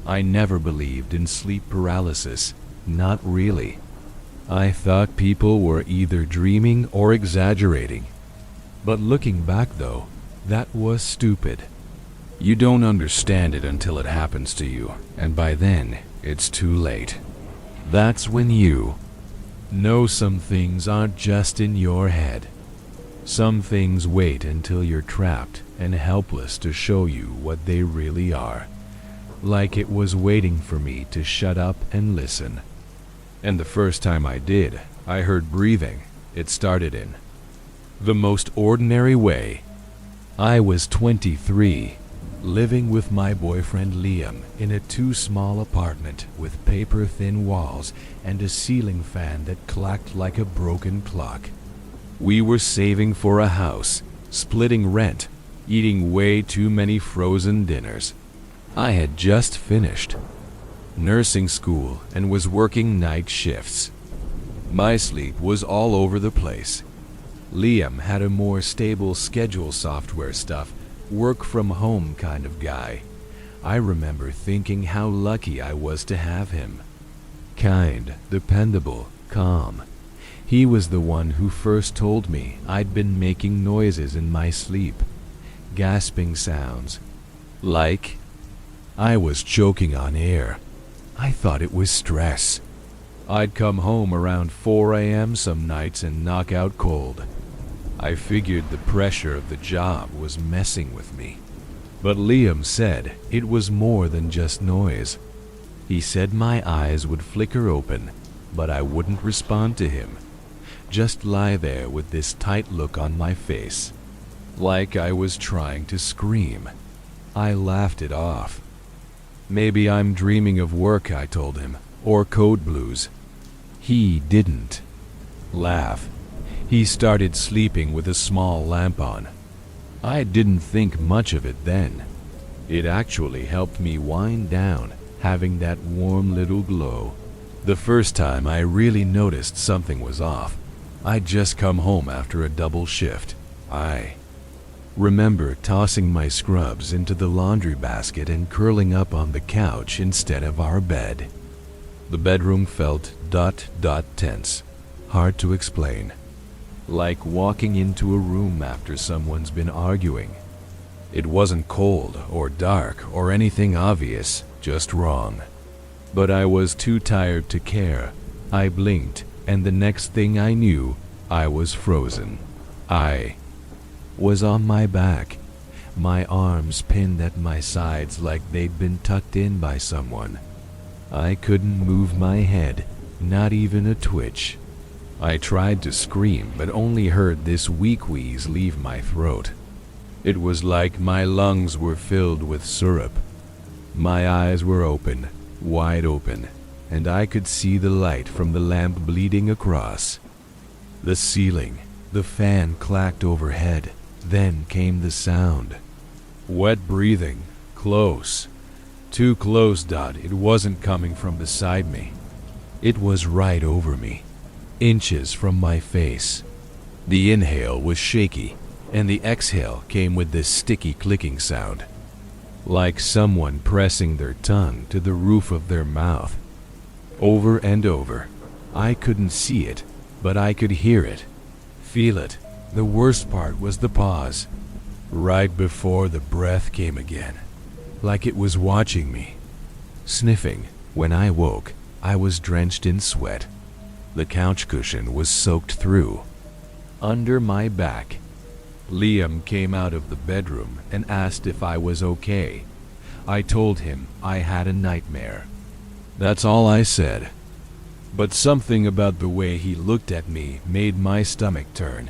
I never believed in sleep paralysis. Not really. I thought people were either dreaming or exaggerating. But looking back though, that was stupid. You don't understand it until it happens to you, and by then, it's too late. That's when you know some things aren't just in your head. Some things wait until you're trapped and helpless to show you what they really are. Like it was waiting for me to shut up and listen. And the first time I did, I heard breathing. It started in the most ordinary way. I was 23, living with my boyfriend Liam in a too-small apartment with paper-thin walls and a ceiling fan that clacked like a broken clock. We were saving for a house, splitting rent, eating way too many frozen dinners. I had just finished nursing school and was working night shifts. My sleep was all over the place. Liam had a more stable schedule, software stuff, work from home kind of guy. I remember thinking how lucky I was to have him. Kind, dependable, calm. He was the one who first told me I'd been making noises in my sleep. Gasping sounds. Like I was choking on air. I thought it was stress. I'd come home around 4 a.m. some nights and knock out cold. I figured the pressure of the job was messing with me. But Liam said it was more than just noise. He said my eyes would flicker open, but I wouldn't respond to him. Just lie there with this tight look on my face, like I was trying to scream. I laughed it off. Maybe I'm dreaming of work, I told him, or code blues. He didn't laugh. He started sleeping with a small lamp on. I didn't think much of it then. It actually helped me wind down, having that warm little glow. The first time I really noticed something was off, I'd just come home after a double shift. I remember tossing my scrubs into the laundry basket and curling up on the couch instead of our bed. The bedroom felt tense, hard to explain. Like walking into a room after someone's been arguing. It wasn't cold or dark or anything obvious, just wrong. But I was too tired to care. I blinked, and the next thing I knew, I was frozen. I was on my back, my arms pinned at my sides like they'd been tucked in by someone. I couldn't move my head, not even a twitch. I tried to scream, but only heard this weak wheeze leave my throat. It was like my lungs were filled with syrup. My eyes were open, wide open, and I could see the light from the lamp bleeding across. The ceiling, the fan clacked overhead. Then came the sound. Wet breathing, close. Too close, It wasn't coming from beside me. It was right over me. Inches from my face. The inhale was shaky, and the exhale came with this sticky clicking sound, like someone pressing their tongue to the roof of their mouth. Over and over. I couldn't see it, but I could hear it, feel it. The worst part was the pause, right before the breath came again, like it was watching me. Sniffing. When I woke, I was drenched in sweat. The couch cushion was soaked through. Under my back. Liam came out of the bedroom and asked if I was okay. I told him I had a nightmare. That's all I said. But something about the way he looked at me made my stomach turn.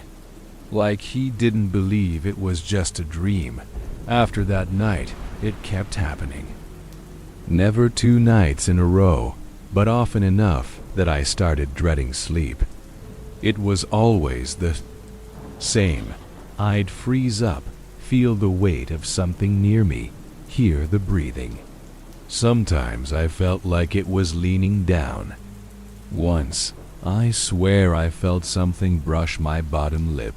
Like he didn't believe it was just a dream. After that night, it kept happening. Never 2 nights in a row, but often enough that I started dreading sleep. It was always the same. I'd freeze up, feel the weight of something near me, hear the breathing. Sometimes I felt like it was leaning down. Once, I swear I felt something brush my bottom lip.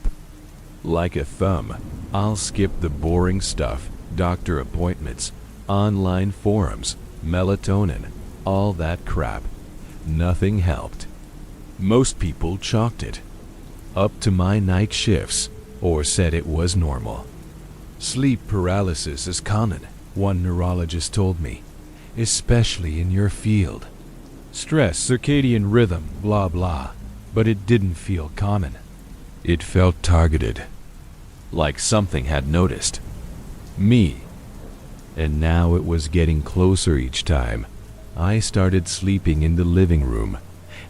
Like a thumb. I'll skip the boring stuff, doctor appointments, online forums, melatonin, all that crap. Nothing helped. Most people chalked it up to my night shifts or said it was normal. Sleep paralysis is common, one neurologist told me, especially in your field. Stress, circadian rhythm, blah blah, but it didn't feel common. It felt targeted, like something had noticed me. And now it was getting closer each time. I started sleeping in the living room.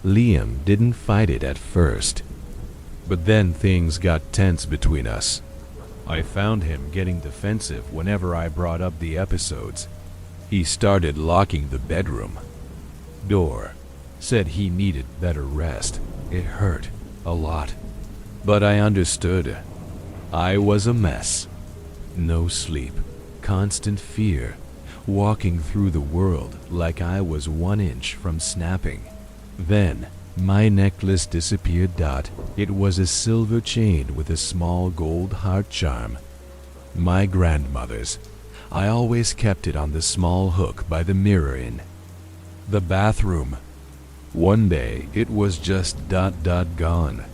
Liam didn't fight it at first, but then things got tense between us. I found him getting defensive whenever I brought up the episodes. He started locking the bedroom door, said he needed better rest. It hurt a lot, but I understood. I was a mess. No sleep, constant fear, walking through the world like I was 1 inch from snapping. Then, my necklace disappeared. It was a silver chain with a small gold heart charm. My grandmother's. I always kept it on the small hook by the mirror in the bathroom. One day, it was just gone.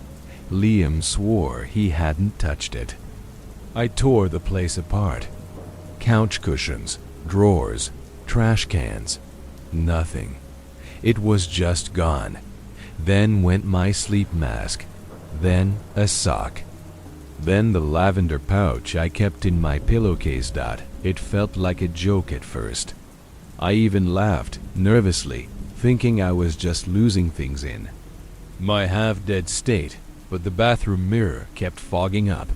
Liam swore he hadn't touched it. I tore the place apart. Couch cushions, drawers, trash cans. Nothing. It was just gone. Then went my sleep mask. Then a sock. Then the lavender pouch I kept in my pillowcase. It felt like a joke at first. I even laughed, nervously, thinking I was just losing things in my half-dead state, but the bathroom mirror kept fogging up,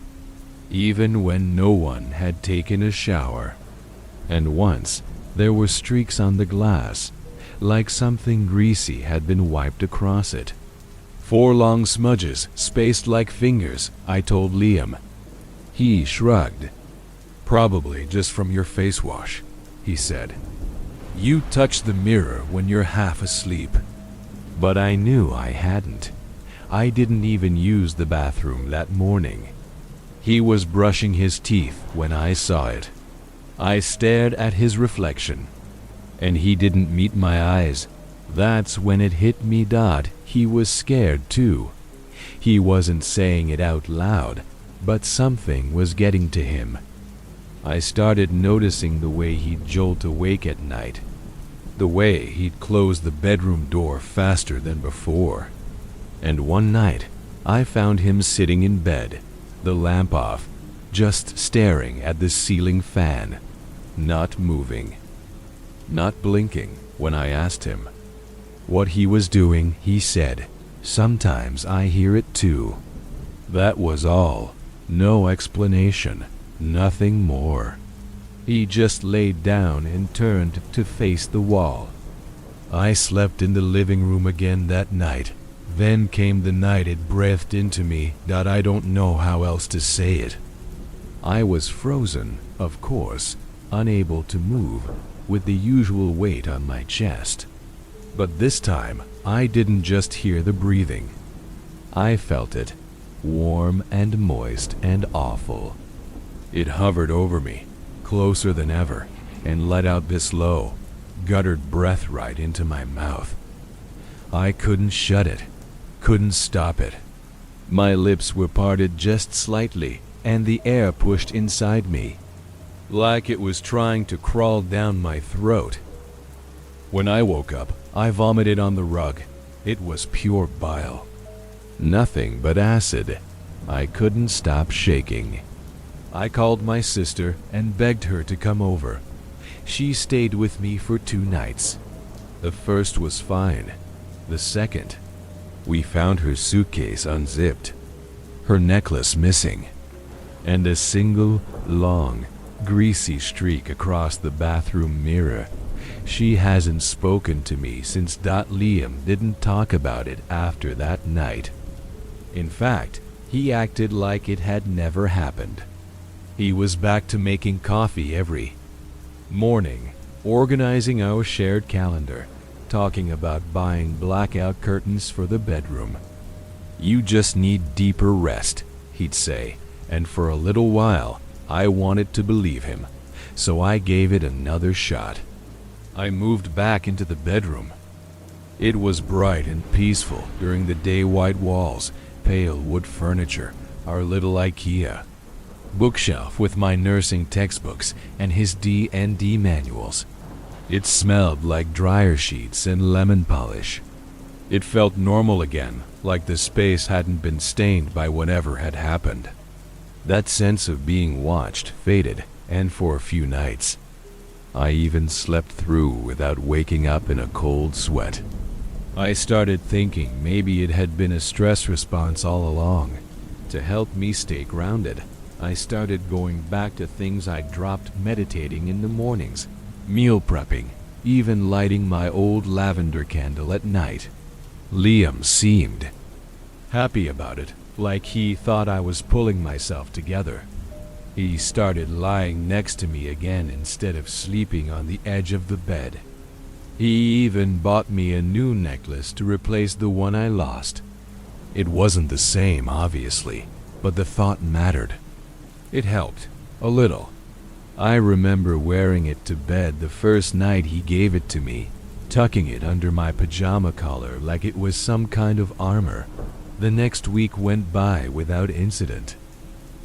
even when no one had taken a shower. And once, there were streaks on the glass, like something greasy had been wiped across it. 4 long smudges, spaced like fingers, I told Liam. He shrugged. Probably just from your face wash, he said. You touch the mirror when you're half asleep. But I knew I hadn't. I didn't even use the bathroom that morning. He was brushing his teeth when I saw it. I stared at his reflection, and he didn't meet my eyes. That's when it hit me. He was scared too. He wasn't saying it out loud, but something was getting to him. I started noticing the way he'd jolt awake at night, the way he'd close the bedroom door faster than before. And one night, I found him sitting in bed, the lamp off, just staring at the ceiling fan, not moving, not blinking. When I asked him what he was doing, he said, "Sometimes I hear it too." That was all. No explanation. Nothing more. He just laid down and turned to face the wall. I slept in the living room again that night. Then came the night it breathed into me. I don't know how else to say it. I was frozen, of course, unable to move, with the usual weight on my chest. But this time, I didn't just hear the breathing. I felt it, warm and moist and awful. It hovered over me, closer than ever, and let out this low, guttered breath right into my mouth. I couldn't shut it, couldn't stop it. My lips were parted just slightly, and the air pushed inside me, like it was trying to crawl down my throat. When I woke up, I vomited on the rug. It was pure bile. Nothing but acid. I couldn't stop shaking. I called my sister and begged her to come over. She stayed with me for 2 nights. The first was fine. The second, we found her suitcase unzipped, her necklace missing, and a single, long, greasy streak across the bathroom mirror. She hasn't spoken to me since. Liam didn't talk about it after that night. In fact, he acted like it had never happened. He was back to making coffee every morning, organizing our shared calendar, talking about buying blackout curtains for the bedroom. You just need deeper rest, he'd say, and for a little while, I wanted to believe him, so I gave it another shot. I moved back into the bedroom. It was bright and peaceful during the day. White walls, pale wood furniture, our little IKEA bookshelf with my nursing textbooks and his D&D manuals. It smelled like dryer sheets and lemon polish. It felt normal again, like the space hadn't been stained by whatever had happened. That sense of being watched faded, and for a few nights, I even slept through without waking up in a cold sweat. I started thinking maybe it had been a stress response all along. To help me stay grounded, I started going back to things I dropped: meditating in the mornings, meal prepping, even lighting my old lavender candle at night. Liam seemed happy about it, like he thought I was pulling myself together. He started lying next to me again instead of sleeping on the edge of the bed. He even bought me a new necklace to replace the one I lost. It wasn't the same, obviously, but the thought mattered. It helped, a little. I remember wearing it to bed the first night he gave it to me, tucking it under my pajama collar like it was some kind of armor. The next week went by without incident.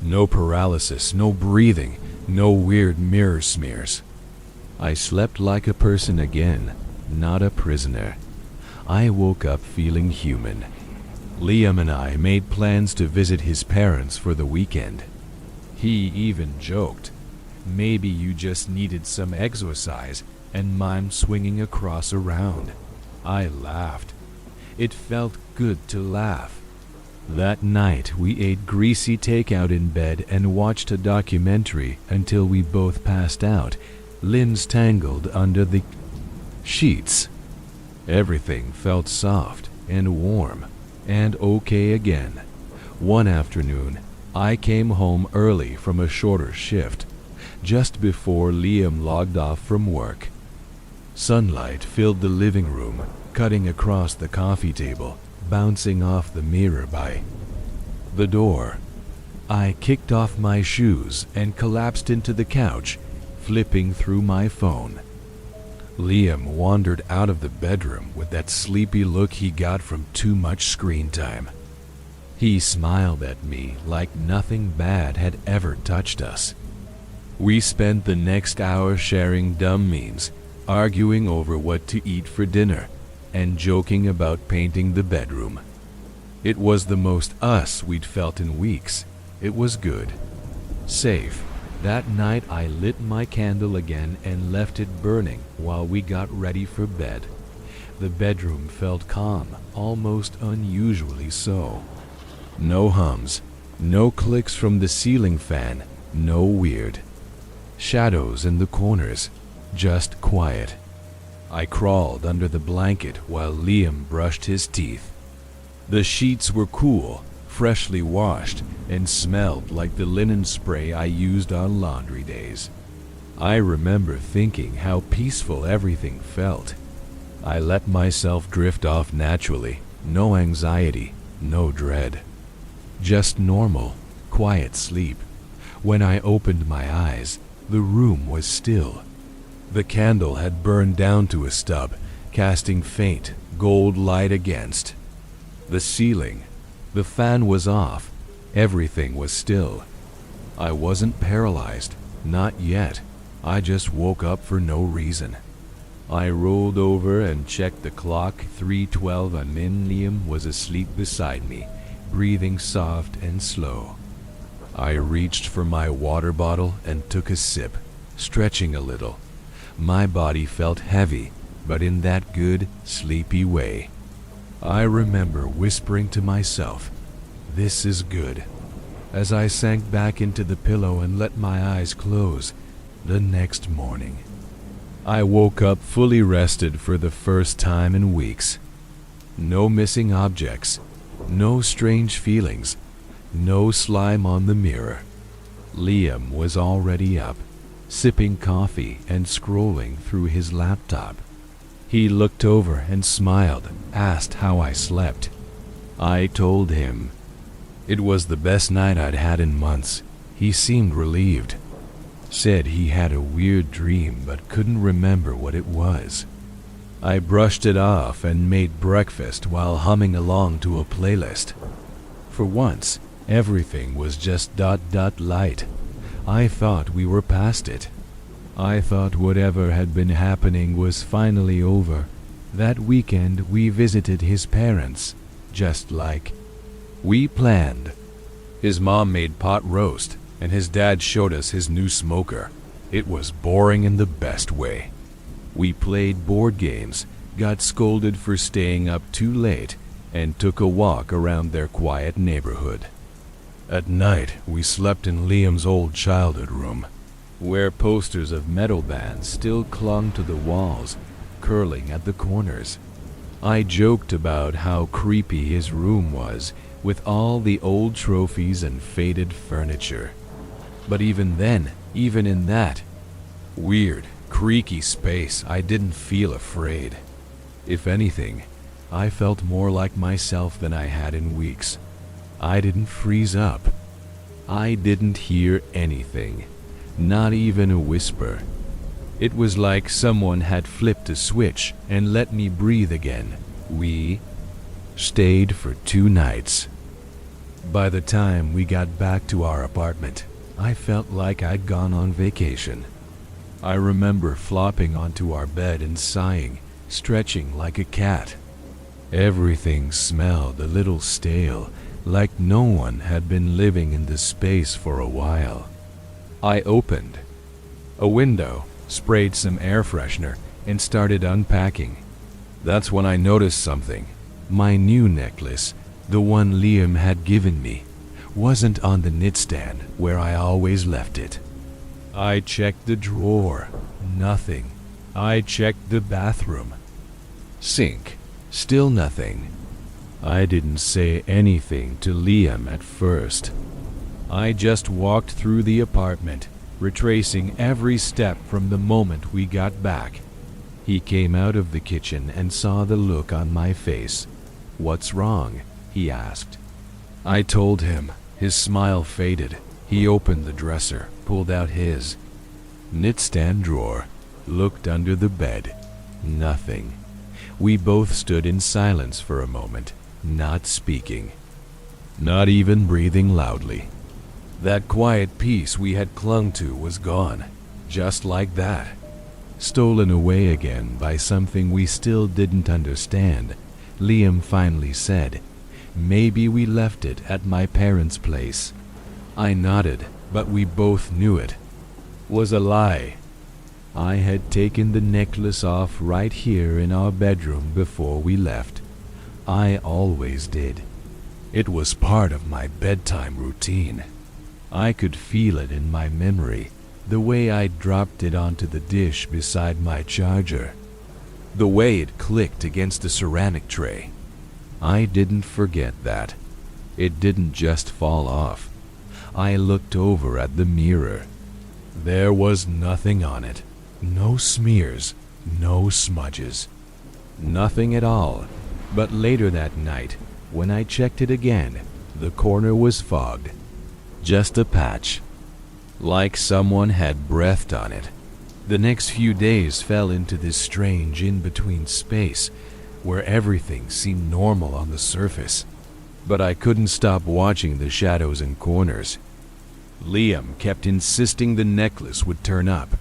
No paralysis, no breathing, no weird mirror smears. I slept like a person again, not a prisoner. I woke up feeling human. Liam and I made plans to visit his parents for the weekend. He even joked, maybe you just needed some exercise and mime swinging across around. I laughed. It felt good to laugh. That night we ate greasy takeout in bed and watched a documentary until we both passed out, limbs tangled under the sheets. Everything felt soft and warm and okay again. One afternoon, I came home early from a shorter shift, just before Liam logged off from work. Sunlight filled the living room, cutting across the coffee table, bouncing off the mirror by the door. I kicked off my shoes and collapsed into the couch, flipping through my phone. Liam wandered out of the bedroom with that sleepy look he got from too much screen time. He smiled at me like nothing bad had ever touched us. We spent the next hour sharing dumb memes, arguing over what to eat for dinner, and joking about painting the bedroom. It was the most us we'd felt in weeks. It was good. Safe. That night I lit my candle again and left it burning while we got ready for bed. The bedroom felt calm, almost unusually so. No hums, no clicks from the ceiling fan, no weird shadows in the corners, just quiet. I crawled under the blanket while Liam brushed his teeth. The sheets were cool, freshly washed, and smelled like the linen spray I used on laundry days. I remember thinking how peaceful everything felt. I let myself drift off naturally, no anxiety, no dread. Just normal, quiet sleep. When I opened my eyes, the room was still. The candle had burned down to a stub, casting faint, gold light against the ceiling. The fan was off. Everything was still. I wasn't paralyzed. Not yet. I just woke up for no reason. I rolled over and checked the clock. 3:12 and Liam was asleep beside me, breathing soft and slow. I reached for my water bottle and took a sip, stretching a little. My body felt heavy, but in that good, sleepy way. I remember whispering to myself, "This is good," as I sank back into the pillow and let my eyes close. The next morning, I woke up fully rested for the first time in weeks. No missing objects, no strange feelings, no slime on the mirror. Liam was already up, sipping coffee and scrolling through his laptop. He looked over and smiled, asked how I slept. I told him. It was the best night I'd had in months. He seemed relieved. Said he had a weird dream but couldn't remember what it was. I brushed it off and made breakfast while humming along to a playlist. For once, everything was just light. I thought we were past it. I thought whatever had been happening was finally over. That weekend we visited his parents, just like we planned. His mom made pot roast, and his dad showed us his new smoker. It was boring in the best way. We played board games, got scolded for staying up too late, and took a walk around their quiet neighborhood. At night, we slept in Liam's old childhood room, where posters of metal bands still clung to the walls, curling at the corners. I joked about how creepy his room was, with all the old trophies and faded furniture. But even then, even in that weird, creaky space, I didn't feel afraid. If anything, I felt more like myself than I had in weeks. I didn't freeze up. I didn't hear anything, not even a whisper. It was like someone had flipped a switch and let me breathe again. We stayed for 2 nights. By the time we got back to our apartment, I felt like I'd gone on vacation. I remember flopping onto our bed and sighing, stretching like a cat. Everything smelled a little stale, like no one had been living in this space for a while. I opened a window, sprayed some air freshener, and started unpacking. That's when I noticed something. My new necklace, the one Liam had given me, wasn't on the nightstand where I always left it. I checked the drawer. Nothing. I checked the bathroom. Sink. Still nothing. I didn't say anything to Liam at first. I just walked through the apartment, retracing every step from the moment we got back. He came out of the kitchen and saw the look on my face. "What's wrong?" he asked. I told him. His smile faded. He opened the dresser, pulled out his nightstand drawer, looked under the bed. Nothing. We both stood in silence for a moment, not speaking, not even breathing loudly. That quiet peace we had clung to was gone, just like that. Stolen away again by something we still didn't understand. Liam finally said, "Maybe we left it at my parents' place." I nodded, but we both knew it was a lie. I had taken the necklace off right here in our bedroom before we left. I always did. It was part of my bedtime routine. I could feel it in my memory, the way I dropped it onto the dish beside my charger, the way it clicked against the ceramic tray. I didn't forget that. It didn't just fall off. I looked over at the mirror. There was nothing on it. No smears, no smudges, nothing at all. But later that night, when I checked it again, the corner was fogged. Just a patch, like someone had breathed on it. The next few days fell into this strange in-between space where everything seemed normal on the surface, but I couldn't stop watching the shadows and corners. Liam kept insisting the necklace would turn up,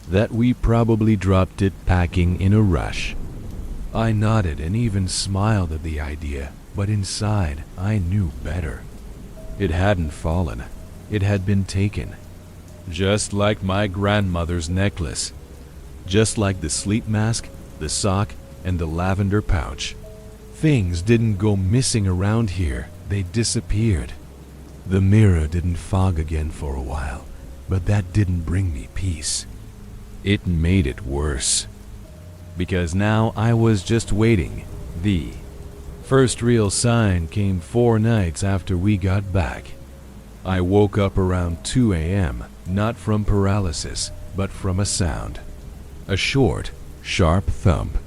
that we probably dropped it packing in a rush. I nodded and even smiled at the idea, but inside I knew better. It hadn't fallen. It had been taken. Just like my grandmother's necklace. Just like the sleep mask, the sock, and the lavender pouch. Things didn't go missing around here. They disappeared. The mirror didn't fog again for a while, but that didn't bring me peace. It made it worse. Because now I was just waiting. The first real sign came 4 nights after we got back. I woke up around 2 a.m., not from paralysis, but from a sound. A short, sharp thump,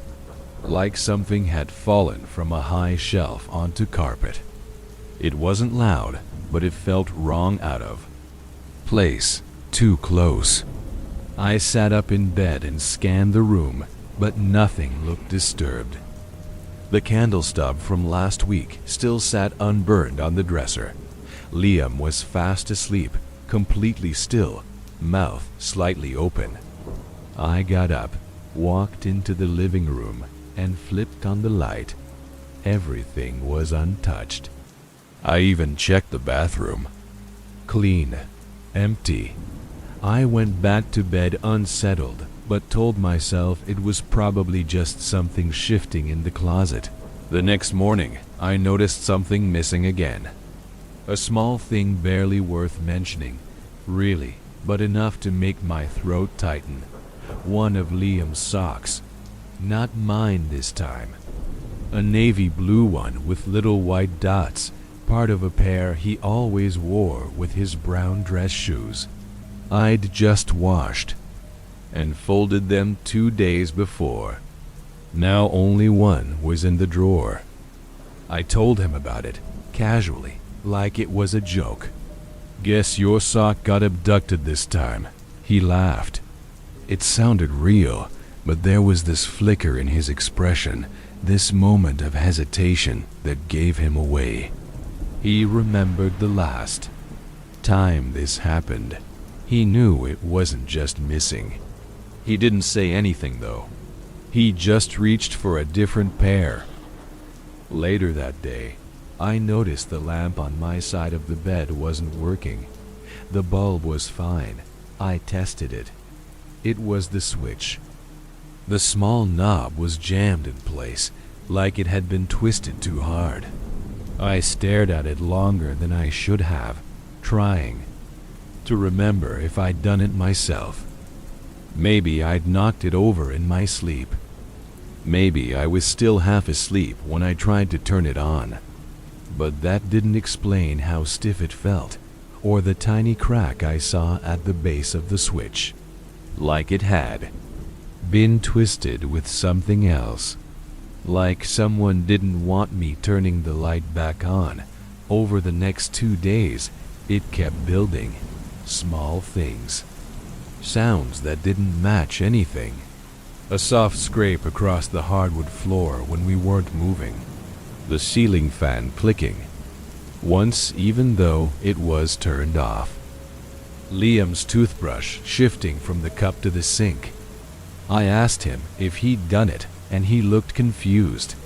like something had fallen from a high shelf onto carpet. It wasn't loud, but it felt wrong out of place. Too close. I sat up in bed and scanned the room, but nothing looked disturbed. The candle stub from last week still sat unburned on the dresser. Liam was fast asleep, completely still, mouth slightly open. I got up, walked into the living room, and flipped on the light. Everything was untouched. I even checked the bathroom. Clean. Empty. I went back to bed unsettled, but told myself it was probably just something shifting in the closet. The next morning, I noticed something missing again. A small thing barely worth mentioning, really, but enough to make my throat tighten. One of Liam's socks. Not mine this time. A navy blue one with little white dots, part of a pair he always wore with his brown dress shoes. I'd just washed and folded them 2 days before. Now only one was in the drawer. I told him about it, casually, like it was a joke. "Guess your sock got abducted this time." He laughed. It sounded real, but there was this flicker in his expression, this moment of hesitation that gave him away. He remembered the last time this happened. He knew it wasn't just missing. He didn't say anything, though. He just reached for a different pair. Later that day, I noticed the lamp on my side of the bed wasn't working. The bulb was fine. I tested it. It was the switch. The small knob was jammed in place, like it had been twisted too hard. I stared at it longer than I should have, trying to remember if I'd done it myself. Maybe I'd knocked it over in my sleep. Maybe I was still half asleep when I tried to turn it on. But that didn't explain how stiff it felt, or the tiny crack I saw at the base of the switch. Like it had been twisted with something else. Like someone didn't want me turning the light back on. Over the next 2 days, it kept building. Small things. Sounds that didn't match anything. A soft scrape across the hardwood floor when we weren't moving. The ceiling fan clicking. Once, even though it was turned off. Liam's toothbrush shifting from the cup to the sink. I asked him if he'd done it, and he looked confused.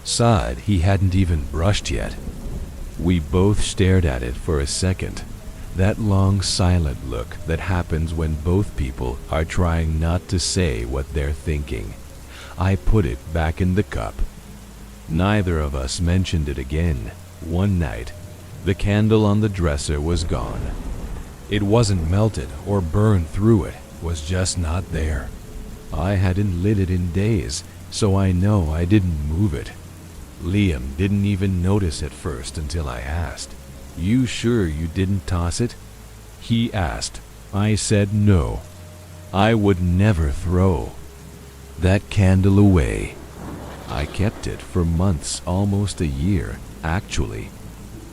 Sighed he hadn't even brushed yet. We both stared at it for a second. That long, silent look that happens when both people are trying not to say what they're thinking. I put it back in the cup. Neither of us mentioned it again. One night, the candle on the dresser was gone. It wasn't melted or burned through, it was just not there. I hadn't lit it in days, so I know I didn't move it. Liam didn't even notice at first until I asked, "You sure you didn't toss it?" He asked. I said no. I would never throw that candle away. I kept it for months, almost a year, actually.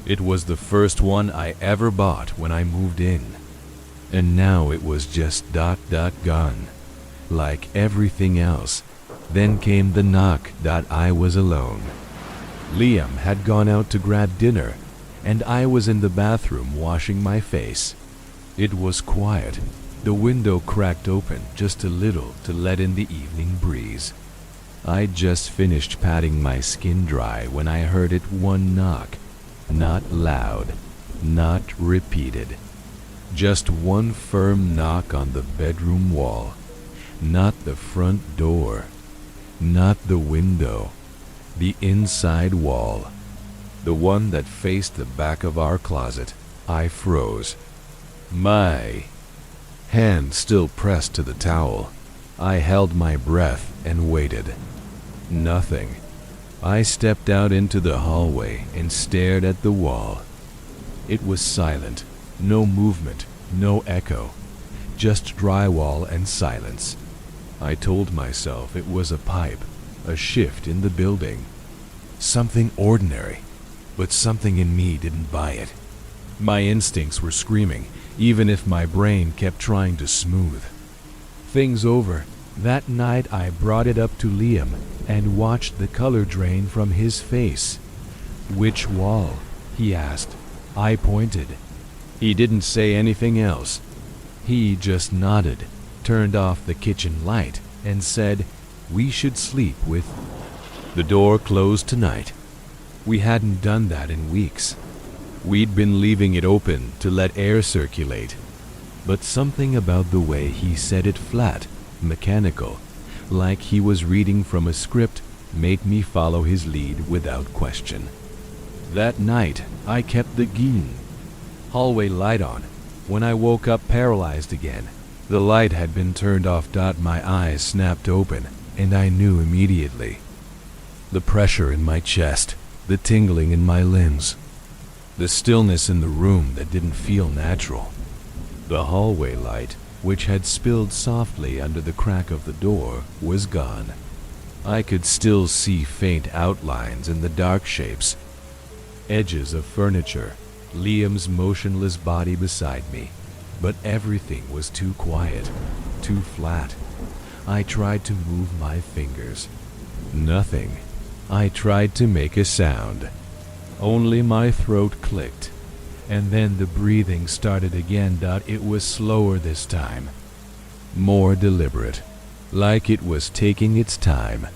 It was the first one I ever bought when I moved in. And now it was just gone. Like everything else. Then came the knock. I was alone. Liam had gone out to grab dinner, and I was in the bathroom washing my face. It was quiet. The window cracked open just a little to let in the evening breeze. I'd just finished patting my skin dry when I heard it one knock. Not loud, not repeated. Just one firm knock on the bedroom wall. Not the front door. Not the window. The inside wall. The one that faced the back of our closet. I froze. My hand still pressed to the towel. I held my breath and waited. Nothing. I stepped out into the hallway and stared at the wall. It was silent. No movement, no echo. Just drywall and silence. I told myself it was a pipe, a shift in the building. Something ordinary, but something in me didn't buy it. My instincts were screaming, even if my brain kept trying to smooth things over. That night I brought it up to Liam and watched the color drain from his face. "Which wall?" he asked. I pointed. He didn't say anything else. He just nodded, turned off the kitchen light, and said we should sleep with the door closed tonight. We hadn't done that in weeks. We'd been leaving it open to let air circulate. But something about the way he said it flat, mechanical, like he was reading from a script, made me follow his lead without question. That night, I kept the hallway light on. When I woke up paralyzed again, the light had been turned off. My eyes snapped open, and I knew immediately. The pressure in my chest, the tingling in my limbs, the stillness in the room that didn't feel natural. The hallway light, which had spilled softly under the crack of the door, was gone. I could still see faint outlines in the dark shapes, edges of furniture, Liam's motionless body beside me, but everything was too quiet, too flat. I tried to move my fingers. Nothing. I tried to make a sound. Only my throat clicked, and then the breathing started again. It was slower this time, more deliberate, like it was taking its time,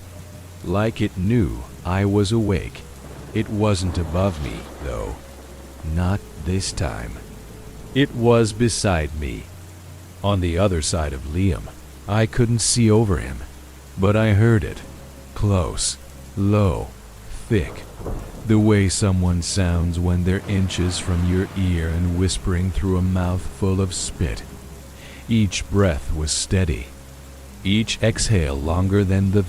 like it knew I was awake. It wasn't above me, though. Not this time. It was beside me, on the other side of Liam. I couldn't see over him, but I heard it. Close, low, thick. The way someone sounds when they're inches from your ear and whispering through a mouth full of spit. Each breath was steady, each exhale longer than the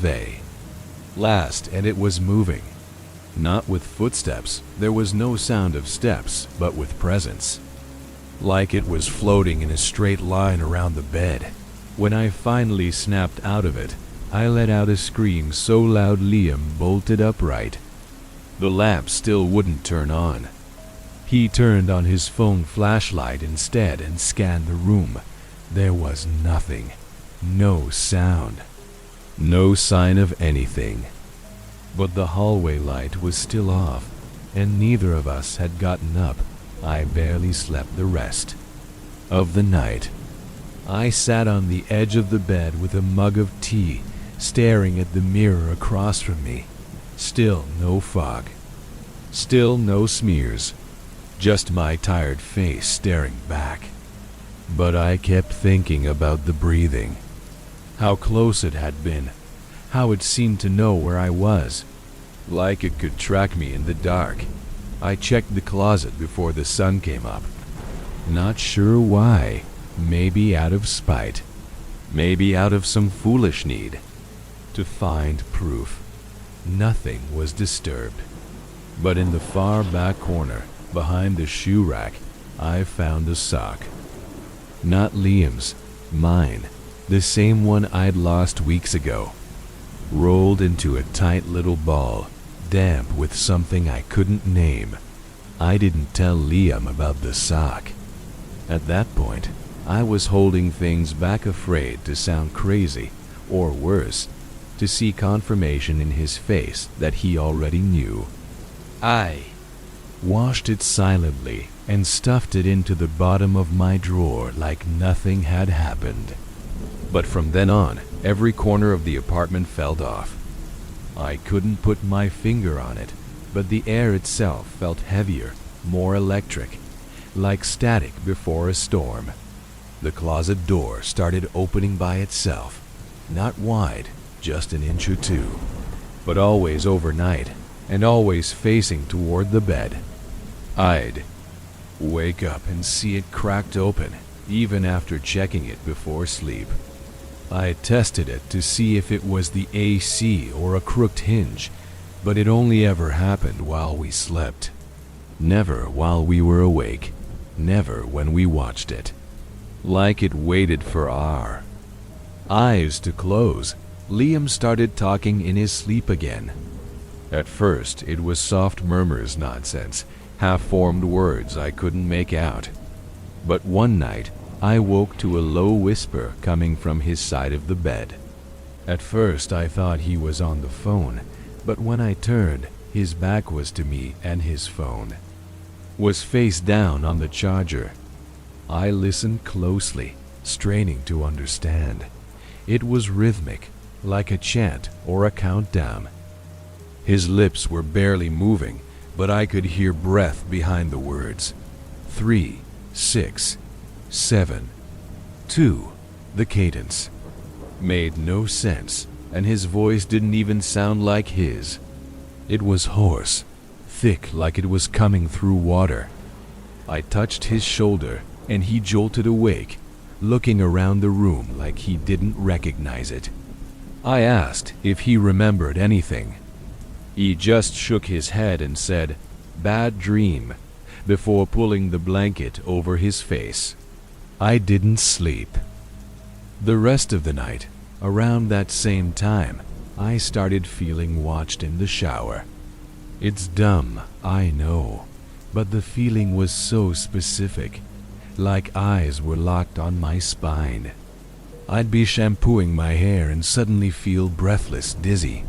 last, and it was moving. Not with footsteps, there was no sound of steps, but with presence. Like it was floating in a straight line around the bed. When I finally snapped out of it, I let out a scream so loud Liam bolted upright. The lamp still wouldn't turn on. He turned on his phone flashlight instead and scanned the room. There was nothing. No sound. No sign of anything. But the hallway light was still off, and neither of us had gotten up. I barely slept the rest of the night. I sat on the edge of the bed with a mug of tea, staring at the mirror across from me. Still no fog. Still no smears. Just my tired face staring back. But I kept thinking about the breathing. How close it had been. How it seemed to know where I was. Like it could track me in the dark. I checked the closet before the sun came up. Not sure why. Maybe out of spite. Maybe out of some foolish need to find proof. Nothing was disturbed. But in the far back corner, behind the shoe rack, I found a sock. Not Liam's, mine. The same one I'd lost weeks ago. Rolled into a tight little ball, damp with something I couldn't name. I didn't tell Liam about the sock. At that point, I was holding things back, afraid to sound crazy, or worse, to see confirmation in his face that he already knew. I washed it silently and stuffed it into the bottom of my drawer like nothing had happened. But from then on, every corner of the apartment felt off. I couldn't put my finger on it, but the air itself felt heavier, more electric, like static before a storm. The closet door started opening by itself, not wide, just an inch or two, but always overnight, and always facing toward the bed. I'd wake up and see it cracked open, even after checking it before sleep. I tested it to see if it was the AC or a crooked hinge, but it only ever happened while we slept. Never while we were awake, never when we watched it. Like it waited for our eyes to close. Liam started talking in his sleep again. At first, it was soft murmurs nonsense, half-formed words I couldn't make out. But one night, I woke to a low whisper coming from his side of the bed. At first, I thought he was on the phone, but when I turned, his back was to me and his phone was face down on the charger. I listened closely, straining to understand. It was rhythmic, like a chant or a countdown. His lips were barely moving, but I could hear breath behind the words. 3, 6, 7, 2. The cadence made no sense, and his voice didn't even sound like his. It was hoarse, thick like it was coming through water. I touched his shoulder, and he jolted awake, looking around the room like he didn't recognize it. I asked if he remembered anything. He just shook his head and said, "Bad dream," before pulling the blanket over his face. I didn't sleep. The rest of the night, around that same time, I started feeling watched in the shower. It's dumb, I know, but the feeling was so specific, like eyes were locked on my spine. I'd be shampooing my hair and suddenly feel breathless, dizzy,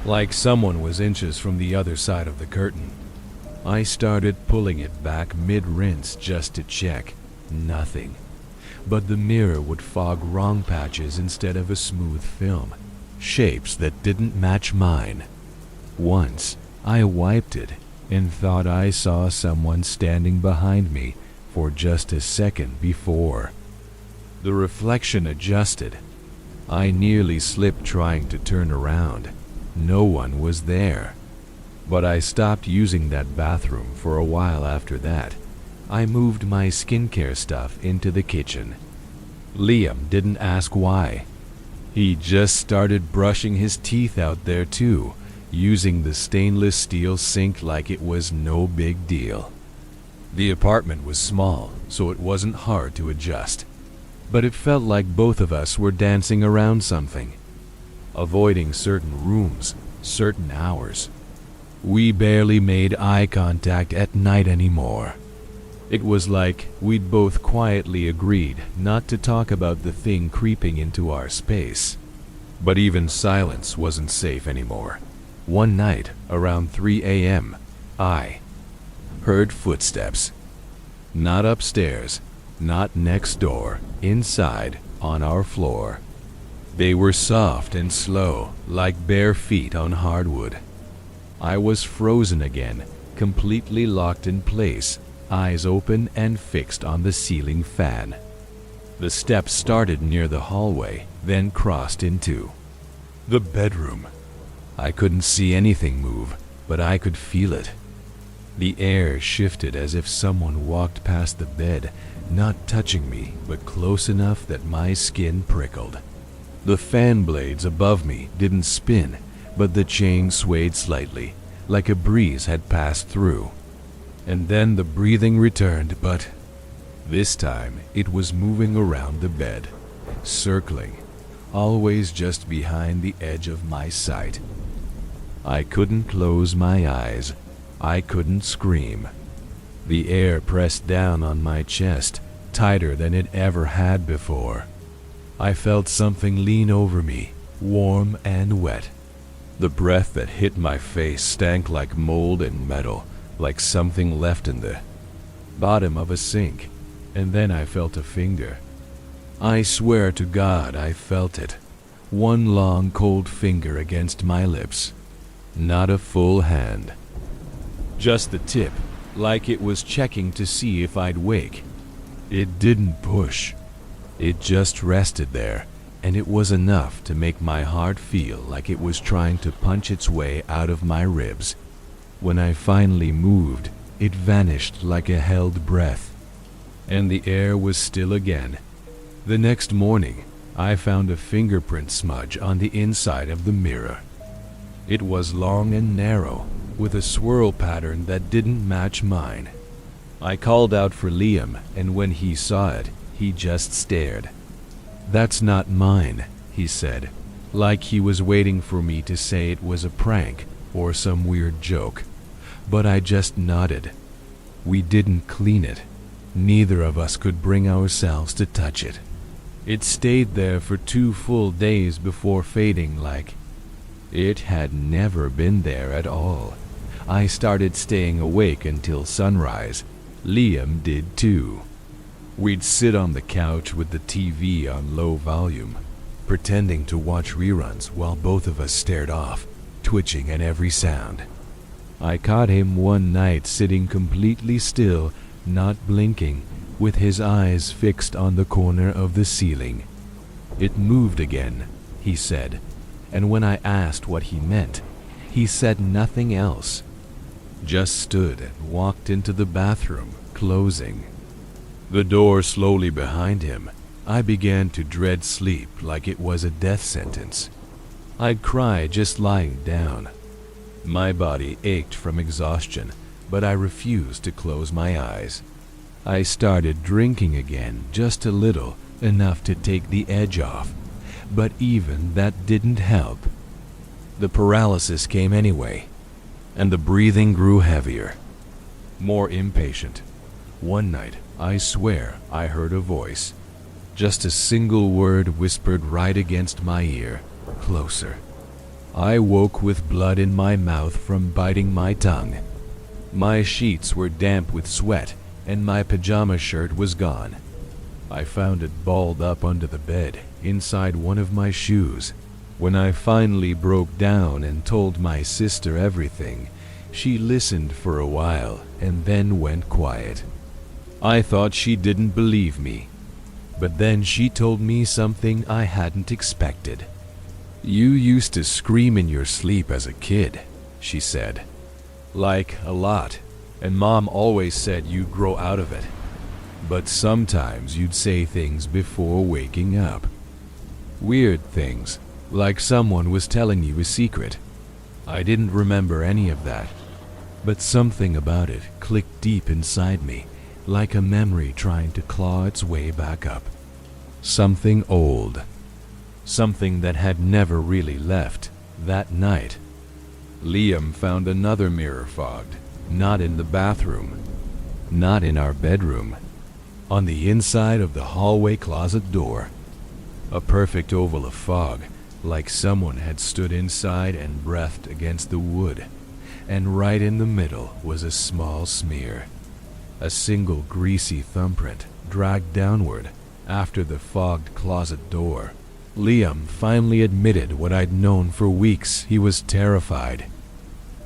like someone was inches from the other side of the curtain. I started pulling it back mid-rinse just to check. Nothing. But the mirror would fog wrong patches instead of a smooth film, shapes that didn't match mine. Once, I wiped it and thought I saw someone standing behind me for just a second before. The reflection adjusted. I nearly slipped trying to turn around. No one was there. But I stopped using that bathroom for a while after that. I moved my skincare stuff into the kitchen. Liam didn't ask why. He just started brushing his teeth out there too, using the stainless steel sink like it was no big deal. The apartment was small, so it wasn't hard to adjust. But it felt like both of us were dancing around something, avoiding certain rooms, certain hours. We barely made eye contact at night anymore. It was like we'd both quietly agreed not to talk about the thing creeping into our space. But even silence wasn't safe anymore. One night, around 3 a.m., I heard footsteps. Not upstairs, not next door, inside, on our floor. They were soft and slow, like bare feet on hardwood. I was frozen again, completely locked in place, eyes open and fixed on the ceiling fan. The steps started near the hallway, then crossed into the bedroom. I couldn't see anything move, but I could feel it. The air shifted as if someone walked past the bed, not touching me, but close enough that my skin prickled. The fan blades above me didn't spin, but the chain swayed slightly, like a breeze had passed through. And then the breathing returned, but this time it was moving around the bed, circling, always just behind the edge of my sight. I couldn't close my eyes. I couldn't scream. The air pressed down on my chest, tighter than it ever had before. I felt something lean over me, warm and wet. The breath that hit my face stank like mold and metal, like something left in the bottom of a sink. And then I felt a finger. I swear to God I felt it. One long cold finger against my lips. Not a full hand. Just the tip, like it was checking to see if I'd wake. It didn't push. It just rested there, and it was enough to make my heart feel like it was trying to punch its way out of my ribs. When I finally moved, it vanished like a held breath, and the air was still again. The next morning, I found a fingerprint smudge on the inside of the mirror. It was long and narrow, with a swirl pattern that didn't match mine. I called out for Liam, and when he saw it, he just stared. "That's not mine," he said, like he was waiting for me to say it was a prank or some weird joke. But I just nodded. "We didn't clean it." Neither of us could bring ourselves to touch it. It stayed there for 2 full days before fading like it had never been there at all. I started staying awake until sunrise. Liam did too. We'd sit on the couch with the TV on low volume, pretending to watch reruns while both of us stared off, twitching at every sound. I caught him one night sitting completely still, not blinking, with his eyes fixed on the corner of the ceiling. "It moved again," he said, and when I asked what he meant, he said nothing else. Just stood and walked into the bathroom, closing the door slowly behind him. I began to dread sleep like it was a death sentence. I'd cry just lying down. My body ached from exhaustion, but I refused to close my eyes. I started drinking again, just a little, enough to take the edge off, but even that didn't help. The paralysis came anyway, and the breathing grew heavier, more impatient. One night, I swear I heard a voice, just a single word whispered right against my ear, "Closer." I woke with blood in my mouth from biting my tongue. My sheets were damp with sweat, and my pajama shirt was gone. I found it balled up under the bed, inside one of my shoes. When I finally broke down and told my sister everything, she listened for a while and then went quiet. I thought she didn't believe me, but then she told me something I hadn't expected. "You used to scream in your sleep as a kid," she said. "Like, a lot, and Mom always said you'd grow out of it. But sometimes you'd say things before waking up. Weird things, like someone was telling you a secret. I didn't remember any of that, but something about it clicked deep inside me, like a memory trying to claw its way back up. Something old. Something that had never really left. That night, Liam found another mirror fogged, not in the bathroom, not in our bedroom, on the inside of the hallway closet door. A perfect oval of fog, like someone had stood inside and breathed against the wood, and right in the middle was a small smear. A single greasy thumbprint dragged downward after the fogged closet door. Liam finally admitted what I'd known for weeks. He was terrified.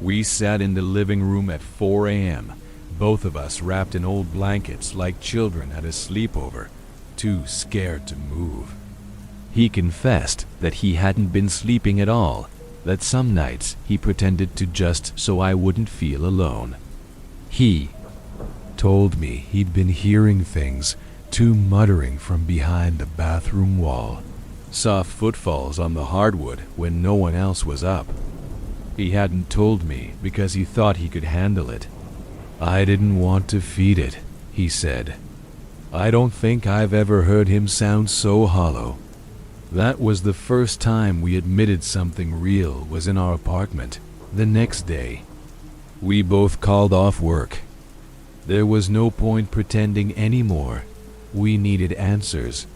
We sat in the living room at 4 a.m., both of us wrapped in old blankets like children at a sleepover, too scared to move. He confessed that he hadn't been sleeping at all, that some nights he pretended to just so I wouldn't feel alone. He told me he'd been hearing things, too muttering from behind the bathroom wall. Soft footfalls on the hardwood when no one else was up. He hadn't told me because he thought he could handle it. I didn't want to feed it, he said. I don't think I've ever heard him sound so hollow. That was the first time we admitted something real was in our apartment. The next day, we both called off work. There was no point pretending anymore. We needed answers.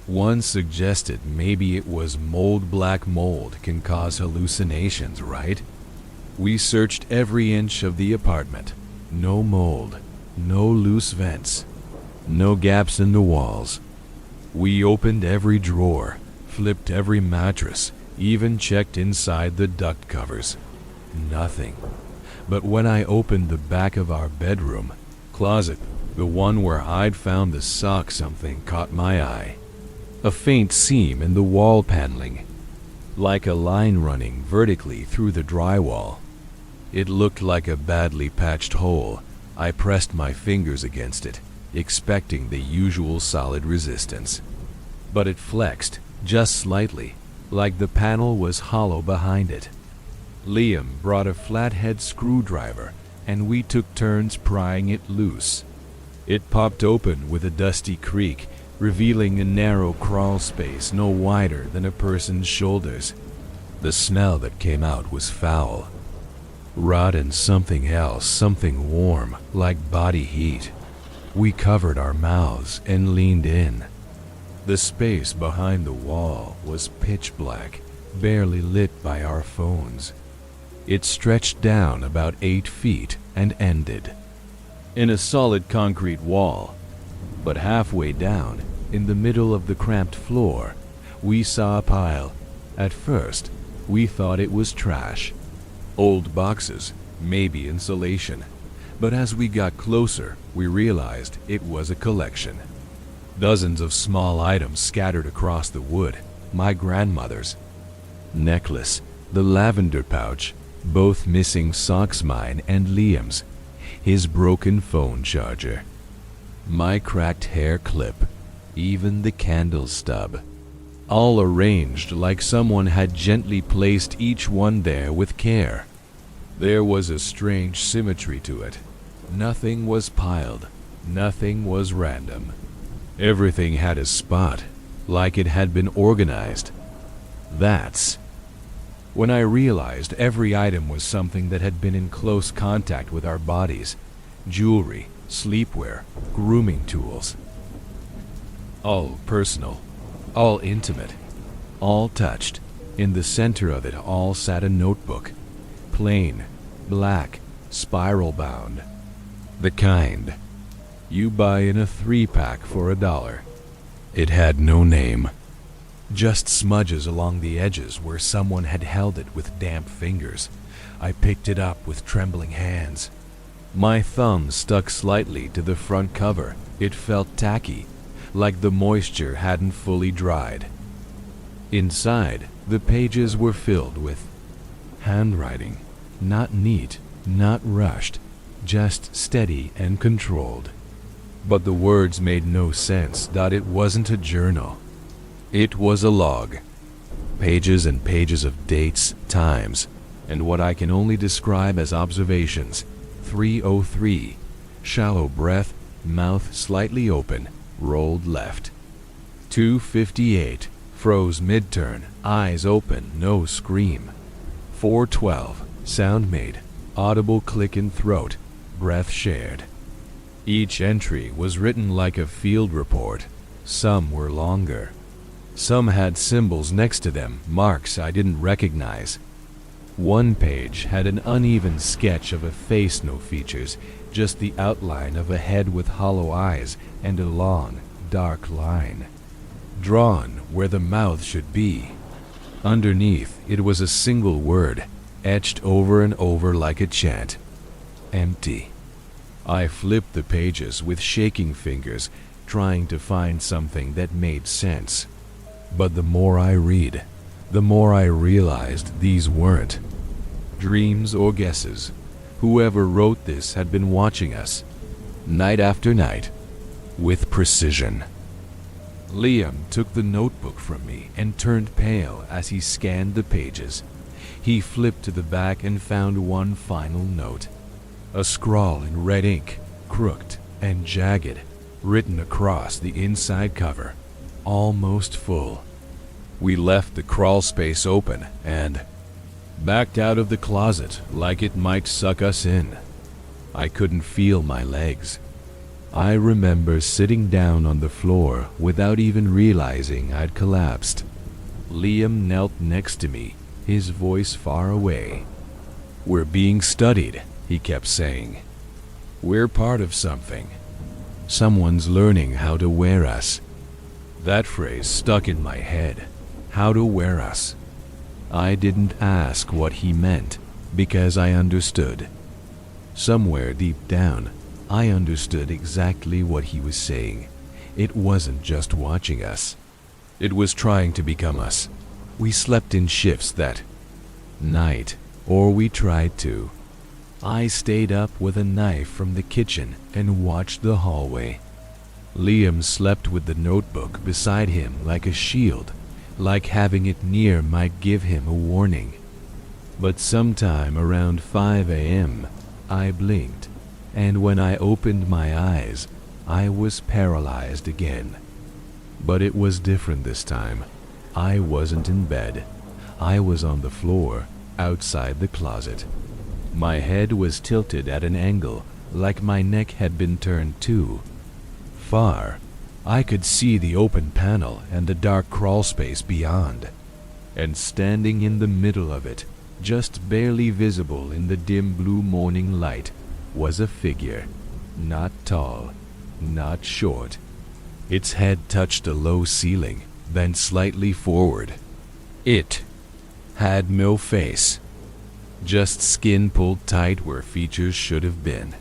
One suggested maybe it was black mold can cause hallucinations, right? We searched every inch of the apartment. No mold, no loose vents, no gaps in the walls. We opened every drawer, flipped every mattress, even checked inside the duct covers. Nothing. But when I opened the back of our bedroom closet, the one where I'd found the sock, something caught my eye. A faint seam in the wall paneling, like a line running vertically through the drywall. It looked like a badly patched hole. I pressed my fingers against it, expecting the usual solid resistance. But it flexed, just slightly, like the panel was hollow behind it. Liam brought a flathead screwdriver, and we took turns prying it loose. It popped open with a dusty creak, revealing a narrow crawl space no wider than a person's shoulders. The smell that came out was foul. Rot and something else, something warm, like body heat. We covered our mouths and leaned in. The space behind the wall was pitch black, barely lit by our phones. It stretched down about 8 feet and ended in a solid concrete wall. But halfway down, in the middle of the cramped floor, we saw a pile. At first, we thought it was trash. Old boxes, maybe insulation. But as we got closer, we realized it was a collection. Dozens of small items scattered across the wood. My grandmother's necklace, the lavender pouch, both missing socks, mine and Liam's, his broken phone charger, my cracked hair clip, even the candle stub, all arranged like someone had gently placed each one there with care. There was a strange symmetry to it. Nothing was piled, nothing was random. Everything had a spot, like it had been organized. That's when I realized every item was something that had been in close contact with our bodies. Jewelry, sleepwear, grooming tools. All personal, all intimate, all touched. In the center of it all sat a notebook. Plain, black, spiral bound. The kind you buy in a 3-pack for $1. It had no name. Just smudges along the edges where someone had held it with damp fingers. I picked it up with trembling hands. My thumb stuck slightly to the front cover. It felt tacky, like the moisture hadn't fully dried. Inside, the pages were filled with handwriting. Not neat, not rushed, just steady and controlled. But the words made no sense. It wasn't a journal. It was a log. Pages and pages of dates, times, and what I can only describe as observations. 3:03. Shallow breath, mouth slightly open, rolled left. 2:58. Froze mid-turn, eyes open, no scream. 4:12. Sound made, audible click in throat, breath shared. Each entry was written like a field report. Some were longer. Some had symbols next to them, marks I didn't recognize. One page had an uneven sketch of a face, no features, just the outline of a head with hollow eyes and a long, dark line, drawn where the mouth should be. Underneath, it was a single word, etched over and over like a chant. Empty. I flipped the pages with shaking fingers, trying to find something that made sense. But the more I read, the more I realized these weren't dreams or guesses. Whoever wrote this had been watching us, night after night, with precision. Liam took the notebook from me and turned pale as he scanned the pages. He flipped to the back and found one final note. A scrawl in red ink, crooked and jagged, written across the inside cover, almost full. We left the crawl space open and backed out of the closet like it might suck us in. I couldn't feel my legs. I remember sitting down on the floor without even realizing I'd collapsed. Liam knelt next to me, his voice far away. "We're being studied," he kept saying. "We're part of something. Someone's learning how to wear us." That phrase stuck in my head. How to wear us. I didn't ask what he meant because I understood. Somewhere deep down, I understood exactly what he was saying. It wasn't just watching us. It was trying to become us. We slept in shifts that night, or we tried to. I stayed up with a knife from the kitchen and watched the hallway. Liam slept with the notebook beside him like a shield, like having it near might give him a warning. But sometime around 5 a.m., I blinked, and when I opened my eyes, I was paralyzed again. But it was different this time. I wasn't in bed. I was on the floor, outside the closet. My head was tilted at an angle, like my neck had been turned too, far, I could see the open panel and the dark crawl space beyond. And standing in the middle of it, just barely visible in the dim blue morning light, was a figure. Not tall, not short. Its head touched a low ceiling, bent slightly forward. It had no face, just skin pulled tight where features should have been.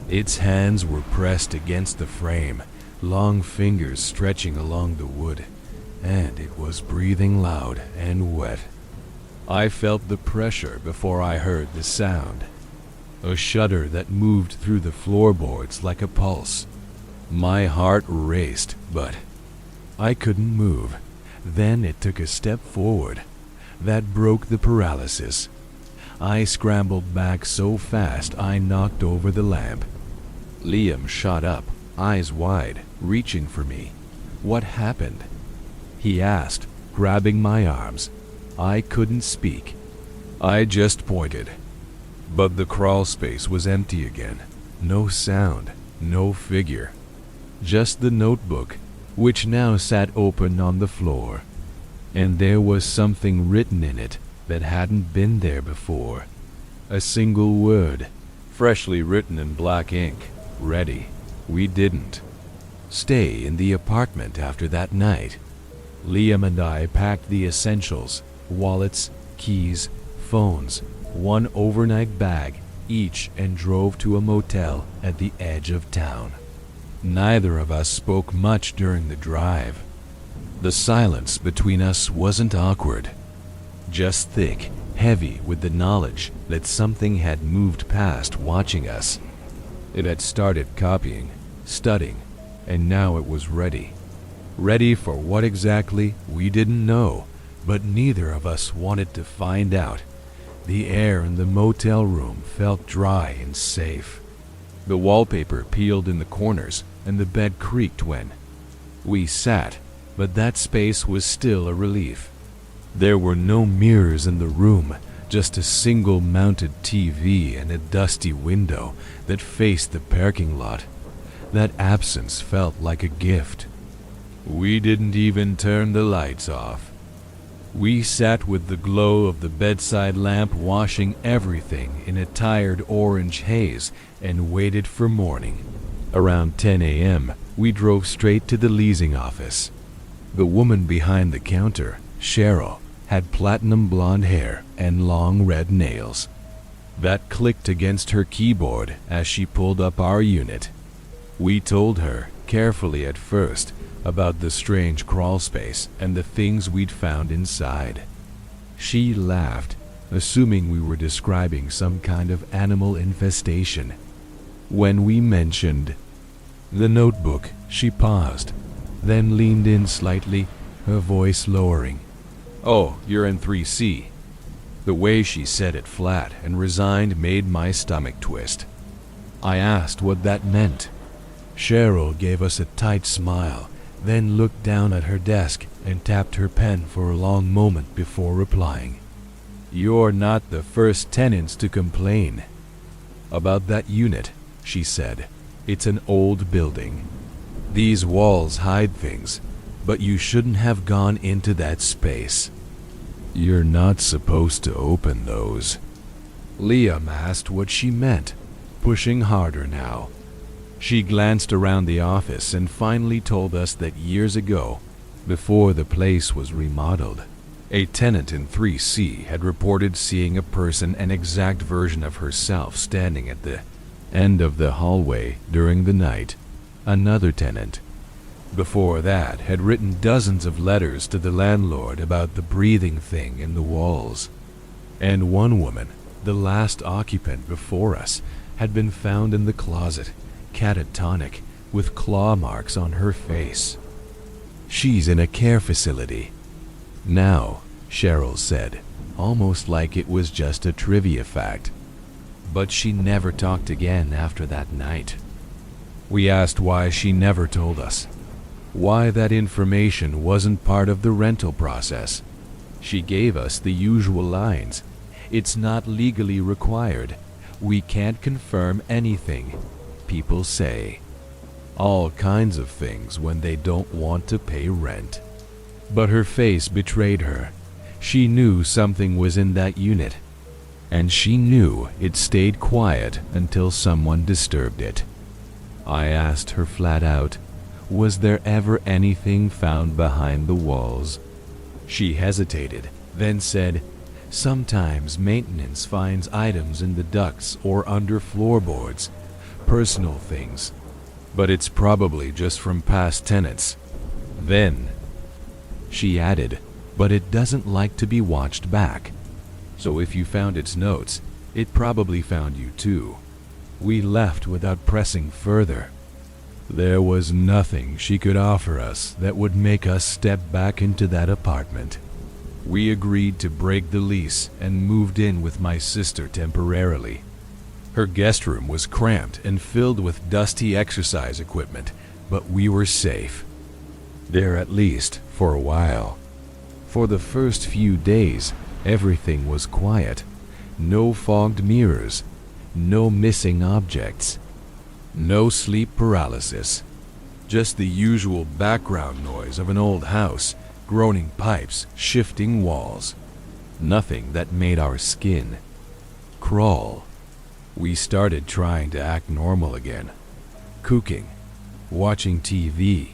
Its hands were pressed against the frame, long fingers stretching along the wood, and it was breathing loud and wet. I felt the pressure before I heard the sound, a shudder that moved through the floorboards like a pulse. My heart raced, but I couldn't move. Then it took a step forward. That broke the paralysis. I scrambled back so fast I knocked over the lamp. Liam shot up, eyes wide, reaching for me. "What happened?" he asked, grabbing my arms. I couldn't speak. I just pointed. But the crawl space was empty again. No sound, no figure. Just the notebook, which now sat open on the floor. And there was something written in it that hadn't been there before. A single word, freshly written in black ink. Ready. We didn't stay in the apartment after that night. Liam and I packed the essentials, wallets, keys, phones, one overnight bag each, and drove to a motel at the edge of town. Neither of us spoke much during the drive. The silence between us wasn't awkward, just thick, heavy with the knowledge that something had moved past watching us. It had started copying, studying, and now it was ready. Ready for what exactly, we didn't know, but neither of us wanted to find out. The air in the motel room felt dry and safe. The wallpaper peeled in the corners, and the bed creaked when we sat, but that space was still a relief. There were no mirrors in the room, just a single mounted TV and a dusty window that faced the parking lot. That absence felt like a gift. We didn't even turn the lights off. We sat with the glow of the bedside lamp washing everything in a tired orange haze and waited for morning. Around 10 a.m., we drove straight to the leasing office. The woman behind the counter, Cheryl, had platinum blonde hair and long red nails. That clicked against her keyboard as she pulled up our unit. We told her, carefully at first, about the strange crawl space and the things we'd found inside. She laughed, assuming we were describing some kind of animal infestation. When we mentioned the notebook, she paused, then leaned in slightly, her voice lowering. "Oh, you're in 3C. The way she said it flat and resigned made my stomach twist. I asked what that meant. Cheryl gave us a tight smile, then looked down at her desk and tapped her pen for a long moment before replying. "You're not the first tenants to complain about that unit," she said. "It's an old building. These walls hide things, but you shouldn't have gone into that space. You're not supposed to open those." Liam asked what she meant, pushing harder now. She glanced around the office and finally told us that years ago, before the place was remodeled, a tenant in 3C had reported seeing a person an exact version of herself standing at the end of the hallway during the night. Another tenant, before that, had written dozens of letters to the landlord about the breathing thing in the walls. And one woman, the last occupant before us, had been found in the closet, catatonic, with claw marks on her face. "She's in a care facility now," Cheryl said, almost like it was just a trivia fact. But she never talked again after that night. We asked why she never told us, why that information wasn't part of the rental process. She gave us the usual lines. "It's not legally required. We can't confirm anything people say." all kinds of things when they don't want to pay rent. But her face betrayed her. She knew something was in that unit, and she knew it stayed quiet until someone disturbed it. I asked her flat out, was there ever anything found behind the walls? She hesitated, then said, sometimes maintenance finds items in the ducts or under floorboards, personal things, but it's probably just from past tenants. Then she added, but it doesn't like to be watched back. So if you found its notes, it probably found you too. We left without pressing further. There was nothing she could offer us that would make us step back into that apartment. We agreed to break the lease and moved in with my sister temporarily. Her guest room was cramped and filled with dusty exercise equipment, but we were safe. There at least for a while. For the first few days, everything was quiet. No fogged mirrors, no missing objects, no sleep paralysis. Just the usual background noise of an old house, groaning pipes, shifting walls. Nothing that made our skin crawl. We started trying to act normal again. Cooking, watching TV,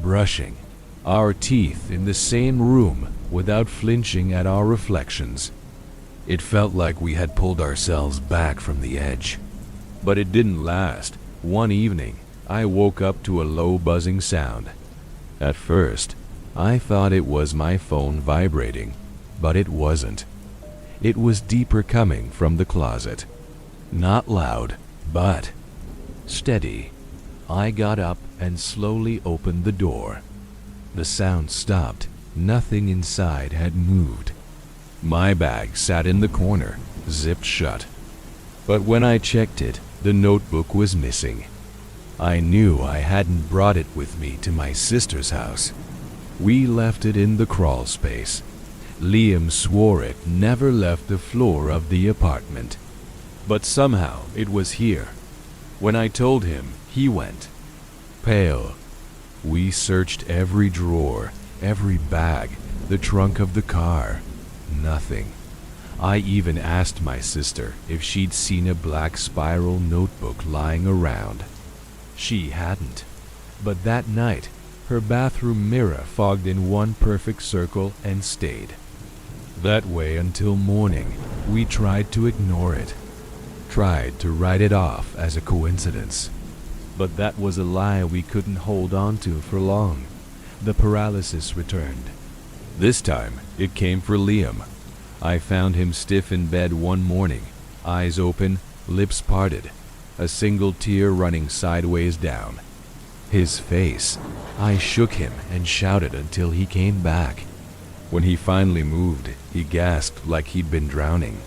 brushing our teeth in the same room without flinching at our reflections. It felt like we had pulled ourselves back from the edge. But it didn't last. One evening, I woke up to a low buzzing sound. At first, I thought it was my phone vibrating, but it wasn't. It was deeper, coming from the closet. Not loud, but steady. I got up and slowly opened the door. The sound stopped. Nothing inside had moved. My bag sat in the corner, zipped shut. But when I checked it, the notebook was missing. I knew I hadn't brought it with me to my sister's house. We left it in the crawl space. Liam swore it never left the floor of the apartment. But somehow it was here. When I told him, he went pale. We searched every drawer, every bag, the trunk of the car. Nothing. I even asked my sister if she'd seen a black spiral notebook lying around. She hadn't. But that night, her bathroom mirror fogged in one perfect circle and stayed that way until morning. We tried to ignore it, tried to write it off as a coincidence. But that was a lie we couldn't hold on to for long. The paralysis returned. This time, it came for Liam. I found him stiff in bed one morning, eyes open, lips parted, a single tear running sideways down. His face. I shook him and shouted until he came back. When he finally moved, he gasped like he'd been drowning.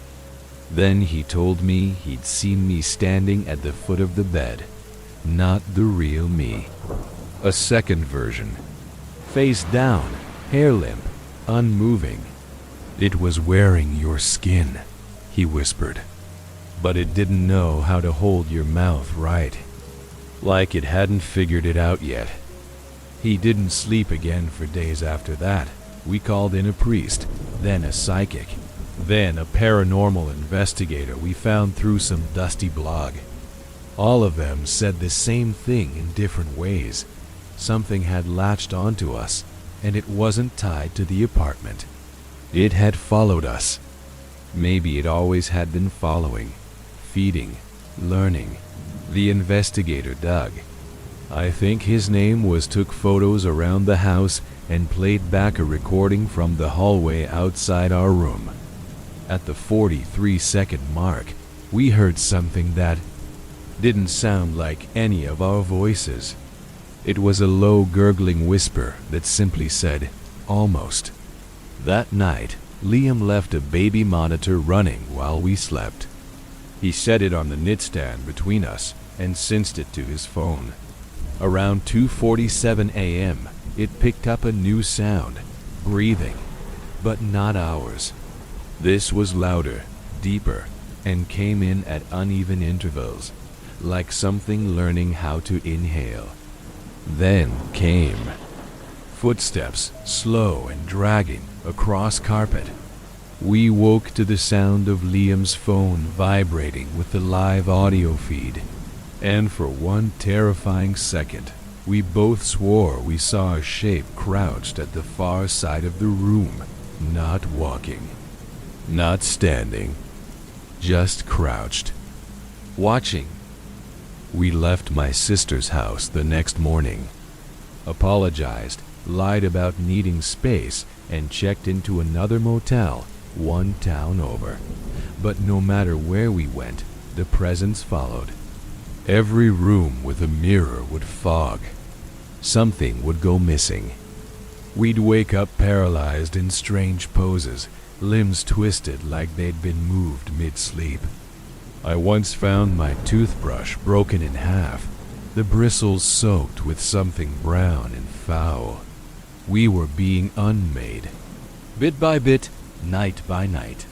Then he told me he'd seen me standing at the foot of the bed. Not the real me. A second version. Face down, hair limp, unmoving. It was wearing your skin, he whispered. But it didn't know how to hold your mouth right. Like it hadn't figured it out yet. He didn't sleep again for days after that. We called in a priest, then a psychic, then a paranormal investigator we found through some dusty blog. All of them said the same thing in different ways. Something had latched onto us, and it wasn't tied to the apartment. It had followed us. Maybe it always had been following, feeding, learning. The investigator, Doug. I think his name was, took photos around the house and played back a recording from the hallway outside our room. At the 43-second mark, we heard something that didn't sound like any of our voices. It was a low gurgling whisper that simply said, almost. That night, Liam left a baby monitor running while we slept. He set it on the nightstand between us and synced it to his phone. Around 2:47 a.m., it picked up a new sound, breathing, but not ours. This was louder, deeper, and came in at uneven intervals, like something learning how to inhale. Then came footsteps, slow and dragging across carpet. We woke to the sound of Liam's phone vibrating with the live audio feed, and for one terrifying second, we both swore we saw a shape crouched at the far side of the room, not walking, not standing, just crouched, watching. We left my sister's house the next morning, apologized, lied about needing space, and checked into another motel one town over. But no matter where we went, the presence followed. Every room with a mirror would fog. Something would go missing. We'd wake up paralyzed in strange poses, limbs twisted like they'd been moved mid-sleep. I once found my toothbrush broken in half, the bristles soaked with something brown and foul. We were being unmade. Bit by bit, night by night.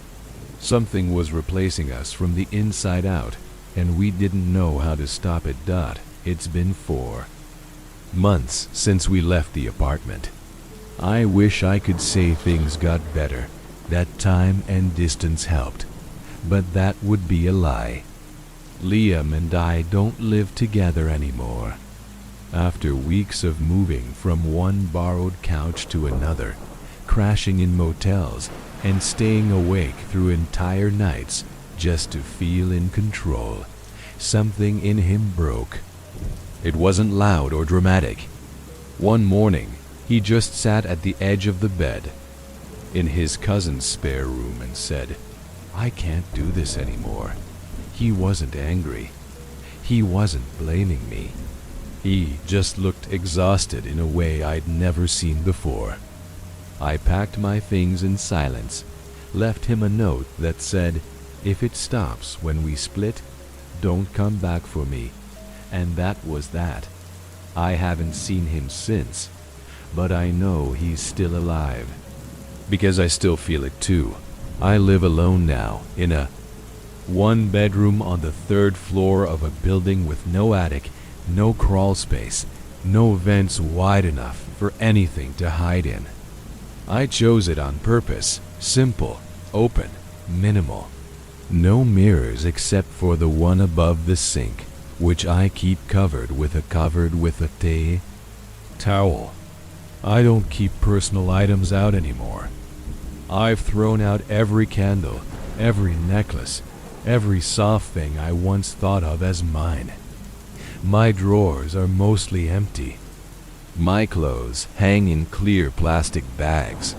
Something was replacing us from the inside out, and we didn't know how to stop it. It's been 4 months since we left the apartment. I wish I could say things got better, that time and distance helped, but that would be a lie. Liam and I don't live together anymore. After weeks of moving from one borrowed couch to another, crashing in motels, and staying awake through entire nights just to feel in control, something in him broke. It wasn't loud or dramatic. One morning, he just sat at the edge of the bed, in his cousin's spare room, and said, "I can't do this anymore." He wasn't angry. He wasn't blaming me. He just looked exhausted in a way I'd never seen before. I packed my things in silence, left him a note that said, "If it stops when we split, don't come back for me." And that was that. I haven't seen him since, but I know he's still alive. Because I still feel it too. I live alone now, in a 1-bedroom on the 3rd floor of a building with no attic, no crawl space, no vents wide enough for anything to hide in. I chose it on purpose, simple, open, minimal. No mirrors except for the one above the sink, which I keep covered with a towel. I don't keep personal items out anymore. I've thrown out every candle, every necklace, every soft thing I once thought of as mine. My drawers are mostly empty. My clothes hang in clear plastic bags.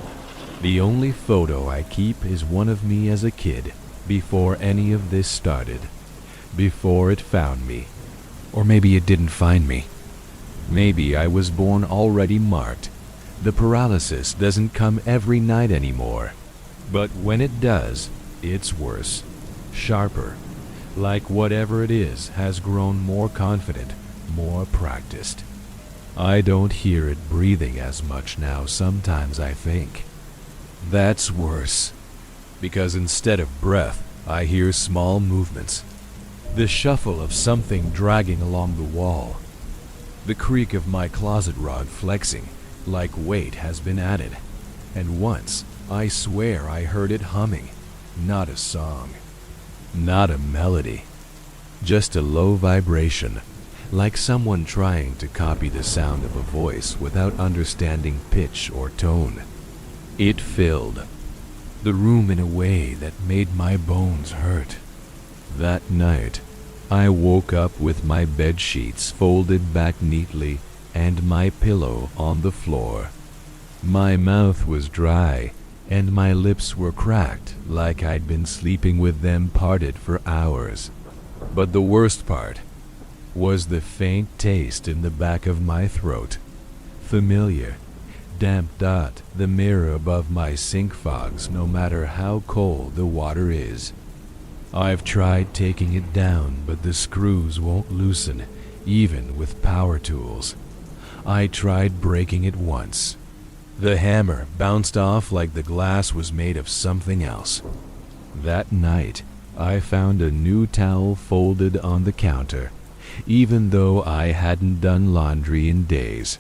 The only photo I keep is one of me as a kid, before any of this started, before it found me. Or maybe it didn't find me. Maybe I was born already marked. The paralysis doesn't come every night anymore. But when it does, it's worse, sharper, like whatever it is has grown more confident, more practiced. I don't hear it breathing as much now sometimes, I think. That's worse, because instead of breath, I hear small movements. The shuffle of something dragging along the wall. The creak of my closet rod flexing, like weight has been added. And once, I swear I heard it humming, not a song, not a melody, just a low vibration, like someone trying to copy the sound of a voice without understanding pitch or tone. It filled the room in a way that made my bones hurt. That night, I woke up with my bed sheets folded back neatly and my pillow on the floor. My mouth was dry, and my lips were cracked like I'd been sleeping with them parted for hours. But the worst part was the faint taste in the back of my throat. Familiar, damp dot the mirror above my sink fogs no matter how cold the water is. I've tried taking it down, but the screws won't loosen, even with power tools. I tried breaking it once. The hammer bounced off like the glass was made of something else. That night, I found a new towel folded on the counter, even though I hadn't done laundry in days.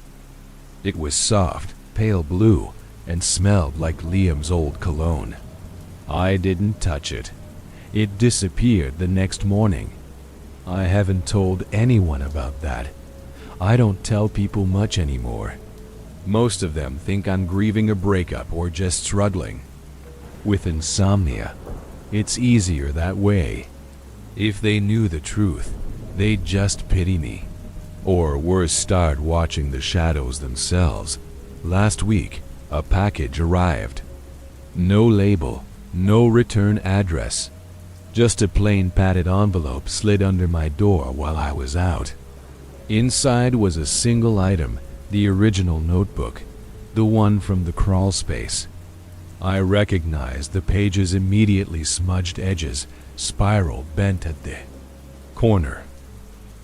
It was soft, pale blue, and smelled like Liam's old cologne. I didn't touch it. It disappeared the next morning. I haven't told anyone about that. I don't tell people much anymore. Most of them think I'm grieving a breakup or just struggling. With insomnia, it's easier that way. If they knew the truth, they'd just pity me. Or worse, start watching the shadows themselves. Last week, a package arrived. No label, no return address. Just a plain padded envelope slid under my door while I was out. Inside was a single item, the original notebook, the one from the crawl space. I recognized the page's immediately smudged edges, spiral bent at the corner,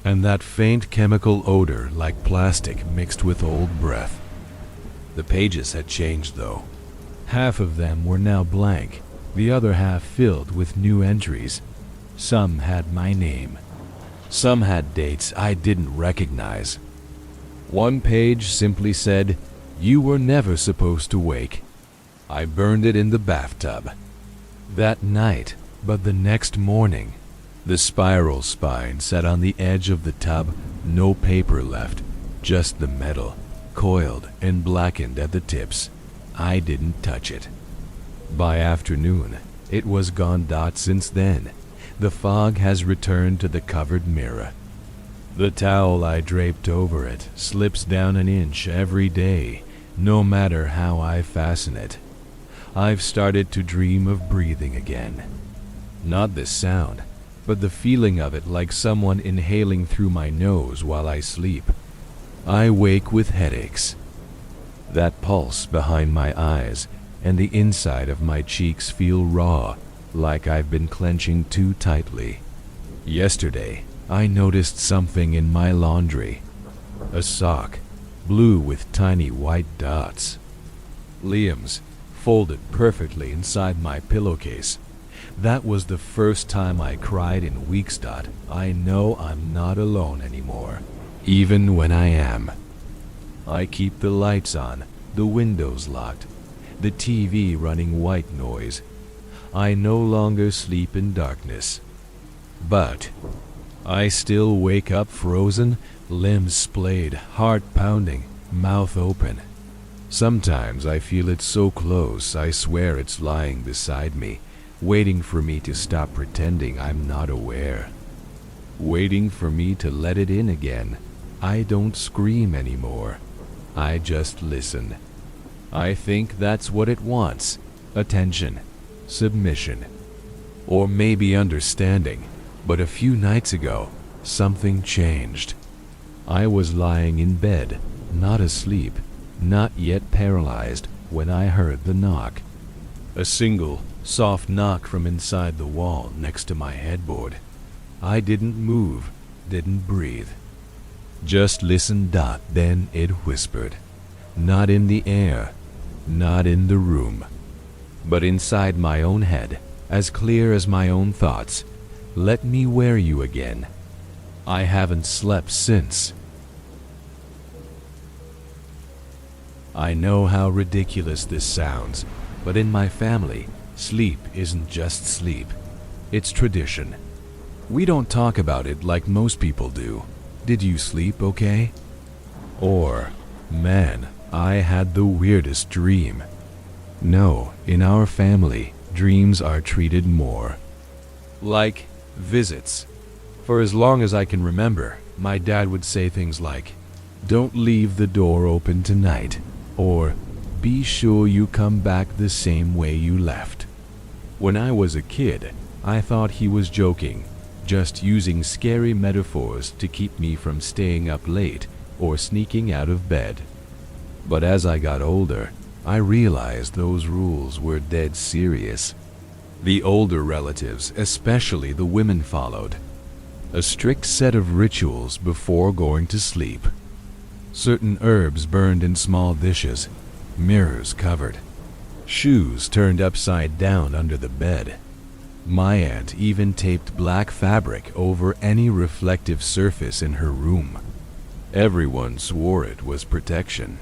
and that faint chemical odor like plastic mixed with old breath. The pages had changed, though. Half of them were now blank, the other half filled with new entries. Some had my name. Some had dates I didn't recognize. One page simply said, "You were never supposed to wake." I burned it in the bathtub. That night, but the next morning, the spiral spine sat on the edge of the tub, no paper left, just the metal, coiled and blackened at the tips. I didn't touch it. By afternoon, it was gone. Since then, the fog has returned to the covered mirror. The towel I draped over it slips down an inch every day, no matter how I fasten it. I've started to dream of breathing again. Not this sound, but the feeling of it, like someone inhaling through my nose while I sleep. I wake with headaches. That pulse behind my eyes and the inside of my cheeks feel raw, like I've been clenching too tightly. Yesterday, I noticed something in my laundry. A sock, blue with tiny white dots. Liam's, folded perfectly inside my pillowcase. That was the first time I cried in weeks. I know I'm not alone anymore, even when I am. I keep the lights on, the windows locked, the TV running white noise. I no longer sleep in darkness. But I still wake up frozen, limbs splayed, heart pounding, mouth open. Sometimes I feel it so close I swear it's lying beside me, waiting for me to stop pretending I'm not aware. Waiting for me to let it in again. I don't scream anymore. I just listen. I think that's what it wants. Attention, submission, or maybe understanding. But a few nights ago, something changed. I was lying in bed, not asleep, not yet paralyzed, when I heard the knock. A single, soft knock from inside the wall next to my headboard. I didn't move, didn't breathe. Just listened. Then it whispered. Not in the air, not in the room, but inside my own head, as clear as my own thoughts. Let me wear you again. I haven't slept since. I know how ridiculous this sounds, but in my family, sleep isn't just sleep. It's tradition. We don't talk about it like most people do. Did you sleep okay? Or, man, I had the weirdest dream. No, in our family, dreams are treated more like visits. For as long as I can remember, my dad would say things like, "Don't leave the door open tonight," or "Be sure you come back the same way you left." When I was a kid, I thought he was joking, just using scary metaphors to keep me from staying up late or sneaking out of bed. But as I got older, I realized those rules were dead serious. The older relatives, especially the women, followed a strict set of rituals before going to sleep. Certain herbs burned in small dishes, mirrors covered, shoes turned upside down under the bed. My aunt even taped black fabric over any reflective surface in her room. Everyone swore it was protection,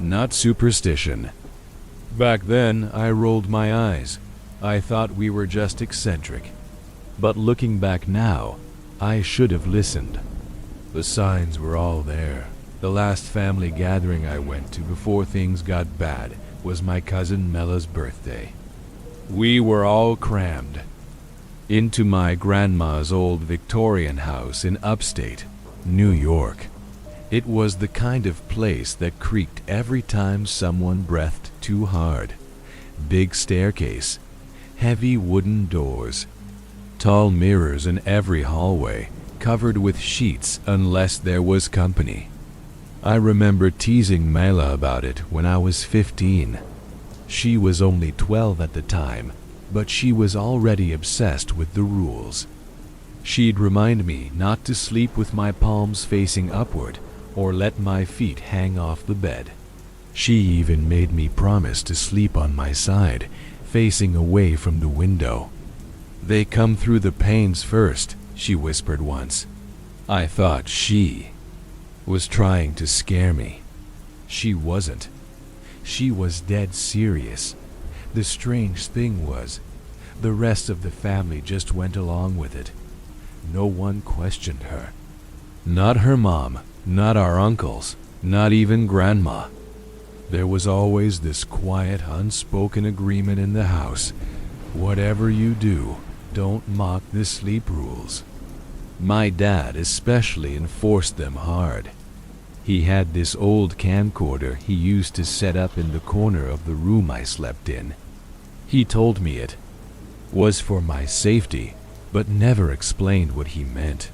not superstition. Back then, I rolled my eyes. I thought we were just eccentric. But looking back now, I should have listened. The signs were all there. The last family gathering I went to before things got bad was my cousin Mella's birthday. We were all crammed into my grandma's old Victorian house in upstate New York. It was the kind of place that creaked every time someone breathed too hard. Big staircase, heavy wooden doors, tall mirrors in every hallway, covered with sheets unless there was company. I remember teasing Mela about it when I was 15. She was only 12 at the time, but she was already obsessed with the rules. She'd remind me not to sleep with my palms facing upward or let my feet hang off the bed. She even made me promise to sleep on my side, facing away from the window. "They come through the panes first," she whispered once. I thought she was trying to scare me. She wasn't. She was dead serious. The strange thing was, the rest of the family just went along with it. No one questioned her. Not her mom, not our uncles, not even grandma. There was always this quiet, unspoken agreement in the house. Whatever you do, don't mock the sleep rules. My dad especially enforced them hard. He had this old camcorder he used to set up in the corner of the room I slept in. He told me it was for my safety, but never explained what he meant.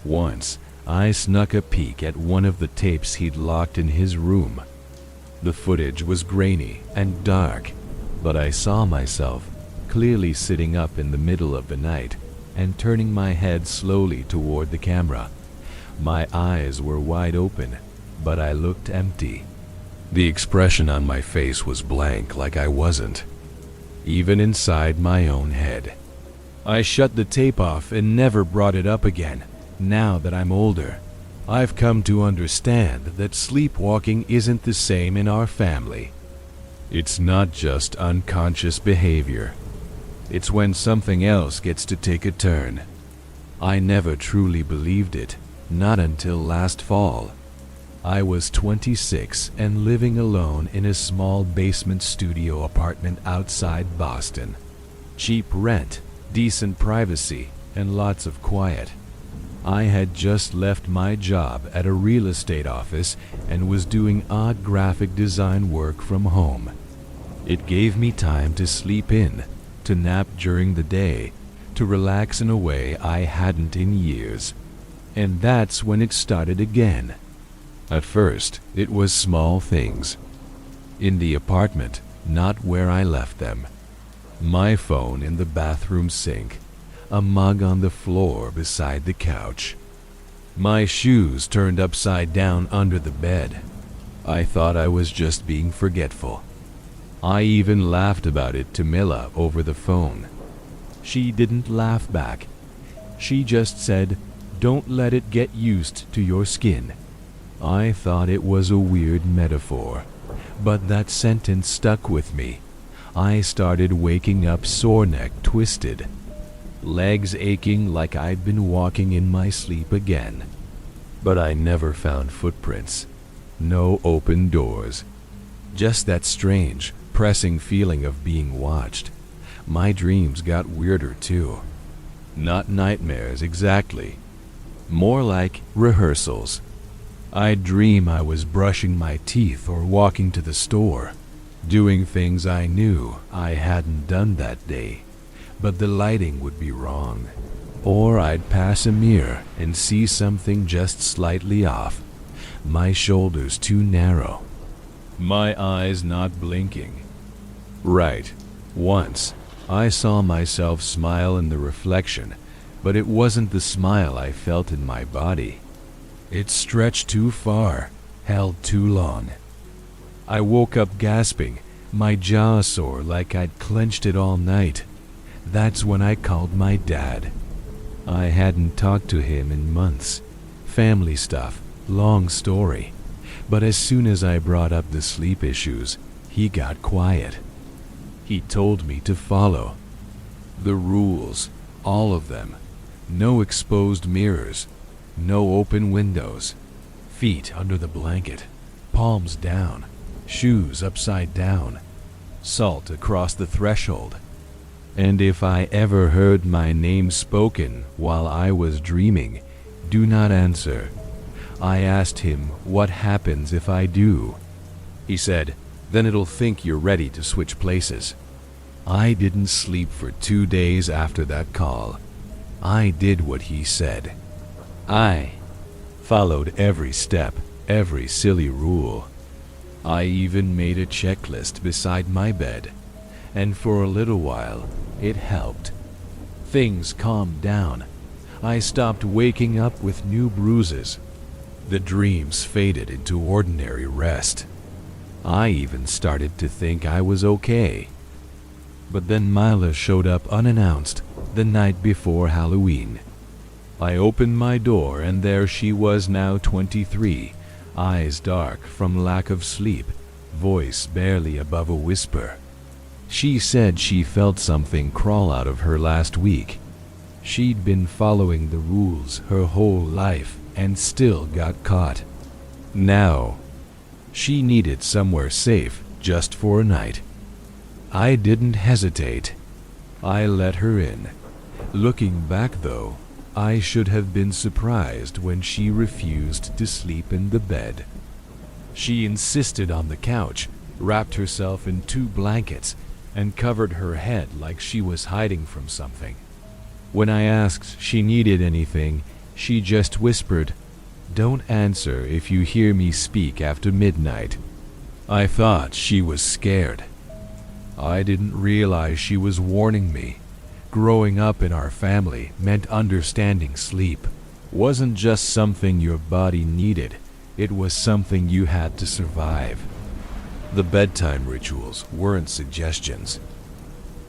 Once, I snuck a peek at one of the tapes he'd locked in his room. The footage was grainy and dark, but I saw myself clearly sitting up in the middle of the night and turning my head slowly toward the camera. My eyes were wide open, but I looked empty. The expression on my face was blank, like I wasn't even inside my own head. I shut the tape off and never brought it up again. Now that I'm older, I've come to understand that sleepwalking isn't the same in our family. It's not just unconscious behavior. It's when something else gets to take a turn. I never truly believed it, not until last fall. I was 26 and living alone in a small basement studio apartment outside Boston. Cheap rent, decent privacy, and lots of quiet. I had just left my job at a real estate office and was doing odd graphic design work from home. It gave me time to sleep in, to nap during the day, to relax in a way I hadn't in years. And that's when it started again. At first, it was small things. In the apartment, not where I left them. My phone in the bathroom sink, a mug on the floor beside the couch. My shoes turned upside down under the bed. I thought I was just being forgetful. I even laughed about it to Mila over the phone. She didn't laugh back. She just said, "Don't let it get used to your skin." I thought it was a weird metaphor, but that sentence stuck with me. I started waking up sore neck twisted, legs aching like I'd been walking in my sleep again. But I never found footprints, no open doors, just that strange, pressing feeling of being watched. My dreams got weirder too. Not nightmares exactly, more like rehearsals. I'd dream I was brushing my teeth or walking to the store, doing things I knew I hadn't done that day, but the lighting would be wrong. Or I'd pass a mirror and see something just slightly off, my shoulders too narrow, my eyes not blinking. Right, once I saw myself smile in the reflection, but it wasn't the smile I felt in my body. It stretched too far, held too long. I woke up gasping, my jaw sore like I'd clenched it all night. That's when I called my dad. I hadn't talked to him in months. Family stuff, long story. But as soon as I brought up the sleep issues, he got quiet. He told me to follow the rules, all of them. No exposed mirrors, no open windows, feet under the blanket, palms down, shoes upside down, salt across the threshold. And if I ever heard my name spoken while I was dreaming, do not answer. I asked him what happens if I do. He said, then it'll think you're ready to switch places. I didn't sleep for 2 days after that call. I did what he said. I followed every step, every silly rule. I even made a checklist beside my bed, and for a little while, it helped. Things calmed down. I stopped waking up with new bruises. The dreams faded into ordinary rest. I even started to think I was okay. But then Mila showed up unannounced the night before Halloween. I opened my door and there she was, now 23, eyes dark from lack of sleep, voice barely above a whisper. She said she felt something crawl out of her last week. She'd been following the rules her whole life and still got caught. Now, she needed somewhere safe just for a night. I didn't hesitate. I let her in. Looking back though, I should have been surprised when she refused to sleep in the bed. She insisted on the couch, wrapped herself in 2 blankets, and covered her head like she was hiding from something. When I asked she needed anything, she just whispered, "Don't answer if you hear me speak after midnight." I thought she was scared. I didn't realize she was warning me. Growing up in our family meant understanding sleep wasn't just something your body needed, it was something you had to survive. The bedtime rituals weren't suggestions.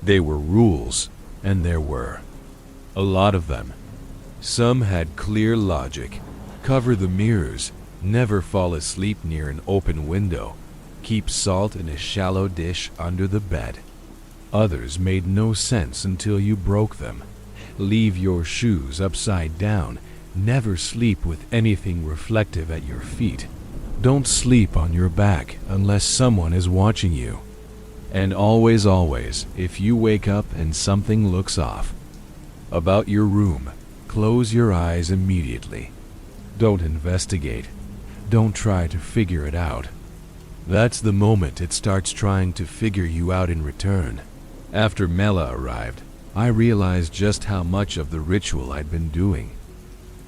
They were rules, and there were a lot of them. Some had clear logic. Cover the mirrors, never fall asleep near an open window, keep salt in a shallow dish under the bed. Others made no sense until you broke them. Leave your shoes upside down, never sleep with anything reflective at your feet. Don't sleep on your back unless someone is watching you. And always, if you wake up and something looks off about your room, close your eyes immediately. Don't investigate. Don't try to figure it out. That's the moment it starts trying to figure you out in return. After Mela arrived, I realized just how much of the ritual I'd been doing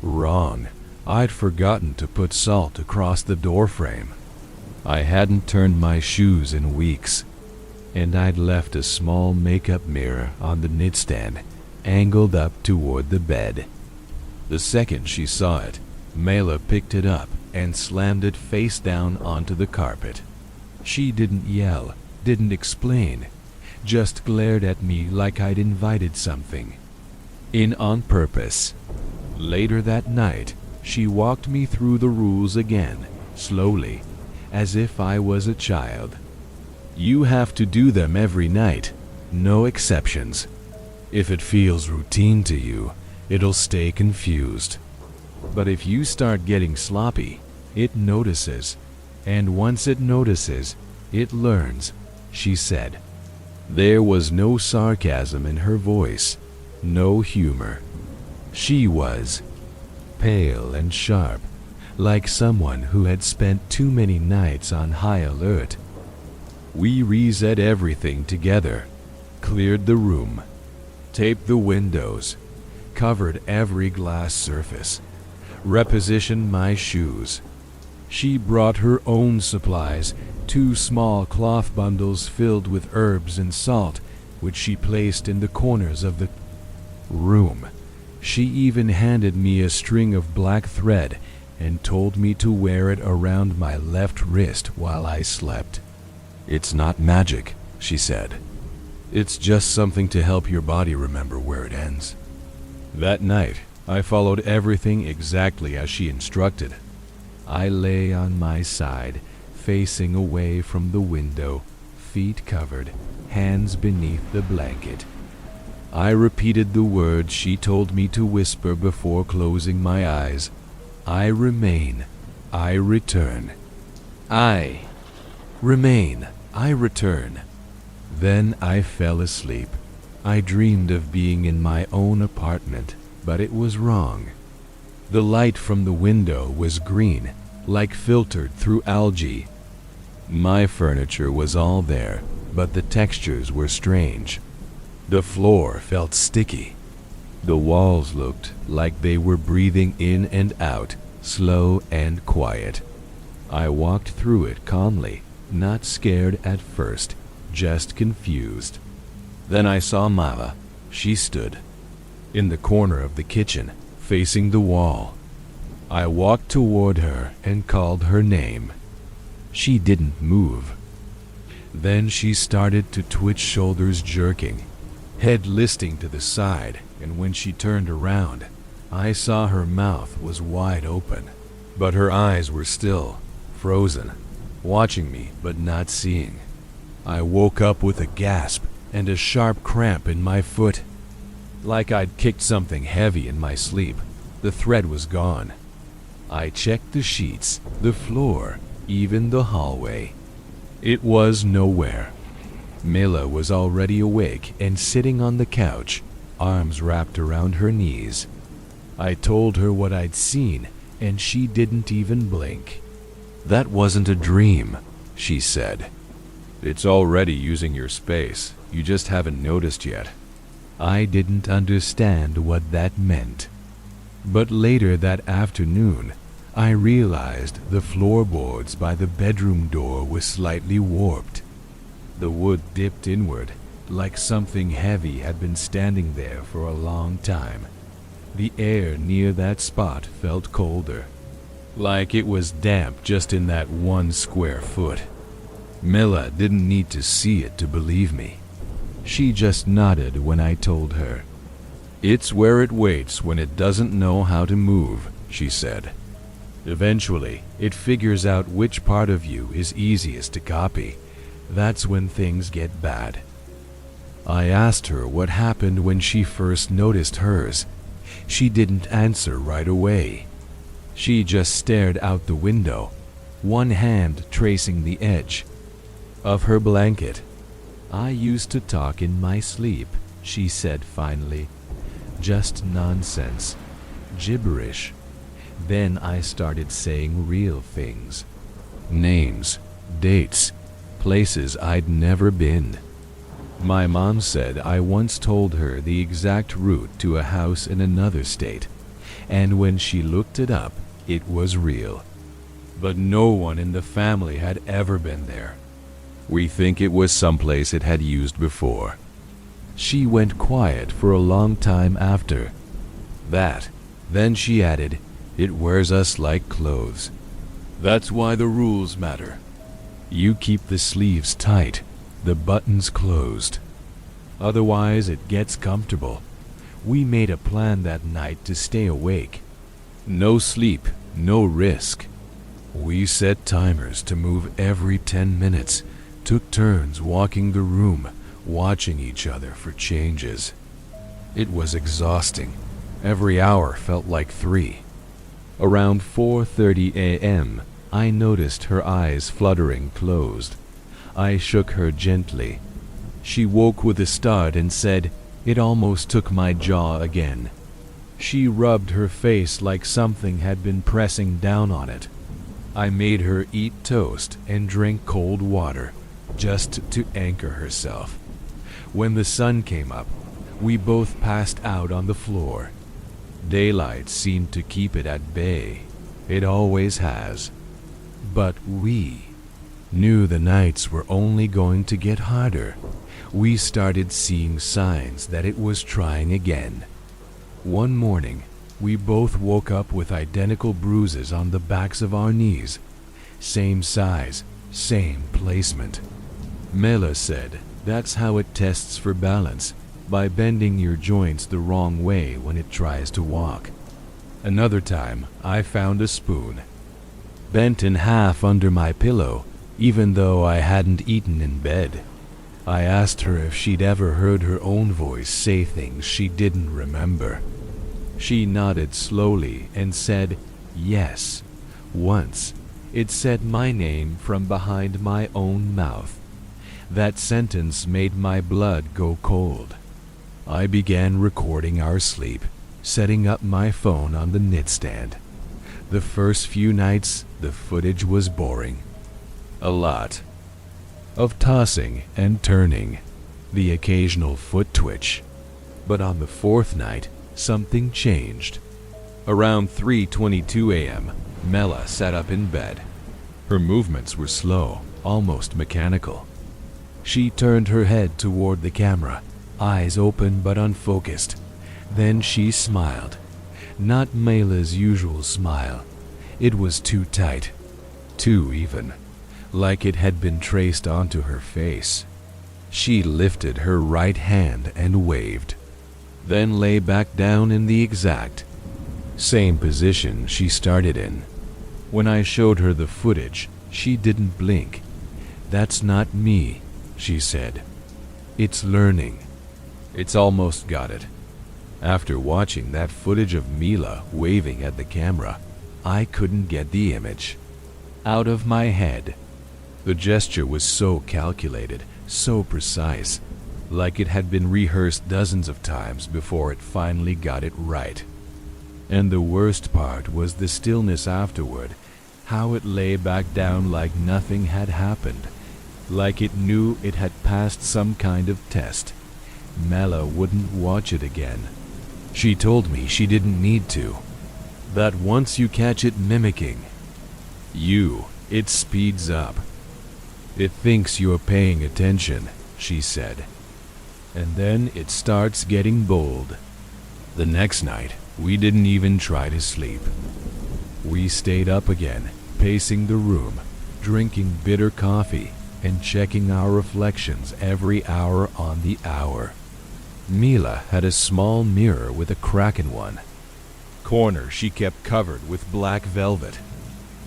wrong. I'd forgotten to put salt across the doorframe. I hadn't turned my shoes in weeks, and I'd left a small makeup mirror on the nightstand, angled up toward the bed. The second she saw it, Mela picked it up and slammed it face down onto the carpet. She didn't yell, didn't explain, just glared at me like I'd invited something in on purpose. Later that night, she walked me through the rules again, slowly, as if I was a child. You have to do them every night, no exceptions. If it feels routine to you, it'll stay confused. But if you start getting sloppy, it notices, and once it notices, it learns, she said. There was no sarcasm in her voice, no humor. She was pale and sharp, like someone who had spent too many nights on high alert. We reset everything together, cleared the room, taped the windows, covered every glass surface, repositioned my shoes. She brought her own supplies, 2 small cloth bundles filled with herbs and salt, which she placed in the corners of the room. She even handed me a string of black thread and told me to wear it around my left wrist while I slept. It's not magic, she said. It's just something to help your body remember where it ends. That night, I followed everything exactly as she instructed. I lay on my side, facing away from the window, feet covered, hands beneath the blanket. I repeated the words she told me to whisper before closing my eyes. I remain. I return. I remain. I return. Then I fell asleep. I dreamed of being in my own apartment, but it was wrong. The light from the window was green, like filtered through algae. My furniture was all there, but the textures were strange. The floor felt sticky. The walls looked like they were breathing in and out, slow and quiet. I walked through it calmly, not scared at first, just confused. Then I saw Mava. She stood in the corner of the kitchen, facing the wall. I walked toward her and called her name. She didn't move. Then she started to twitch, shoulders jerking, head listing to the side, and when she turned around, I saw her mouth was wide open, but her eyes were still, frozen, watching me but not seeing. I woke up with a gasp and a sharp cramp in my foot, like I'd kicked something heavy in my sleep. The thread was gone. I checked the sheets, the floor, even the hallway. It was nowhere. Mila was already awake and sitting on the couch, arms wrapped around her knees. I told her what I'd seen, and she didn't even blink. "That wasn't a dream," she said. "It's already using your space. You just haven't noticed yet." I didn't understand what that meant. But later that afternoon, I realized the floorboards by the bedroom door were slightly warped. The wood dipped inward, like something heavy had been standing there for a long time. The air near that spot felt colder, like it was damp just in that 1 square foot. Mila didn't need to see it to believe me. She just nodded when I told her. "It's where it waits when it doesn't know how to move," she said. "Eventually, it figures out which part of you is easiest to copy. That's when things get bad." I asked her what happened when she first noticed hers. She didn't answer right away. She just stared out the window, one hand tracing the edge of her blanket. "I used to talk in my sleep," she said finally. "Just nonsense. Gibberish. Then I started saying real things. Names, dates, places I'd never been. My mom said I once told her the exact route to a house in another state, and when she looked it up, it was real. But no one in the family had ever been there. We think it was someplace it had used before." She went quiet for a long time after that. Then she added, "It wears us like clothes. That's why the rules matter. You keep the sleeves tight, the buttons closed. Otherwise it gets comfortable. We made a plan that night to stay awake. No sleep, no risk. We set timers to move every 10 minutes, took turns walking the room, watching each other for changes. It was exhausting. Every hour felt like 3. Around 4:30 a.m., I noticed her eyes fluttering closed. I shook her gently. She woke with a start and said, "It almost took my jaw again." She rubbed her face like something had been pressing down on it. I made her eat toast and drink cold water, just to anchor herself. When the sun came up, we both passed out on the floor. Daylight seemed to keep it at bay. It always has. But we knew the nights were only going to get harder. We started seeing signs that it was trying again. One morning, we both woke up with identical bruises on the backs of our knees. Same size, same placement. Mela said, That's how it tests for balance, by bending your joints the wrong way when it tries to walk. Another time, I found a spoon, bent in half under my pillow, even though I hadn't eaten in bed. I asked her if she'd ever heard her own voice say things she didn't remember. She nodded slowly and said, yes. Once, it said my name from behind my own mouth. That sentence made my blood go cold. I began recording our sleep, setting up my phone on the nightstand. The first few nights, the footage was boring. A lot of tossing and turning, the occasional foot twitch. But on the fourth night, something changed. Around 3:22 a.m., Mela sat up in bed. Her movements were slow, almost mechanical. She turned her head toward the camera, eyes open but unfocused. Then she smiled. Not Mela's usual smile. It was too tight, too even, like it had been traced onto her face. She lifted her right hand and waved, then lay back down in the exact same position she started in. When I showed her the footage, she didn't blink. That's not me, she said. It's learning. It's almost got it. After watching that footage of Mela waving at the camera, I couldn't get the image out of my head. The gesture was so calculated, so precise, like it had been rehearsed dozens of times before it finally got it right. And the worst part was the stillness afterward, how it lay back down like nothing had happened, like it knew it had passed some kind of test. Mela wouldn't watch it again. She told me she didn't need to, that once you catch it mimicking you, it speeds up. It thinks you're paying attention, she said, and then it starts getting bold. The next night, we didn't even try to sleep. We stayed up again, pacing the room, drinking bitter coffee, and checking our reflections every hour on the hour. Mela had a small mirror with a crack in one corner she kept covered with black velvet.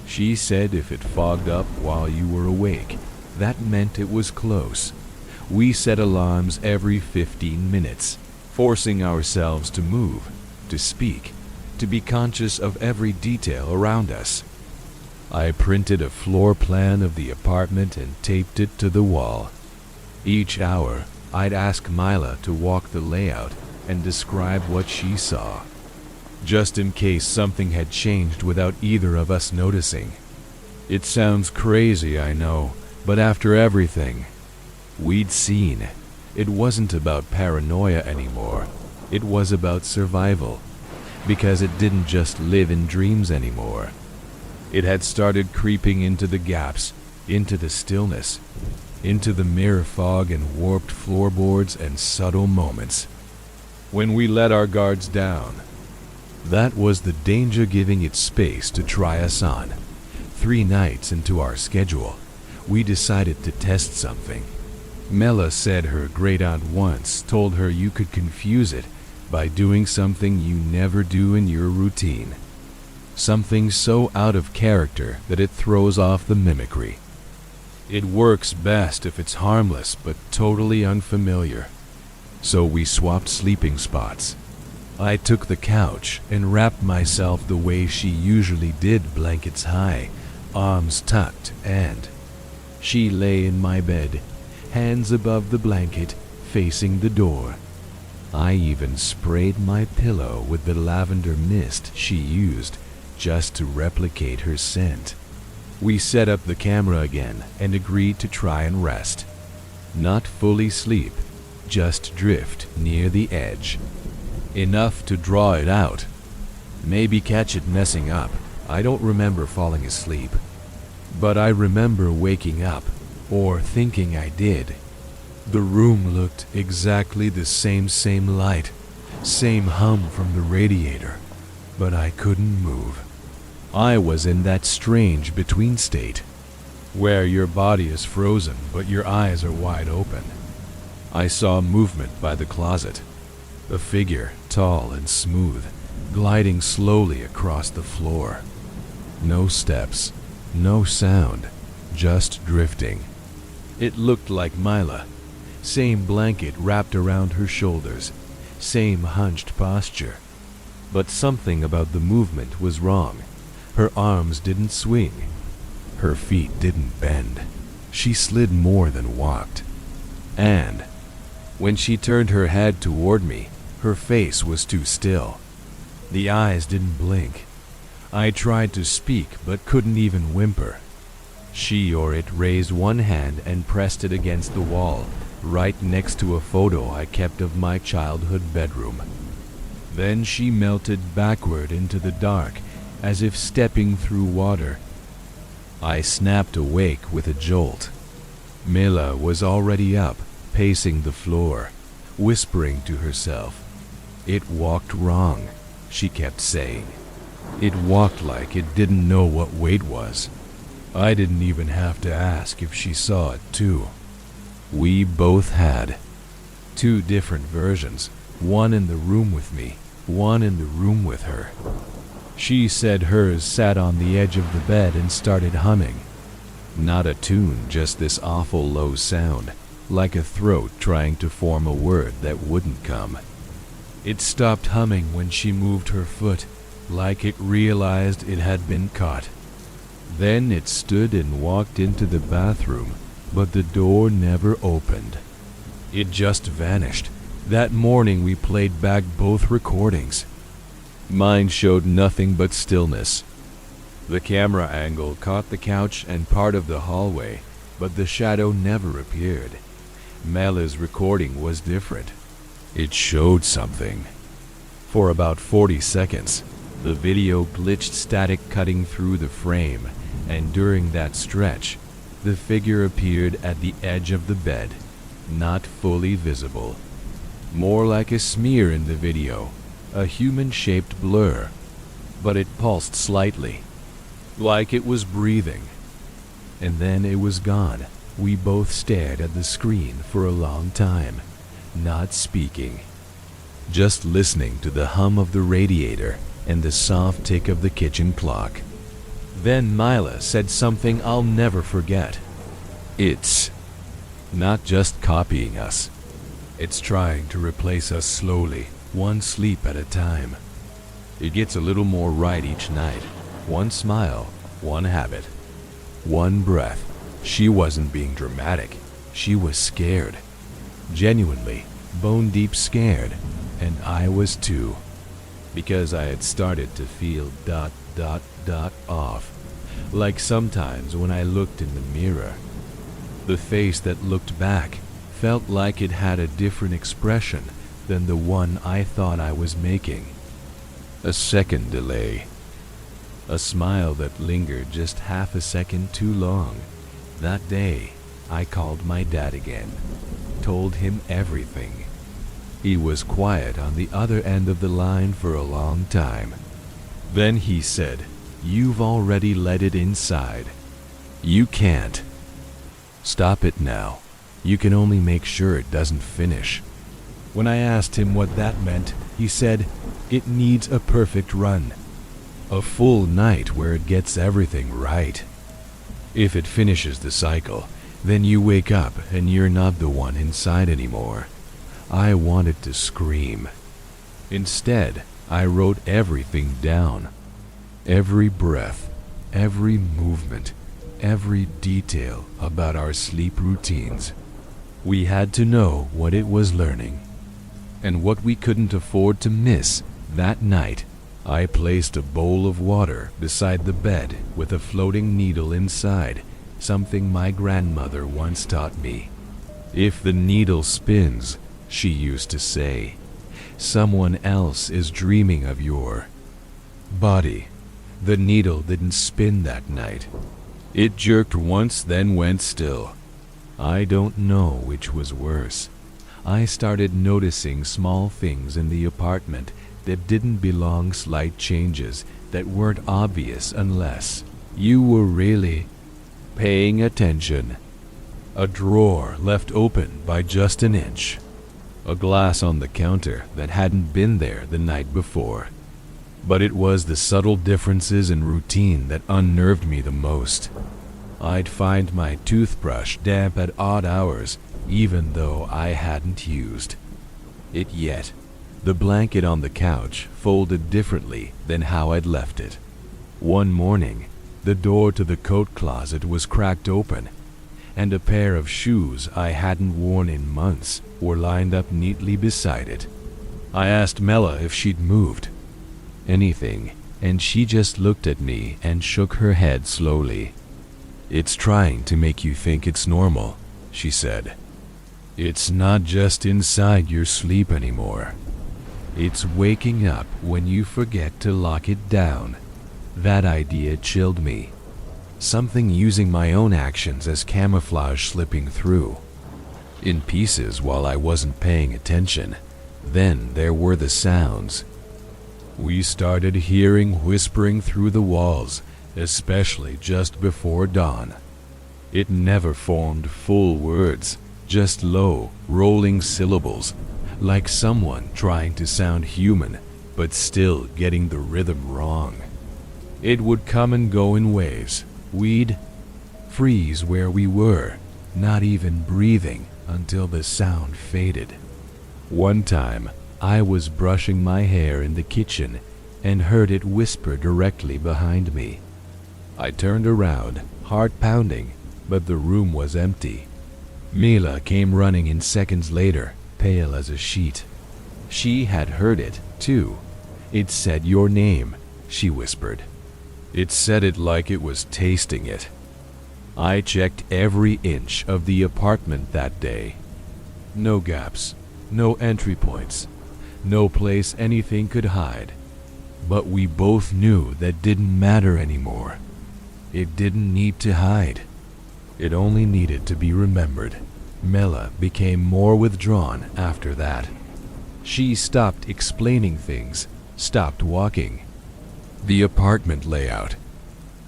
She said if it fogged up while you were awake, that meant it was close. We set alarms every 15 minutes, forcing ourselves to move, to speak, to be conscious of every detail around us. I printed a floor plan of the apartment and taped it to the wall. Each hour, I'd ask Mela to walk the layout and describe what she saw, just in case something had changed without either of us noticing. It sounds crazy, I know, but after everything we'd seen, it wasn't about paranoia anymore. It was about survival, because it didn't just live in dreams anymore. It had started creeping into the gaps, into the stillness, into the mirror fog and warped floorboards and subtle moments. When we let our guards down, that was the danger giving it space to try us on. 3 nights into our schedule, we decided to test something. Mela said her great-aunt once told her you could confuse it by doing something you never do in your routine. Something so out of character that it throws off the mimicry. It works best if it's harmless but totally unfamiliar. So we swapped sleeping spots. I took the couch and wrapped myself the way she usually did, blankets high, arms tucked, and she lay in my bed, hands above the blanket, facing the door. I even sprayed my pillow with the lavender mist she used just to replicate her scent. We set up the camera again and agreed to try and rest. Not fully sleep, just drift near the edge. Enough to draw it out. Maybe catch it messing up. I don't remember falling asleep. But I remember waking up, or thinking I did. The room looked exactly the same light, same hum from the radiator, but I couldn't move. I was in that strange between state, where your body is frozen but your eyes are wide open. I saw movement by the closet. A figure, tall and smooth, gliding slowly across the floor. No steps, no sound, just drifting. It looked like Mila. Same blanket wrapped around her shoulders, same hunched posture. But something about the movement was wrong. Her arms didn't swing. Her feet didn't bend. She slid more than walked. And when she turned her head toward me, her face was too still. The eyes didn't blink. I tried to speak but couldn't even whimper. She or it raised one hand and pressed it against the wall, right next to a photo I kept of my childhood bedroom. Then she melted backward into the dark, as if stepping through water. I snapped awake with a jolt. Mila was already up, pacing the floor, whispering to herself. It walked wrong, she kept saying. It walked like it didn't know what weight was. I didn't even have to ask if she saw it too. We both had. 2 different versions, one in the room with me, one in the room with her. She said hers sat on the edge of the bed and started humming. Not a tune, just this awful low sound, like a throat trying to form a word that wouldn't come. It stopped humming when she moved her foot, like it realized it had been caught. Then it stood and walked into the bathroom, but the door never opened. It just vanished. That morning we played back both recordings. Mine showed nothing but stillness. The camera angle caught the couch and part of the hallway, but the shadow never appeared. Mila's recording was different. It showed something. For about 40 seconds, the video glitched, static cutting through the frame, and during that stretch, the figure appeared at the edge of the bed, not fully visible. More like a smear in the video, a human-shaped blur, but it pulsed slightly, like it was breathing. And then it was gone. We both stared at the screen for a long time, not speaking, just listening to the hum of the radiator and the soft tick of the kitchen clock. Then Mila said something I'll never forget. It's not just copying us. It's trying to replace us slowly, one sleep at a time. It gets a little more right each night. One smile, one habit, one breath. She wasn't being dramatic. She was scared. Genuinely, bone-deep scared. And I was too. Because I had started to feel ... off. Like sometimes when I looked in the mirror. The face that looked back felt like it had a different expression than the one I thought I was making. A second delay. A smile that lingered just half a second too long. That day, I called my dad again. Told him everything. He was quiet on the other end of the line for a long time. Then he said, "You've already let it inside. You can't. Stop it now. You can only make sure it doesn't finish." When I asked him what that meant, he said, "It needs a perfect run. A full night where it gets everything right. If it finishes the cycle, then you wake up and you're not the one inside anymore." I wanted to scream. Instead, I wrote everything down. Every breath, every movement, every detail about our sleep routines. We had to know what it was learning, and what we couldn't afford to miss. That night, I placed a bowl of water beside the bed with a floating needle inside, something my grandmother once taught me. If the needle spins, she used to say, someone else is dreaming of your body. The needle didn't spin that night. It jerked once, then went still. I don't know which was worse. I started noticing small things in the apartment that didn't belong, slight changes that weren't obvious unless you were really paying attention. A drawer left open by just an inch. A glass on the counter that hadn't been there the night before. But it was the subtle differences in routine that unnerved me the most. I'd find my toothbrush damp at odd hours, even though I hadn't used it yet. The blanket on the couch folded differently than how I'd left it. One morning, the door to the coat closet was cracked open, and a pair of shoes I hadn't worn in months were lined up neatly beside it. I asked Mela if she'd moved anything, and she just looked at me and shook her head slowly. "It's trying to make you think it's normal," she said. "It's not just inside your sleep anymore. It's waking up when you forget to lock it down." That idea chilled me. Something using my own actions as camouflage slipping through. In pieces while I wasn't paying attention. Then there were the sounds. We started hearing whispering through the walls, especially just before dawn. It never formed full words, just low, rolling syllables, like someone trying to sound human, but still getting the rhythm wrong. It would come and go in waves. We'd freeze where we were, not even breathing until the sound faded. One time, I was brushing my hair in the kitchen and heard it whisper directly behind me. I turned around, heart pounding, but the room was empty. Mila came running in seconds later, pale as a sheet. She had heard it, too. "It said your name," she whispered. It said it like it was tasting it. I checked every inch of the apartment that day. No gaps, no entry points, no place anything could hide. But we both knew that didn't matter anymore. It didn't need to hide. It only needed to be remembered. Mela became more withdrawn after that. She stopped explaining things, stopped walking. The apartment layout.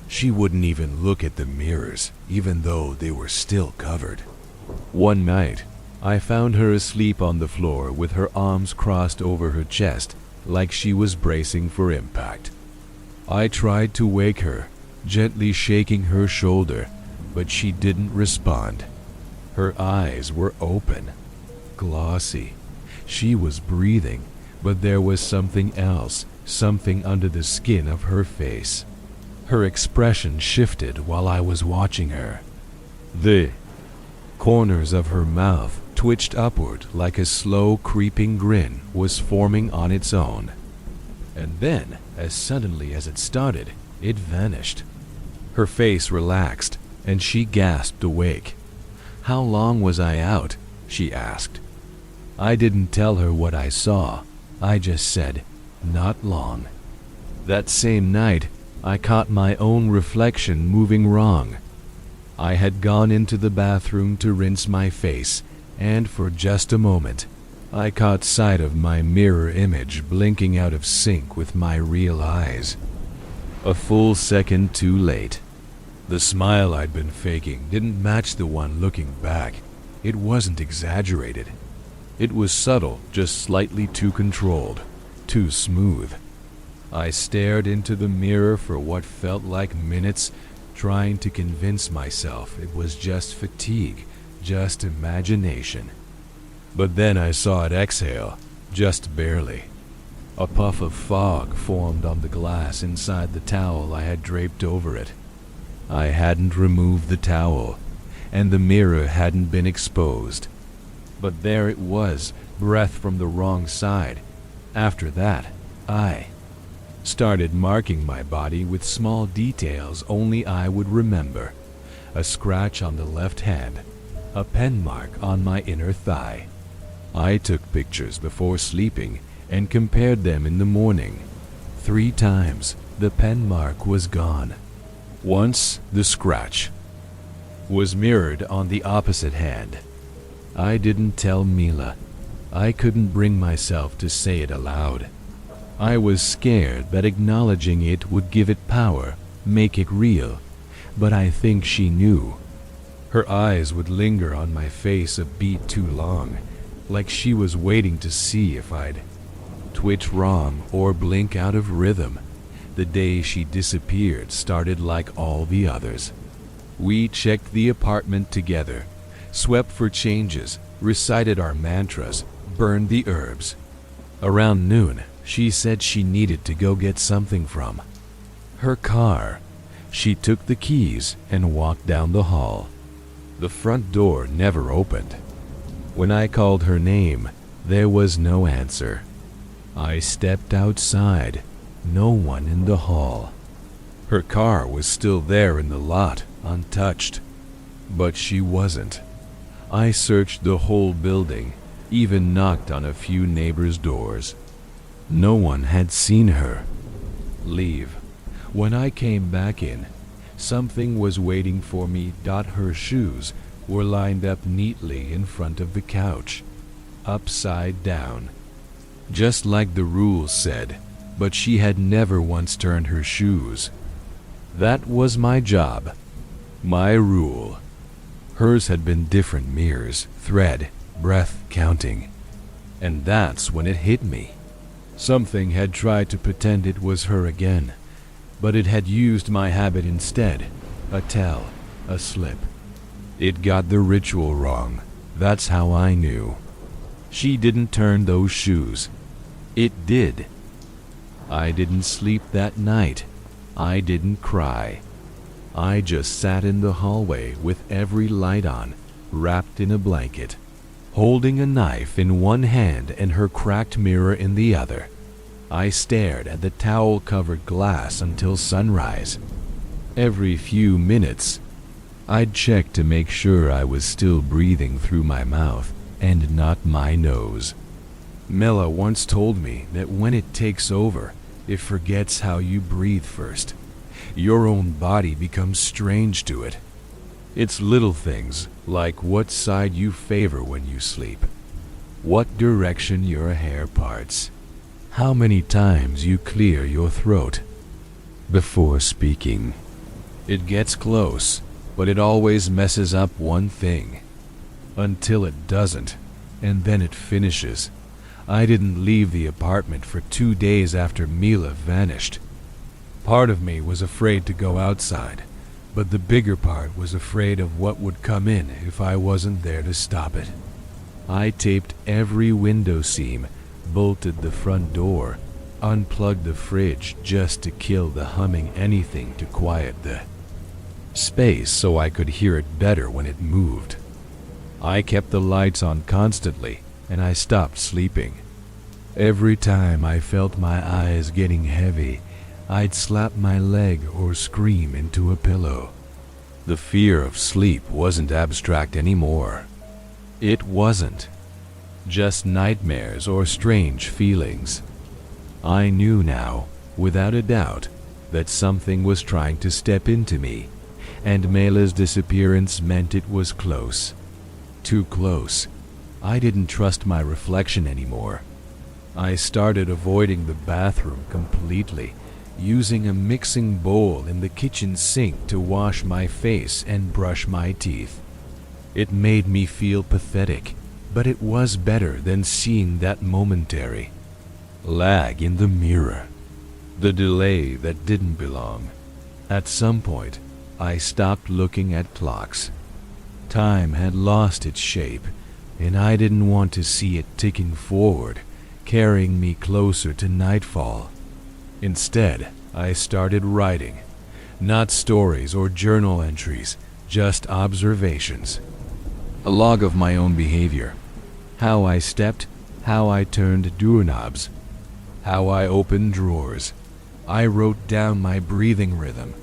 She wouldn't even look at the mirrors, even though they were still covered. One night, I found her asleep on the floor with her arms crossed over her chest, like she was bracing for impact. I tried to wake her, gently shaking her shoulder, but she didn't respond. Her eyes were open, glossy. She was breathing, but there was something else, something under the skin of her face. Her expression shifted while I was watching her. The corners of her mouth twitched upward like a slow creeping grin was forming on its own. And then, as suddenly as it started, it vanished. Her face relaxed, and she gasped awake. "How long was I out?" she asked. I didn't tell her what I saw. I just said, "Not long." That same night, I caught my own reflection moving wrong. I had gone into the bathroom to rinse my face, and for just a moment, I caught sight of my mirror image blinking out of sync with my real eyes. A full second too late. The smile I'd been faking didn't match the one looking back. It wasn't exaggerated. It was subtle, just slightly too controlled, too smooth. I stared into the mirror for what felt like minutes, trying to convince myself it was just fatigue, just imagination. But then I saw it exhale, just barely. A puff of fog formed on the glass inside the towel I had draped over it. I hadn't removed the towel, and the mirror hadn't been exposed. But there it was, breath from the wrong side. After that, I started marking my body with small details only I would remember. A scratch on the left hand, a pen mark on my inner thigh. I took pictures before sleeping and compared them in the morning. 3 times, the pen mark was gone. Once, the scratch was mirrored on the opposite hand. I didn't tell Mila. I couldn't bring myself to say it aloud. I was scared that acknowledging it would give it power, make it real, but I think she knew. Her eyes would linger on my face a beat too long, like she was waiting to see if I'd twitch wrong or blink out of rhythm. The day she disappeared started like all the others. We checked the apartment together, swept for changes, recited our mantras, burned the herbs. Around noon, she said she needed to go get something from her car. She took the keys and walked down the hall. The front door never opened. When I called her name, there was no answer. I stepped outside. No one in the hall. Her car was still there in the lot, untouched. But she wasn't. I searched the whole building, even knocked on a few neighbors' doors. No one had seen her leave. When I came back in, something was waiting for me. Her shoes were lined up neatly in front of the couch, upside down, just like the rules said, but she had never once turned her shoes. That was my job, my rule. Hers had been different mirrors, thread, breath counting. And that's when it hit me. Something had tried to pretend it was her again, but it had used my habit instead, a tell, a slip. It got the ritual wrong. That's how I knew. She didn't turn those shoes. It did. I didn't sleep that night. I didn't cry. I just sat in the hallway with every light on, wrapped in a blanket, holding a knife in one hand and her cracked mirror in the other. I stared at the towel-covered glass until sunrise. Every few minutes, I'd check to make sure I was still breathing through my mouth and not my nose. Mela once told me that when it takes over, it forgets how you breathe first. Your own body becomes strange to it. It's little things, like what side you favor when you sleep, what direction your hair parts, how many times you clear your throat before speaking. It gets close, but it always messes up one thing. Until it doesn't, and then it finishes. I didn't leave the apartment for 2 days after Mila vanished. Part of me was afraid to go outside, but the bigger part was afraid of what would come in if I wasn't there to stop it. I taped every window seam, bolted the front door, unplugged the fridge just to kill the humming anything to quiet the space so I could hear it better when it moved. I kept the lights on constantly, and I stopped sleeping. Every time I felt my eyes getting heavy, I'd slap my leg or scream into a pillow. The fear of sleep wasn't abstract anymore. It wasn't just nightmares or strange feelings. I knew now, without a doubt, that something was trying to step into me, and Mela's disappearance meant it was close. Too close. I didn't trust my reflection anymore. I started avoiding the bathroom completely, using a mixing bowl in the kitchen sink to wash my face and brush my teeth. It made me feel pathetic, but it was better than seeing that momentary lag in the mirror, the delay that didn't belong. At some point, I stopped looking at clocks. Time had lost its shape, and I didn't want to see it ticking forward, carrying me closer to nightfall. Instead, I started writing. Not stories or journal entries, just observations. A log of my own behavior. How I stepped, how I turned doorknobs, how I opened drawers. I wrote down my breathing rhythm,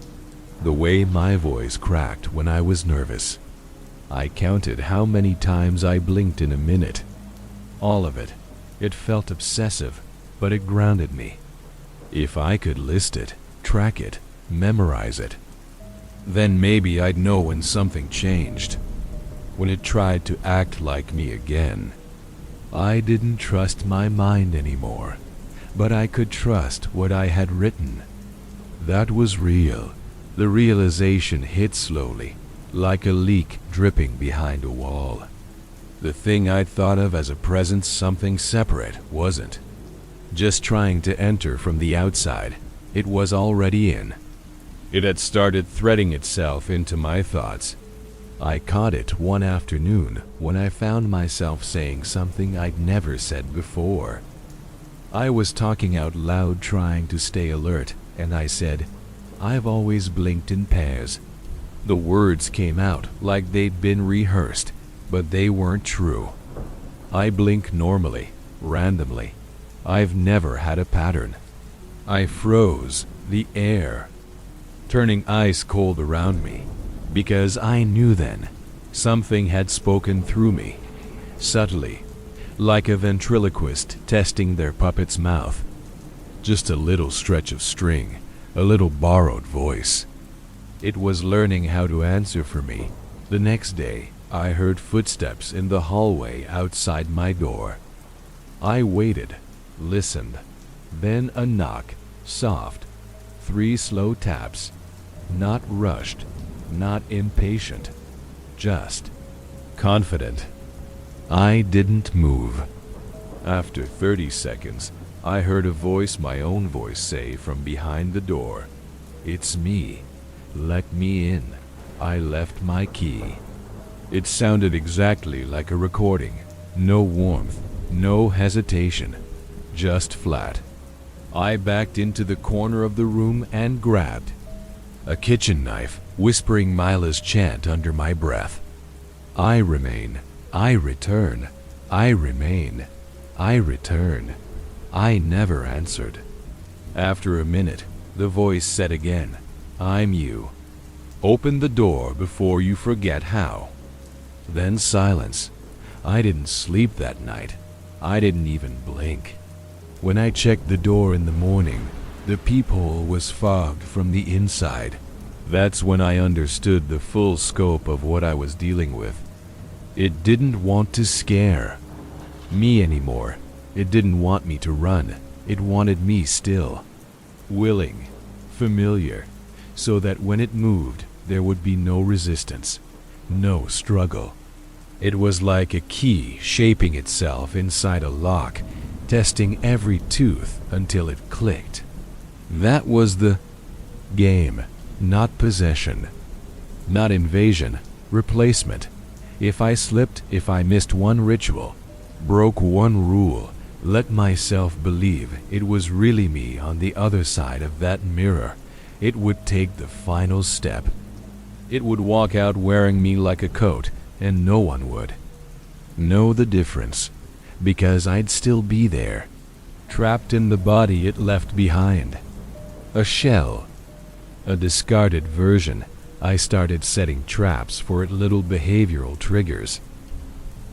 the way my voice cracked when I was nervous. I counted how many times I blinked in a minute. All of it. It felt obsessive, but it grounded me. If I could list it, track it, memorize it, then maybe I'd know when something changed, when it tried to act like me again. I didn't trust my mind anymore, but I could trust what I had written. That was real. The realization hit slowly, like a leak dripping behind a wall. The thing I'd thought of as a presence, something separate, wasn't. Just trying to enter from the outside, it was already in. It had started threading itself into my thoughts. I caught it one afternoon when I found myself saying something I'd never said before. I was talking out loud, trying to stay alert, and I said, "I've always blinked in pairs." The words came out like they'd been rehearsed, but they weren't true. I blink normally, randomly. I've never had a pattern. I froze, the air turning ice cold around me, because I knew then something had spoken through me, subtly, like a ventriloquist testing their puppet's mouth. Just a little stretch of string, a little borrowed voice. It was learning how to answer for me. The next day, I heard footsteps in the hallway outside my door. I waited, listened, then a knock, soft, 3 slow taps, not rushed, not impatient, just confident. I didn't move. After 30 seconds, I heard a voice, my own voice, say from behind the door, "It's me. Let me in. I left my key." It sounded exactly like a recording. No warmth, no hesitation, just flat. I backed into the corner of the room and grabbed a kitchen knife, whispering Mila's chant under my breath. I remain. I return. I remain. I return. I never answered. After a minute, the voice said again, "I'm you. Open the door before you forget how." Then silence. I didn't sleep that night. I didn't even blink. When I checked the door in the morning, the peephole was fogged from the inside. That's when I understood the full scope of what I was dealing with. It didn't want to scare me anymore. It didn't want me to run. It wanted me still, willing, familiar, so that when it moved, there would be no resistance, no struggle. It was like a key shaping itself inside a lock, testing every tooth until it clicked. That was the game, not possession, not invasion, replacement. If I slipped, if I missed one ritual, broke one rule, let myself believe it was really me on the other side of that mirror, it would take the final step. It would walk out wearing me like a coat, and no one would know the difference, because I'd still be there, trapped in the body it left behind. A shell, a discarded version. I started setting traps for it, little behavioral triggers.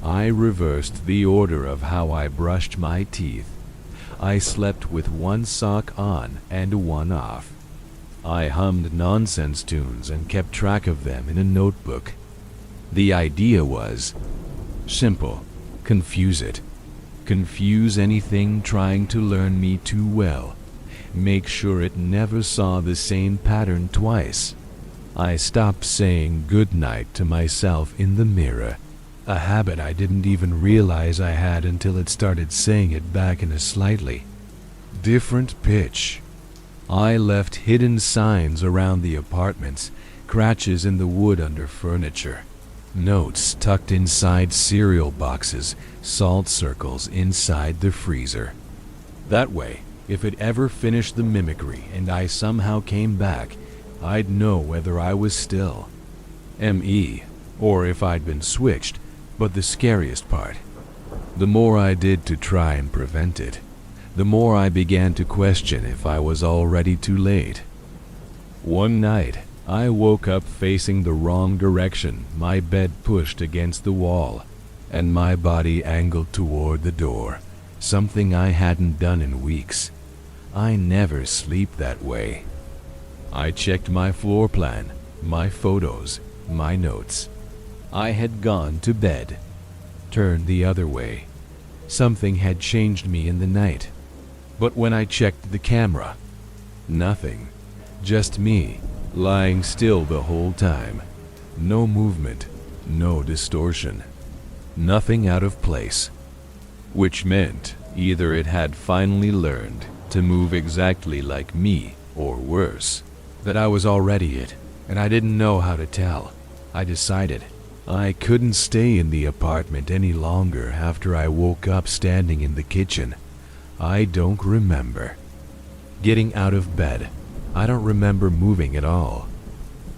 I reversed the order of how I brushed my teeth. I slept with one sock on and one off. I hummed nonsense tunes and kept track of them in a notebook. The idea was simple: confuse it. Confuse anything trying to learn me too well. Make sure it never saw the same pattern twice. I stopped saying good night to myself in the mirror, a habit I didn't even realize I had until it started saying it back in a slightly different pitch. I left hidden signs around the apartments, scratches in the wood under furniture, notes tucked inside cereal boxes, salt circles inside the freezer. That way, if it ever finished the mimicry and I somehow came back, I'd know whether I was still ME or if I'd been switched. But the scariest part, the more I did to try and prevent it, the more I began to question if I was already too late. One night, I woke up facing the wrong direction, my bed pushed against the wall, and my body angled toward the door, something I hadn't done in weeks. I never sleep that way. I checked my floor plan, my photos, my notes. I had gone to bed, turned the other way. Something had changed me in the night. But when I checked the camera, nothing. Just me, lying still the whole time. No movement, no distortion, nothing out of place. Which meant either it had finally learned to move exactly like me, or worse, that I was already it, and I didn't know how to tell. I decided I couldn't stay in the apartment any longer after I woke up standing in the kitchen. I don't remember getting out of bed. I don't remember moving at all.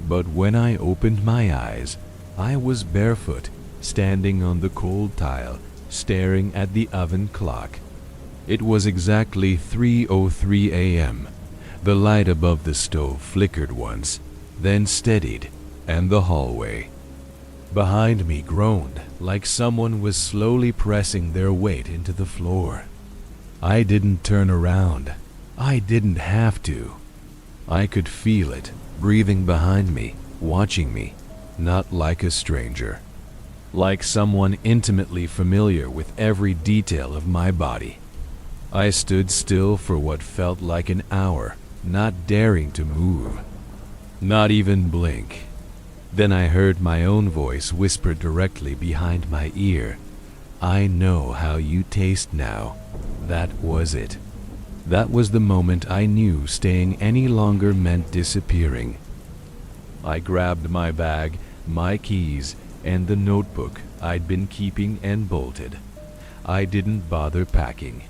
But when I opened my eyes, I was barefoot, standing on the cold tile, staring at the oven clock. It was exactly 3:03 a.m. The light above the stove flickered once, then steadied, and the hallway behind me groaned like someone was slowly pressing their weight into the floor. I didn't turn around. I didn't have to. I could feel it, breathing behind me, watching me, not like a stranger, like someone intimately familiar with every detail of my body. I stood still for what felt like an hour, not daring to move, not even blink. Then I heard my own voice whisper directly behind my ear, "I know how you taste now." That was it. That was the moment I knew staying any longer meant disappearing. I grabbed my bag, my keys, and the notebook I'd been keeping and bolted. I didn't bother packing.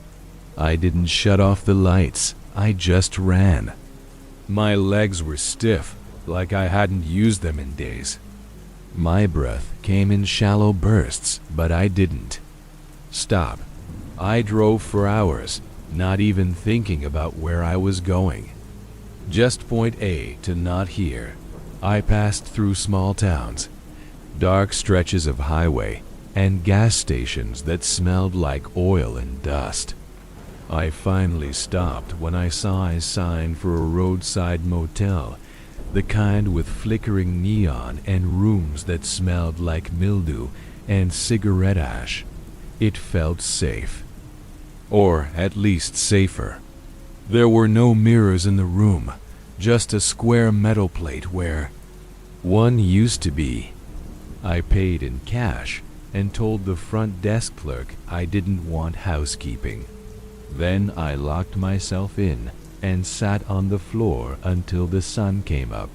I didn't shut off the lights. I just ran. My legs were stiff, like I hadn't used them in days. My breath came in shallow bursts, but I didn't stop. I drove for hours, not even thinking about where I was going. Just point A to not here. I passed through small towns, dark stretches of highway, and gas stations that smelled like oil and dust. I finally stopped when I saw a sign for a roadside motel, the kind with flickering neon and rooms that smelled like mildew and cigarette ash. It felt safe. Or at least safer. There were no mirrors in the room, just a square metal plate where one used to be. I paid in cash and told the front desk clerk I didn't want housekeeping. Then I locked myself in and sat on the floor until the sun came up.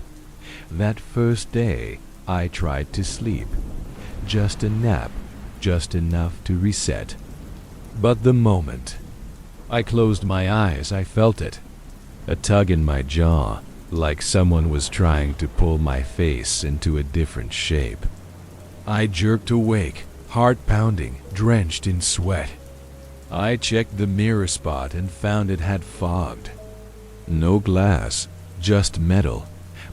That first day, I tried to sleep. Just a nap, just enough to reset. But the moment I closed my eyes, I felt it. A tug in my jaw, like someone was trying to pull my face into a different shape. I jerked awake, heart pounding, drenched in sweat. I checked the mirror spot and found it had fogged. No glass, just metal,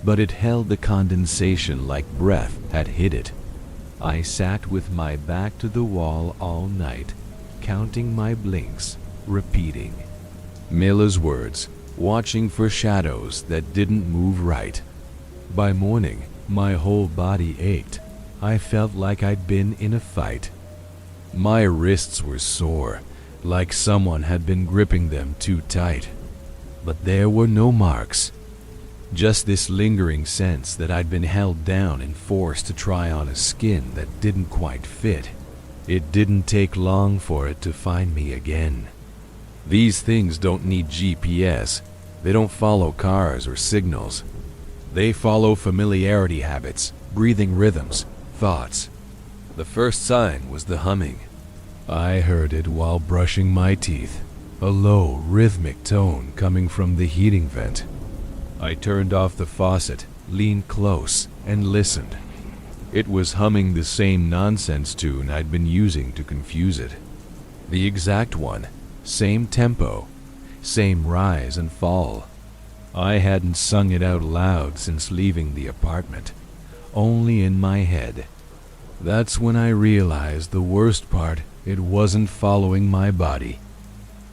but it held the condensation like breath had hit it. I sat with my back to the wall all night, counting my blinks, repeating Mila's words, watching for shadows that didn't move right. By morning, my whole body ached. I felt like I'd been in a fight. My wrists were sore, like someone had been gripping them too tight. But there were no marks. Just this lingering sense that I'd been held down and forced to try on a skin that didn't quite fit. It didn't take long for it to find me again. These things don't need GPS. They don't follow cars or signals. They follow familiarity habits, breathing rhythms, thoughts. The first sign was the humming. I heard it while brushing my teeth, a low, rhythmic tone coming from the heating vent. I turned off the faucet, leaned close, and listened. It was humming the same nonsense tune I'd been using to confuse it. The exact one, same tempo, same rise and fall. I hadn't sung it out loud since leaving the apartment, only in my head. That's when I realized the worst part, it wasn't following my body.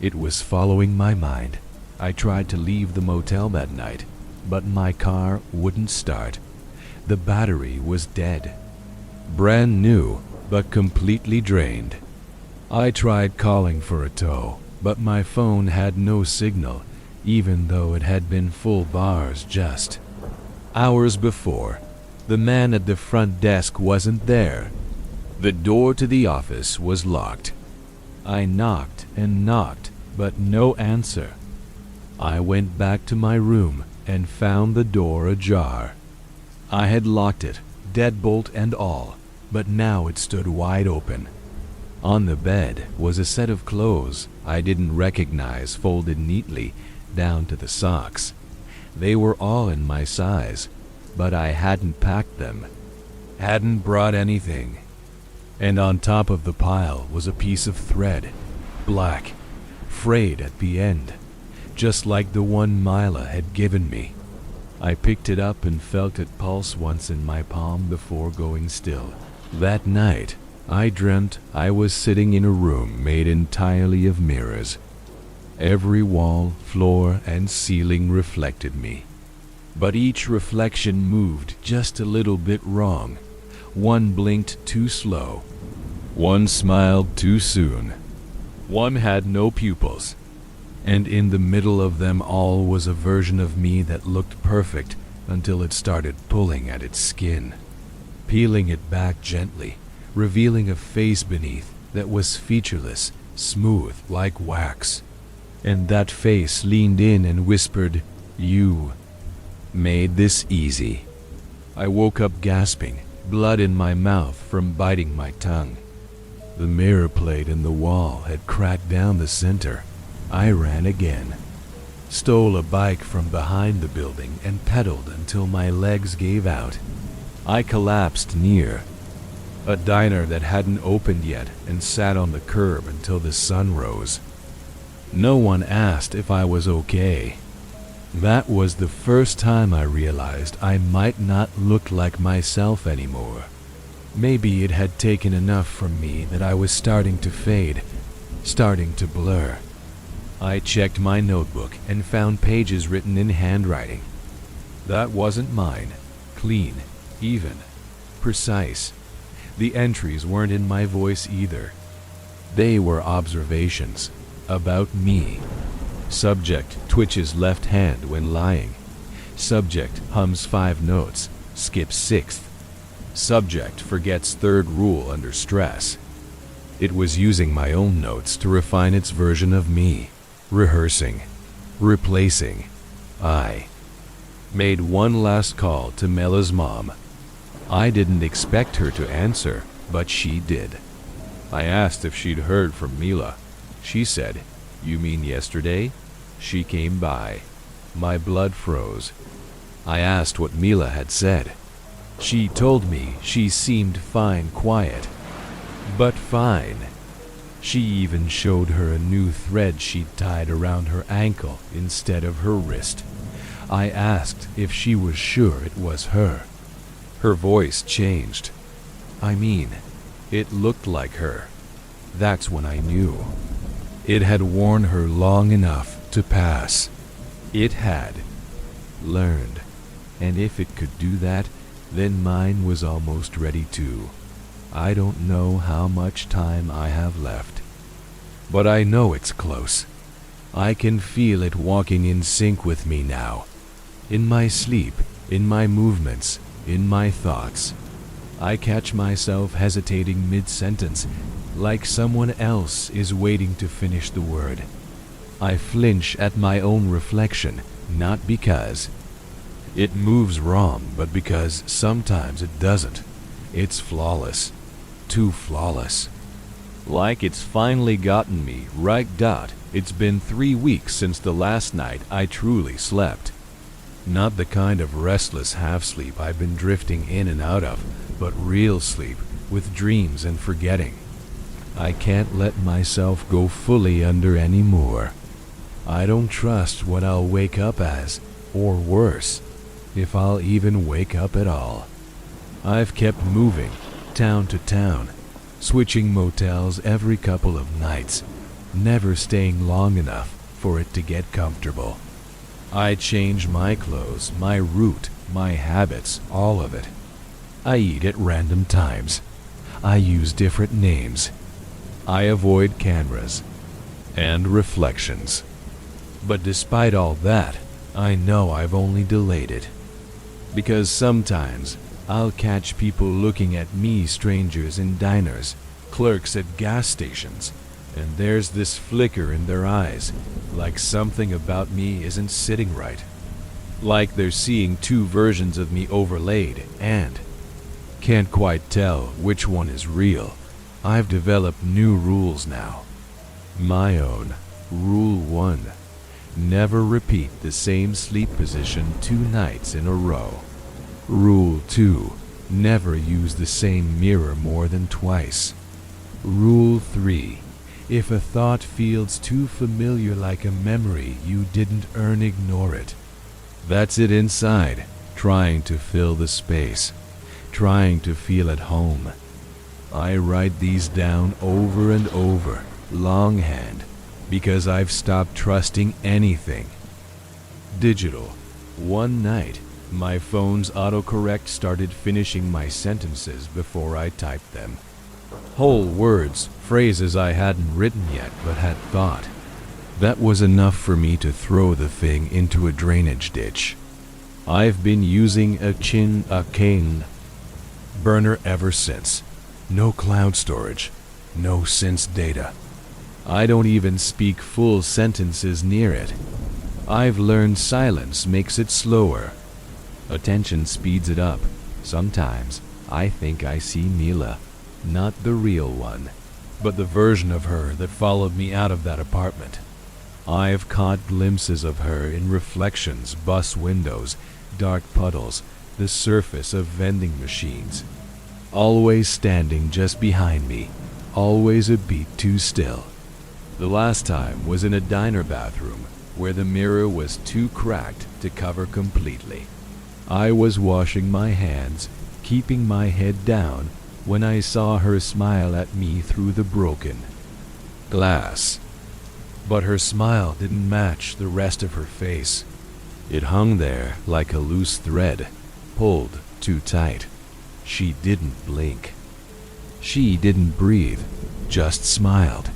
It was following my mind. I tried to leave the motel that night, but my car wouldn't start. The battery was dead. Brand new, but completely drained. I tried calling for a tow, but my phone had no signal, even though it had been full bars just hours before. The man at the front desk wasn't there. The door to the office was locked. I knocked and knocked, but no answer. I went back to my room and found the door ajar. I had locked it, deadbolt and all, but now it stood wide open. On the bed was a set of clothes I didn't recognize folded neatly down to the socks. They were all in my size, but I hadn't packed them, hadn't brought anything. And on top of the pile was a piece of thread, black, frayed at the end, just like the one Mila had given me. I picked it up and felt it pulse once in my palm before going still. That night, I dreamt I was sitting in a room made entirely of mirrors. Every wall, floor, and ceiling reflected me. But each reflection moved just a little bit wrong. One blinked too slow. One smiled too soon. One had no pupils. And in the middle of them all was a version of me that looked perfect until it started pulling at its skin, peeling it back gently, revealing a face beneath that was featureless, smooth like wax. And that face leaned in and whispered, "You made this easy." I woke up gasping, blood in my mouth from biting my tongue. The mirror plate in the wall had cracked down the center. I ran again, stole a bike from behind the building and pedaled until my legs gave out. I collapsed near a diner that hadn't opened yet and sat on the curb until the sun rose. No one asked if I was okay. That was the first time I realized I might not look like myself anymore. Maybe it had taken enough from me that I was starting to fade, starting to blur. I checked my notebook and found pages written in handwriting. That wasn't mine. Clean, even, precise. The entries weren't in my voice either. They were observations about me. Subject twitches left hand when lying. Subject hums 5 notes, skips 6th. Subject forgets 3rd rule under stress. It was using my own notes to refine its version of me, rehearsing, replacing. I made one last call to Mela's mom. I didn't expect her to answer, but she did. I asked if she'd heard from Mila. She said, "You mean yesterday? She came by." My blood froze. I asked what Mila had said. She told me she seemed fine, quiet, but fine. She even showed her a new thread she'd tied around her ankle instead of her wrist. I asked if she was sure it was her. Her voice changed. I mean, it looked like her. That's when I knew. It had worn her long enough to pass. It had learned. And if it could do that, then mine was almost ready too. I don't know how much time I have left, but I know it's close. I can feel it walking in sync with me now. In my sleep, in my movements, in my thoughts. I catch myself hesitating mid-sentence, like someone else is waiting to finish the word. I flinch at my own reflection, not because it moves wrong, but because sometimes it doesn't. It's flawless. Too flawless. Like it's finally gotten me, right dot. It's been 3 weeks since the last night I truly slept. Not the kind of restless half-sleep I've been drifting in and out of, but real sleep, with dreams and forgetting. I can't let myself go fully under anymore. I don't trust what I'll wake up as, or worse, if I'll even wake up at all. I've kept moving, town to town, switching motels every couple of nights, never staying long enough for it to get comfortable. I change my clothes, my route, my habits, all of it. I eat at random times. I use different names. I avoid cameras and reflections. But despite all that, I know I've only delayed it. Because sometimes I'll catch people looking at me, strangers in diners, clerks at gas stations, and there's this flicker in their eyes, like something about me isn't sitting right. Like they're seeing two versions of me overlaid and can't quite tell which one is real. I've developed new rules now. My own. Rule 1. Never repeat the same sleep position 2 nights in a row. Rule 2. Never use the same mirror more than twice. Rule 3. If a thought feels too familiar like a memory you didn't earn, ignore it. That's it inside, trying to fill the space, trying to feel at home. I write these down over and over, longhand, because I've stopped trusting anything. Digital. One night, my phone's autocorrect started finishing my sentences before I typed them. Whole words, phrases I hadn't written yet but had thought. That was enough for me to throw the thing into a drainage ditch. I've been using a cane burner ever since. No cloud storage, no sync data. I don't even speak full sentences near it. I've learned silence makes it slower. Attention speeds it up. Sometimes I think I see Mila, not the real one, but the version of her that followed me out of that apartment. I've caught glimpses of her in reflections, bus windows, dark puddles, the surface of vending machines. Always standing just behind me, always a beat too still. The last time was in a diner bathroom where the mirror was too cracked to cover completely. I was washing my hands, keeping my head down, when I saw her smile at me through the broken glass. But her smile didn't match the rest of her face. It hung there like a loose thread, pulled too tight. She didn't blink. She didn't breathe, just smiled.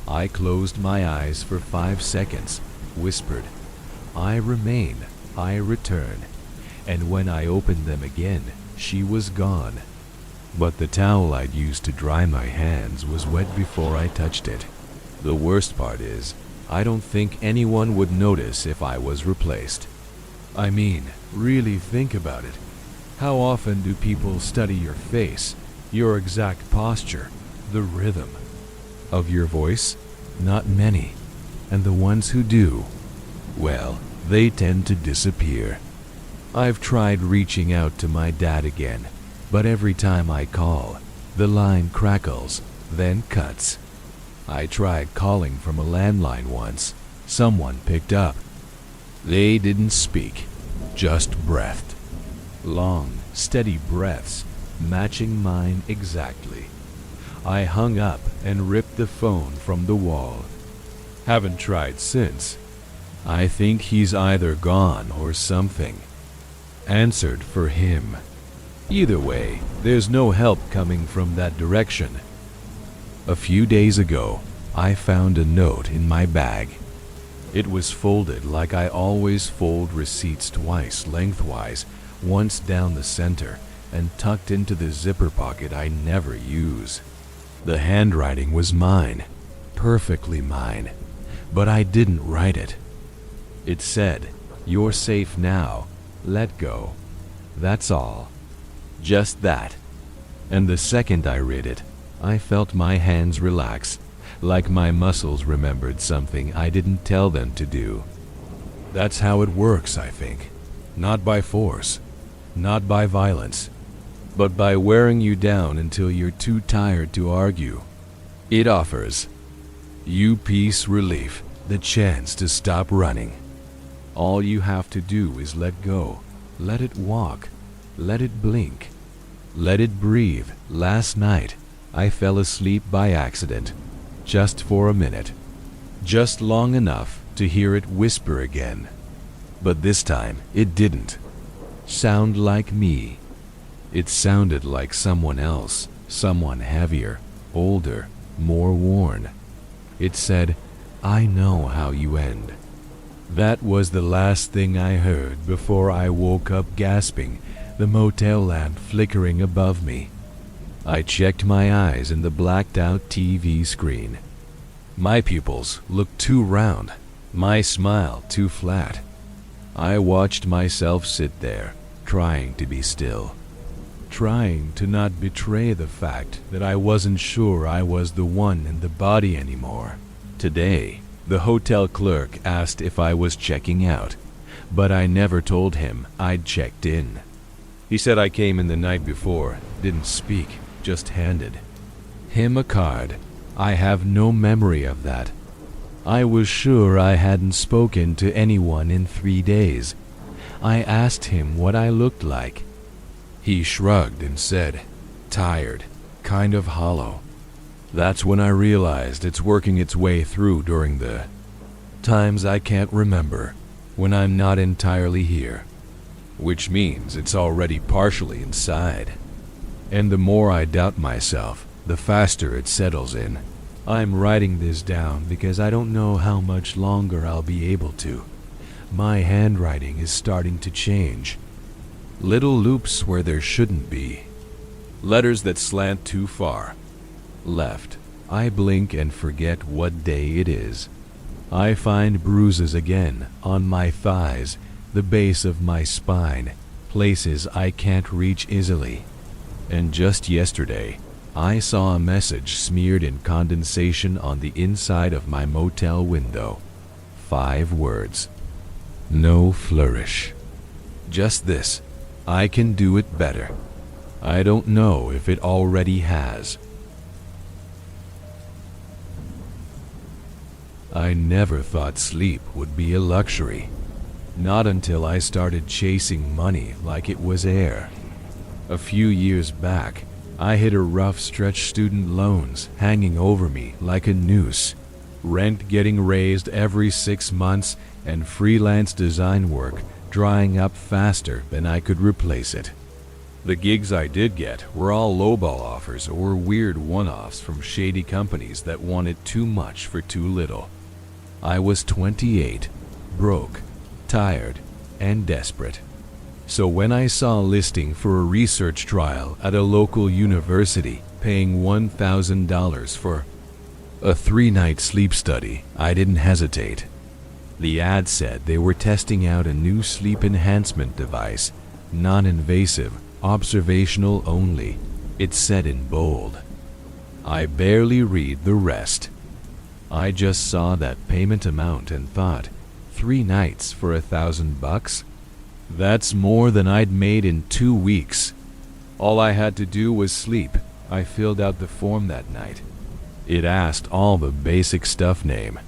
I closed my eyes for 5 seconds, whispered, "I remain, I return," and when I opened them again, she was gone. But the towel I'd used to dry my hands was wet before I touched it. The worst part is, I don't think anyone would notice if I was replaced. I mean, really think about it. How often do people study your face, your exact posture, the rhythm of your voice? Not many. And the ones who do, well, they tend to disappear. I've tried reaching out to my dad again, but every time I call, the line crackles, then cuts. I tried calling from a landline once. Someone picked up. They didn't speak, just breathed. Long, steady breaths, matching mine exactly. I hung up and ripped the phone from the wall. Haven't tried since. I think he's either gone or something. Answered for him. Either way, there's no help coming from that direction. A few days ago, I found a note in my bag. It was folded like I always fold receipts twice lengthwise, once down the center, and tucked into the zipper pocket I never use. The handwriting was mine, perfectly mine, but I didn't write it. It said, "You're safe now, let go." That's all. Just that. And the second I read it, I felt my hands relax, like my muscles remembered something I didn't tell them to do. That's how it works, I think. Not by force, not by violence, but by wearing you down until you're too tired to argue. It offers you peace, relief, the chance to stop running. All you have to do is let go, let it walk, let it blink, let it breathe. Last night, I fell asleep by accident, just for a minute, just long enough to hear it whisper again. But this time, it didn't sound like me. It sounded like someone else, someone heavier, older, more worn. It said, "I know how you end." That was the last thing I heard before I woke up gasping, the motel lamp flickering above me. I checked my eyes in the blacked-out TV screen. My pupils looked too round, my smile too flat. I watched myself sit there, trying to be still, trying to not betray the fact that I wasn't sure I was the one in the body anymore. Today, the hotel clerk asked if I was checking out, but I never told him I'd checked in. He said I came in the night before, didn't speak, just handed him a card. I have no memory of that. I was sure I hadn't spoken to anyone in 3 days. I asked him what I looked like. He shrugged and said, tired, kind of hollow. That's when I realized it's working its way through during the times I can't remember, when I'm not entirely here, which means it's already partially inside. And the more I doubt myself, the faster it settles in. I'm writing this down because I don't know how much longer I'll be able to. My handwriting is starting to change. Little loops where there shouldn't be. Letters that slant too far. Left. I blink and forget what day it is. I find bruises again on my thighs, the base of my spine, places I can't reach easily. And just yesterday, I saw a message smeared in condensation on the inside of my motel window. 5 words. No flourish. Just this. I can do it better. I don't know if it already has. I never thought sleep would be a luxury. Not until I started chasing money like it was air. A few years back, I hit a rough stretch, student loans hanging over me like a noose, rent getting raised every 6 months, and freelance design work drying up faster than I could replace it. The gigs I did get were all lowball offers or weird one-offs from shady companies that wanted too much for too little. I was 28, broke, tired, and desperate. So when I saw a listing for a research trial at a local university paying $1,000 for a 3-night sleep study, I didn't hesitate. The ad said they were testing out a new sleep enhancement device, non-invasive, observational only. It said in bold. I barely read the rest. I just saw that payment amount and thought, 3 nights for $1,000? That's more than I'd made in 2 weeks. All I had to do was sleep. I filled out the form that night. It asked all the basic stuff: name,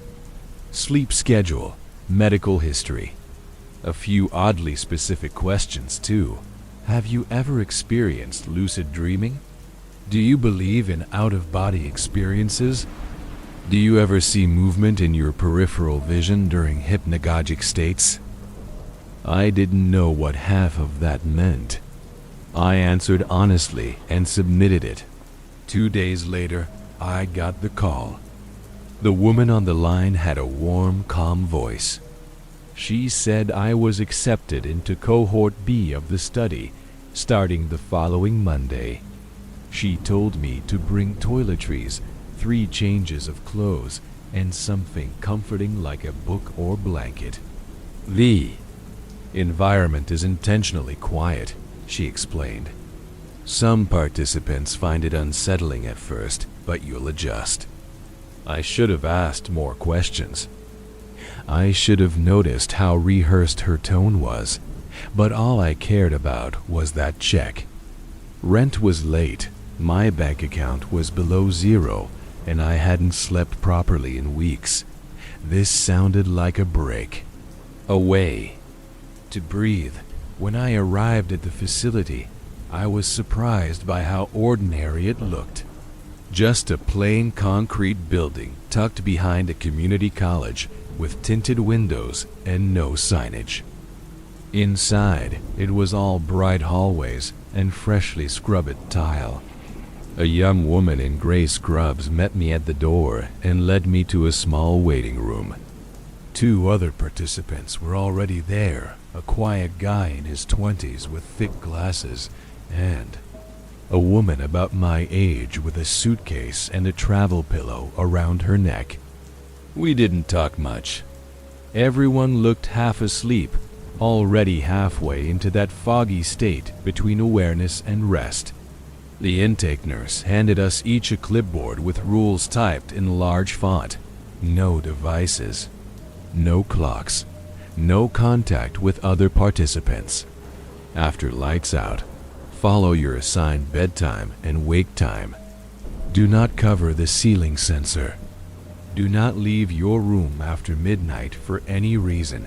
sleep schedule, medical history. A few oddly specific questions too. Have you ever experienced lucid dreaming? Do you believe in out-of-body experiences? Do you ever see movement in your peripheral vision during hypnagogic states? I didn't know what half of that meant. I answered honestly and submitted it. 2 days later, I got the call. The woman on the line had a warm, calm voice. She said I was accepted into cohort B of the study, starting the following Monday. She told me to bring toiletries, 3 changes of clothes, and something comforting like a book or blanket. The environment is intentionally quiet, she explained. Some participants find it unsettling at first, but you'll adjust. I should have asked more questions. I should have noticed how rehearsed her tone was, but all I cared about was that check. Rent was late, my bank account was below 0, and I hadn't slept properly in weeks. This sounded like a break. A way to breathe. When I arrived at the facility, I was surprised by how ordinary it looked. Just a plain concrete building tucked behind a community college with tinted windows and no signage. Inside, it was all bright hallways and freshly scrubbed tile. A young woman in gray scrubs met me at the door and led me to a small waiting room. 2 other participants were already there, a quiet guy in his 20s with thick glasses, and a woman about my age with a suitcase and a travel pillow around her neck. We didn't talk much. Everyone looked half asleep, already halfway into that foggy state between awareness and rest. The intake nurse handed us each a clipboard with rules typed in large font. No devices, no clocks, no contact with other participants. After lights out, follow your assigned bedtime and wake time. Do not cover the ceiling sensor. Do not leave your room after midnight for any reason.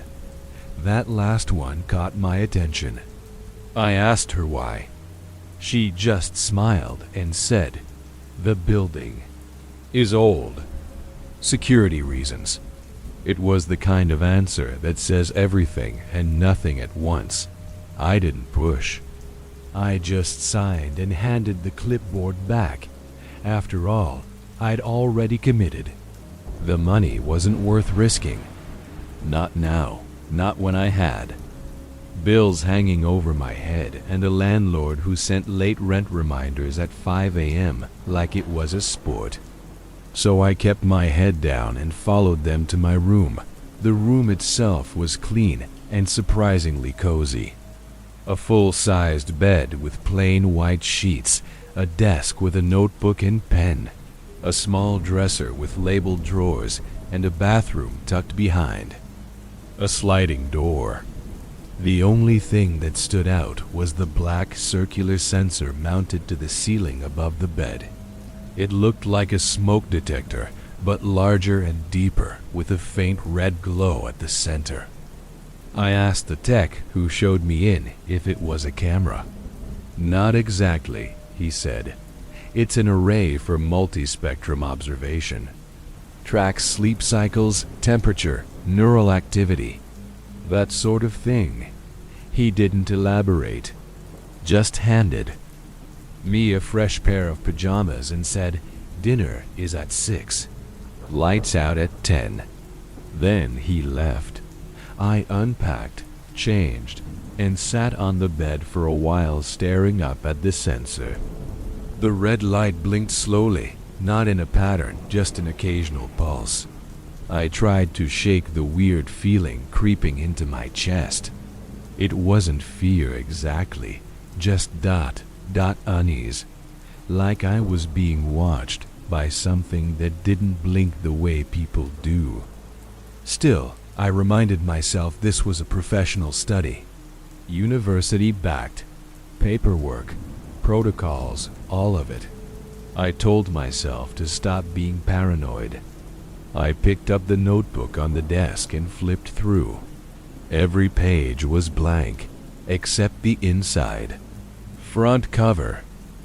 That last one caught my attention. I asked her why. She just smiled and said, "The building is old. Security reasons." It was the kind of answer that says everything and nothing at once. I didn't push. I just signed and handed the clipboard back. After all, I'd already committed. The money wasn't worth risking. Not now, not when I had bills hanging over my head and a landlord who sent late rent reminders at 5 a.m. like it was a sport. So I kept my head down and followed them to my room. The room itself was clean and surprisingly cozy. A full-sized bed with plain white sheets, a desk with a notebook and pen, a small dresser with labeled drawers, and a bathroom tucked behind. A sliding door. The only thing that stood out was the black circular sensor mounted to the ceiling above the bed. It looked like a smoke detector, but larger and deeper, with a faint red glow at the center. I asked the tech who showed me in if it was a camera. "Not exactly," he said. "It's an array for multispectrum observation. Tracks sleep cycles, temperature, neural activity, that sort of thing." He didn't elaborate, just handed me a fresh pair of pajamas and said, "Dinner is at 6. Lights out at 10. Then he left. I unpacked, changed, and sat on the bed for a while staring up at the sensor. The red light blinked slowly, not in a pattern, just an occasional pulse. I tried to shake the weird feeling creeping into my chest. It wasn't fear exactly, just dot unease, like I was being watched by something that didn't blink the way people do. Still, I reminded myself this was a professional study. University-backed. Paperwork, protocols, all of it. I told myself to stop being paranoid. I picked up the notebook on the desk and flipped through. Every page was blank, except the inside. Front cover,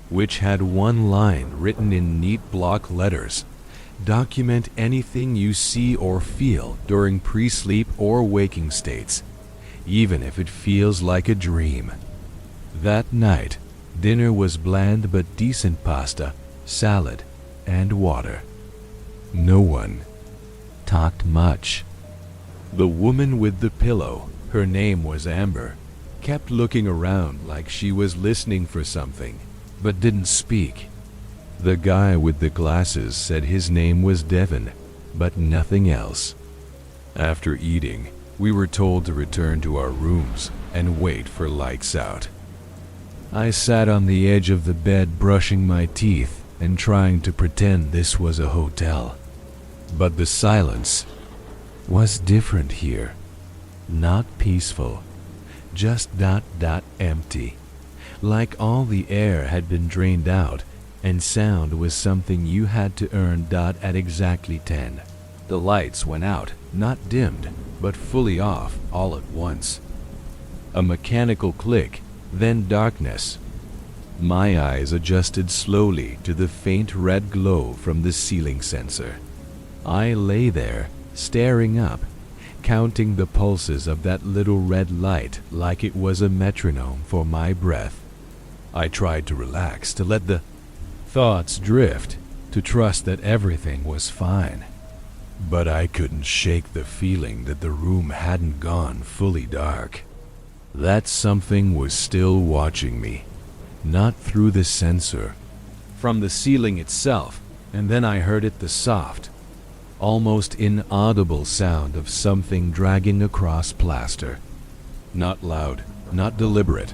which had one line written in neat block letters. Document anything you see or feel during pre-sleep or waking states, even if it feels like a dream. That night, dinner was bland but decent pasta, salad, and water. No one talked much. The woman with the pillow, her name was Amber, kept looking around like she was listening for something, but didn't speak. The guy with the glasses said his name was Devin, but nothing else. After eating, we were told to return to our rooms and wait for lights out. I sat on the edge of the bed brushing my teeth and trying to pretend this was a hotel. But the silence was different here. Not peaceful, just empty. Like all the air had been drained out, and sound was something you had to earn at exactly 10. The lights went out, not dimmed, but fully off all at once. A mechanical click, then darkness. My eyes adjusted slowly to the faint red glow from the ceiling sensor. I lay there, staring up, counting the pulses of that little red light like it was a metronome for my breath. I tried to relax, to let the thoughts drift, to trust that everything was fine. but I couldn't shake the feeling that the room hadn't gone fully dark. That something was still watching me, not through the sensor, from the ceiling itself, and then I heard the soft, almost inaudible sound of something dragging across plaster. Not loud, not deliberate,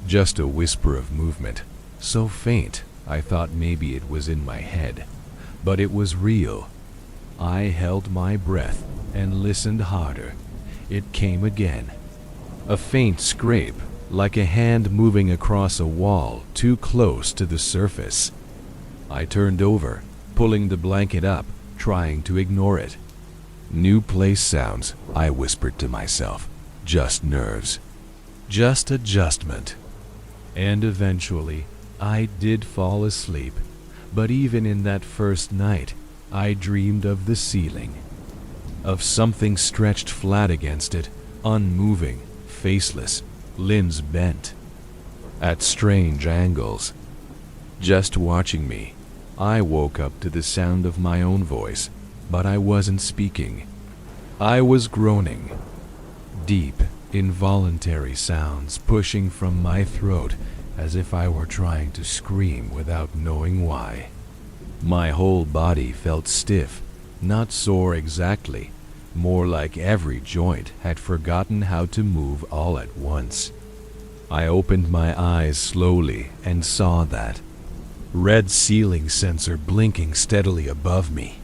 just a whisper of movement, so faint I thought maybe it was in my head, but it was real. I held my breath and listened harder. It came again. A faint scrape, like a hand moving across a wall too close to the surface. I turned over, pulling the blanket up, trying to ignore it. New place sounds, I whispered to myself. Just nerves. Just adjustment. And eventually, I did fall asleep. But even in that first night, I dreamed of the ceiling. Of something stretched flat against it, unmoving, faceless, limbs bent, at strange angles. Just watching me. I woke up to the sound of my own voice, but I wasn't speaking. I was groaning. Deep, involuntary sounds pushing from my throat as if I were trying to scream without knowing why. My whole body felt stiff, not sore exactly, more like every joint had forgotten how to move all at once. I opened my eyes slowly and saw that red ceiling sensor blinking steadily above me.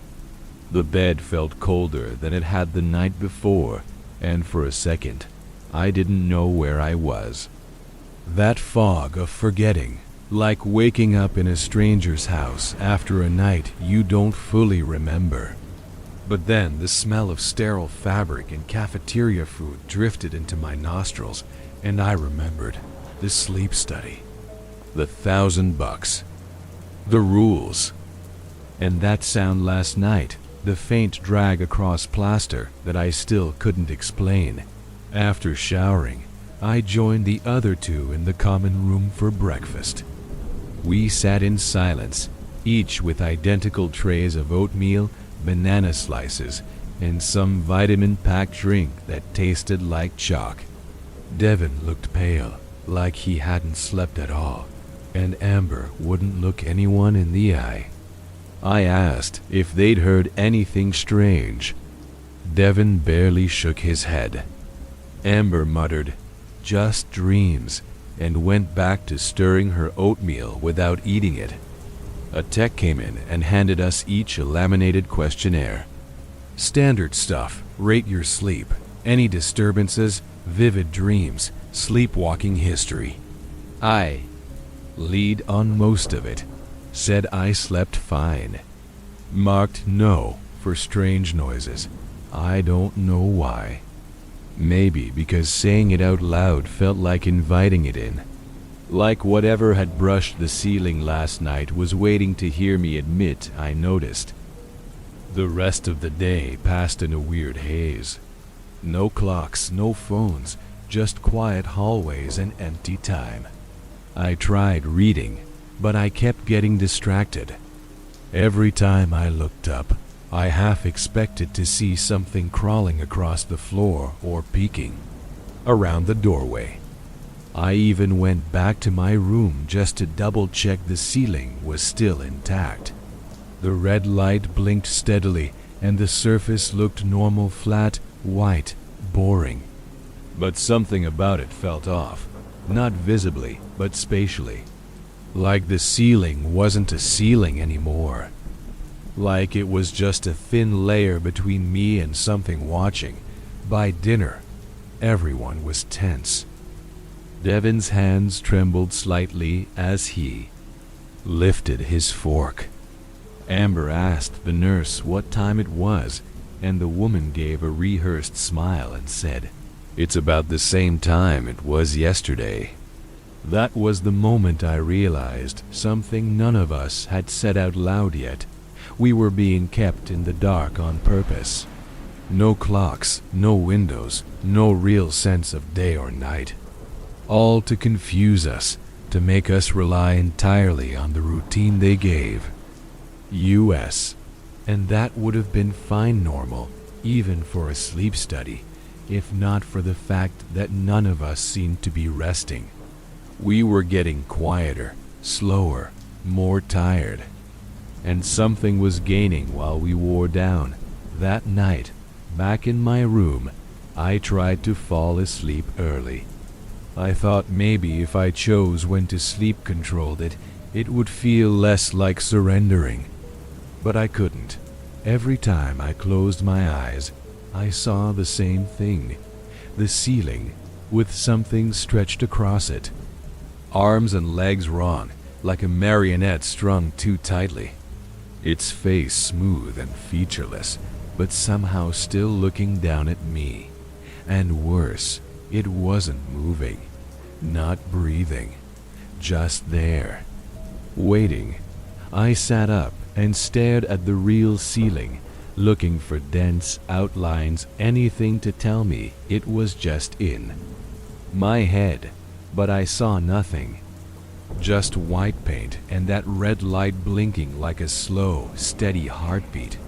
The bed felt colder than it had the night before, and for a second, I didn't know where I was. That fog of forgetting, like waking up in a stranger's house after a night you don't fully remember. But then the smell of sterile fabric and cafeteria food drifted into my nostrils, and I remembered the sleep study, the $1,000, the rules, and that sound last night, the faint drag across plaster that I still couldn't explain. After showering, I joined the other two in the common room for breakfast. We sat in silence, each with identical trays of oatmeal, banana slices, and some vitamin-packed drink that tasted like chalk. Devin looked pale, like he hadn't slept at all, and Amber wouldn't look anyone in the eye. I asked if they'd heard anything strange. Devin barely shook his head. Amber muttered, "Just dreams," and went back to stirring her oatmeal without eating it. A tech came in and handed us each a laminated questionnaire. Standard stuff, rate your sleep, any disturbances, vivid dreams, sleepwalking history. I lead on most of it, said I slept fine. Marked no for strange noises. I don't know why. Maybe because saying it out loud felt like inviting it in. Like whatever had brushed the ceiling last night was waiting to hear me admit I noticed. The rest of the day passed in a weird haze. No clocks, no phones, just quiet hallways and empty time. I tried reading, but I kept getting distracted. Every time I looked up, I half expected to see something crawling across the floor or peeking around the doorway. I even went back to my room just to double-check the ceiling was still intact. The red light blinked steadily, and the surface looked normal, flat, white, boring. But something about it felt off, not visibly, but spatially. Like the ceiling wasn't a ceiling anymore. Like it was just a thin layer between me and something watching. By dinner, everyone was tense. Devin's hands trembled slightly as he lifted his fork. Amber asked the nurse what time it was, and the woman gave a rehearsed smile and said, "It's about the same time it was yesterday." That was the moment I realized something none of us had said out loud yet. We were being kept in the dark on purpose. No clocks, no windows, no real sense of day or night. All to confuse us, to make us rely entirely on the routine they gave. U.S. And that would have been fine normal, even for a sleep study, if not for the fact that none of us seemed to be resting. We were getting quieter, slower, more tired. And something was gaining while we wore down. That night, back in my room, I tried to fall asleep early. I thought maybe if I chose when to sleep controlled it, it would feel less like surrendering. But I couldn't. Every time I closed my eyes, I saw the same thing. The ceiling, with something stretched across it. Arms and legs wrong, like a marionette strung too tightly. Its face smooth and featureless, but somehow still looking down at me. And worse, it wasn't moving, not breathing, just there, waiting. I sat up and stared at the real ceiling, looking for dense outlines, anything to tell me it was just in my head, but I saw nothing. Just white paint and that red light blinking like a slow, steady heartbeat.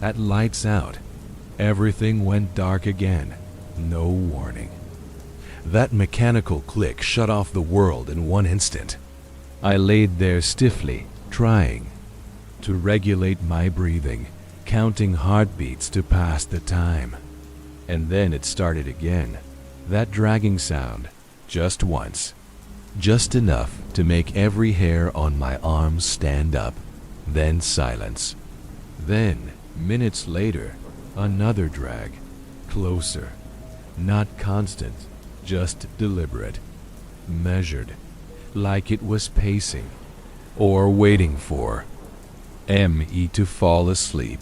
At lights out, everything went dark again. No warning. That mechanical click shut off the world in one instant. I laid there stiffly, trying to regulate my breathing, counting heartbeats to pass the time. And then it started again. That dragging sound, just once. Just enough to make every hair on my arms stand up. Then silence. Then, minutes later, another drag. Closer. Not constant, just deliberate. Measured. Like it was pacing. Or waiting for me to fall asleep.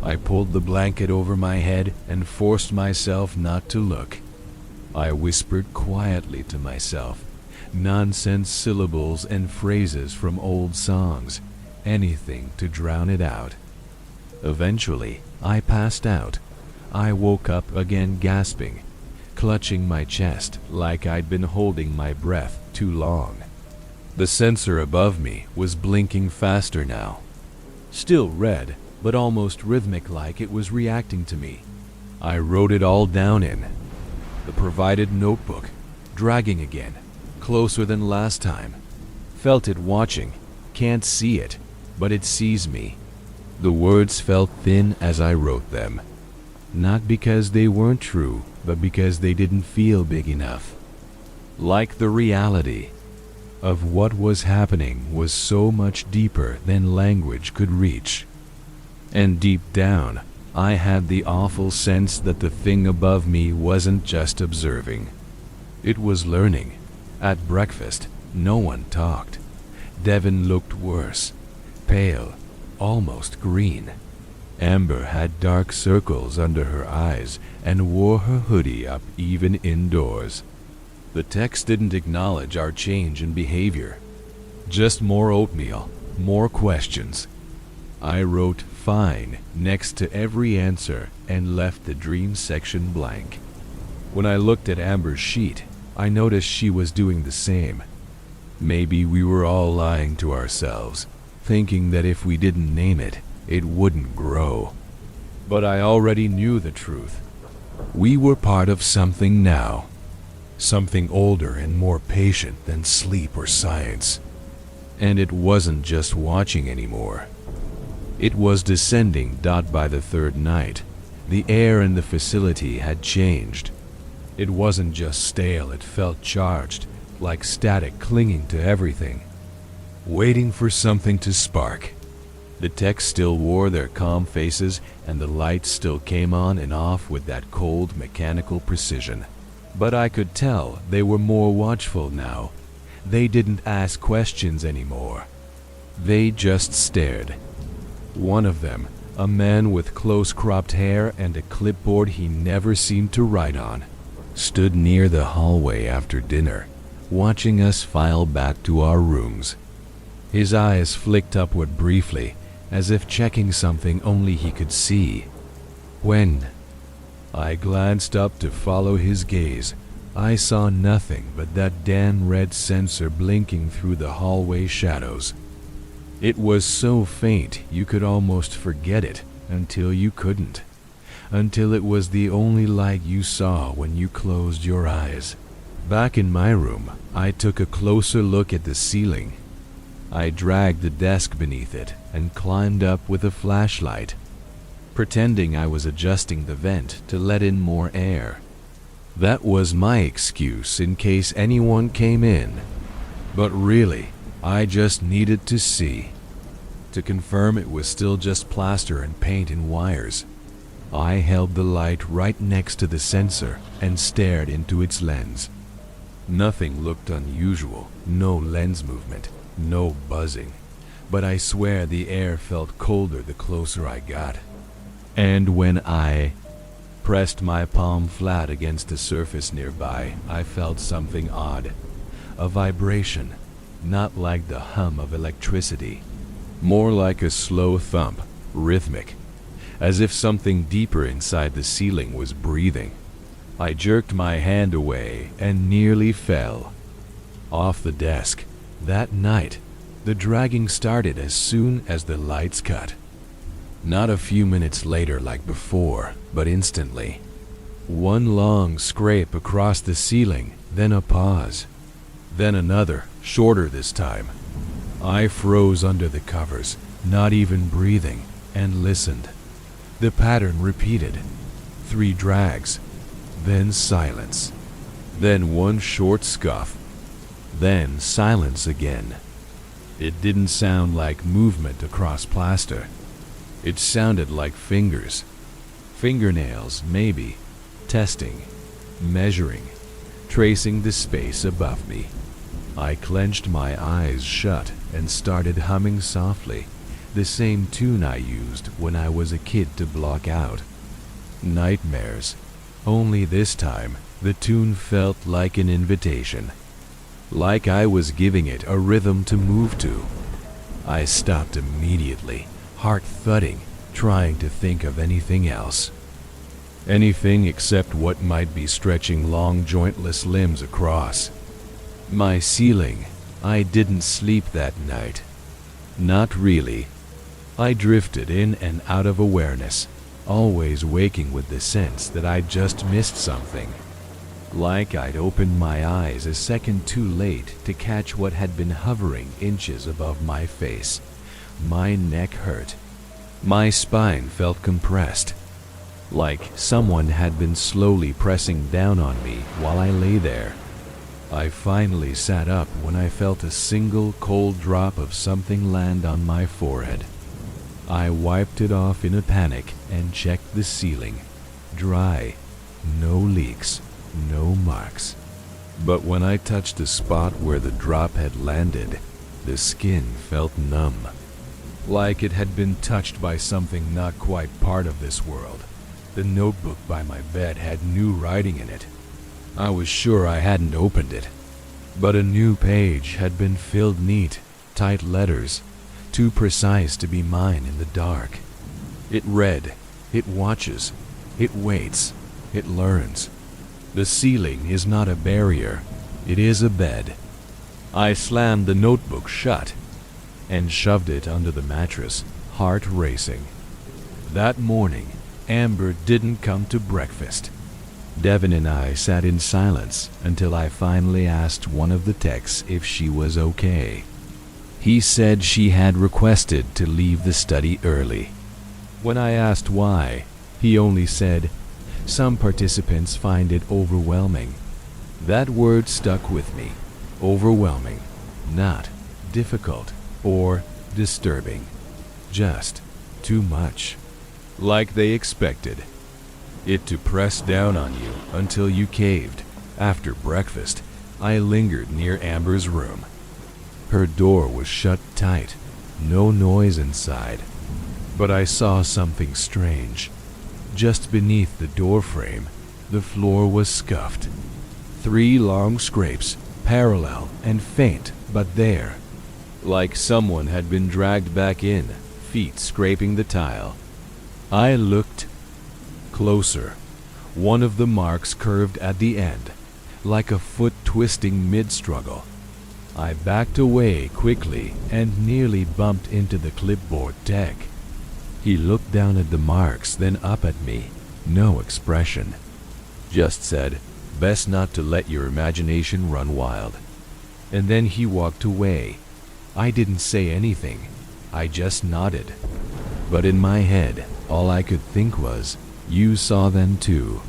I pulled the blanket over my head and forced myself not to look. I whispered quietly to myself, nonsense syllables and phrases from old songs, anything to drown it out. Eventually, I passed out. I woke up again gasping, clutching my chest like I'd been holding my breath too long. The sensor above me was blinking faster now. Still red, but almost rhythmic, like it was reacting to me. I wrote it all down in the provided notebook, dragging again, closer than last time. Felt it watching, can't see it, but it sees me. The words felt thin as I wrote them. Not because they weren't true, but because they didn't feel big enough. Like the reality of what was happening was so much deeper than language could reach. And deep down, I had the awful sense that the thing above me wasn't just observing. It was learning. At breakfast, no one talked. Devon looked worse, pale, almost green. Amber had dark circles under her eyes and wore her hoodie up even indoors. The text didn't acknowledge our change in behavior. Just more oatmeal, more questions. I wrote "fine" next to every answer and left the dream section blank. When I looked at Amber's sheet, I noticed she was doing the same. Maybe we were all lying to ourselves, thinking that if we didn't name it, it wouldn't grow. But I already knew the truth. We were part of something now. Something older and more patient than sleep or science. And it wasn't just watching anymore. It was descending by the third night. The air in the facility had changed. It wasn't just stale, it felt charged, like static clinging to everything, waiting for something to spark. The techs still wore their calm faces, and the lights still came on and off with that cold, mechanical precision. But I could tell they were more watchful now. They didn't ask questions anymore. They just stared. One of them, a man with close-cropped hair and a clipboard he never seemed to write on, stood near the hallway after dinner, watching us file back to our rooms. His eyes flicked upward briefly, as if checking something only he could see. When I glanced up to follow his gaze, I saw nothing but that damn red sensor blinking through the hallway shadows. It was so faint you could almost forget it until you couldn't, until it was the only light you saw when you closed your eyes. Back in my room, I took a closer look at the ceiling. I dragged the desk beneath it and climbed up with a flashlight, pretending I was adjusting the vent to let in more air. That was my excuse in case anyone came in. But really, I just needed to see, to confirm it was still just plaster and paint and wires. I held the light right next to the sensor and stared into its lens. Nothing looked unusual, no lens movement, no buzzing, but I swear the air felt colder the closer I got. And when I pressed my palm flat against a surface nearby, I felt something odd. A vibration, not like the hum of electricity, more like a slow thump, rhythmic, as if something deeper inside the ceiling was breathing. I jerked my hand away and nearly fell off the desk. That night, the dragging started as soon as the lights cut. Not a few minutes later like before, but instantly. One long scrape across the ceiling, then a pause. Then another, shorter this time. I froze under the covers, not even breathing, and listened. The pattern repeated. 3 drags, then silence, then one short scuff, then silence again. It didn't sound like movement across plaster. It sounded like fingers. Fingernails, maybe. Testing, measuring, tracing the space above me. I clenched my eyes shut and started humming softly, the same tune I used when I was a kid to block out nightmares. Only this time, the tune felt like an invitation, like I was giving it a rhythm to move to. I stopped immediately, heart thudding, trying to think of anything else. Anything except what might be stretching long jointless limbs across my ceiling. I didn't sleep that night. Not really. I drifted in and out of awareness, always waking with the sense that I'd just missed something. Like I'd opened my eyes a second too late to catch what had been hovering inches above my face. My neck hurt. My spine felt compressed, like someone had been slowly pressing down on me while I lay there. I finally sat up when I felt a single cold drop of something land on my forehead. I wiped it off in a panic and checked the ceiling. Dry, no leaks, no marks. But when I touched the spot where the drop had landed, the skin felt numb, like it had been touched by something not quite part of this world. The notebook by my bed had new writing in it. I was sure I hadn't opened it, but a new page had been filled neat, tight letters, too precise to be mine in the dark. It read, it watches, it waits, it learns. The ceiling is not a barrier, it is a bed. I slammed the notebook shut and shoved it under the mattress, heart racing. That morning, Amber didn't come to breakfast. Devin and I sat in silence until I finally asked one of the techs if she was okay. He said she had requested to leave the study early. When I asked why, he only said, "Some participants find it overwhelming." That word stuck with me. Overwhelming, not difficult or disturbing. Just too much. Like they expected it to press down on you until you caved. After breakfast, I lingered near Amber's room. Her door was shut tight, no noise inside, but I saw something strange. Just beneath the door frame, the floor was scuffed. 3 long scrapes, parallel and faint, but there. Like someone had been dragged back in, feet scraping the tile. I looked closer. One of the marks curved at the end, like a foot twisting mid-struggle. I backed away quickly and nearly bumped into the clipboard tech. He looked down at the marks, then up at me. No expression. Just said, "Best not to let your imagination run wild." And then he walked away. I didn't say anything. I just nodded. But in my head, all I could think was, "You saw them too.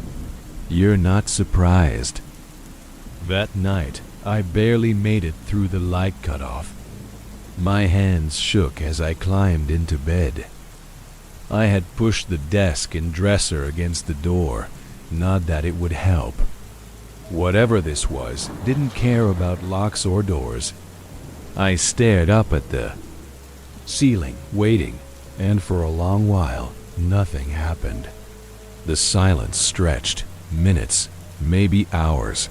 You're not surprised." That night, I barely made it through the light cutoff. My hands shook as I climbed into bed. I had pushed the desk and dresser against the door, not that it would help. Whatever this was, didn't care about locks or doors. I stared up at the ceiling, waiting, and for a long while, nothing happened. The silence stretched, minutes, maybe hours.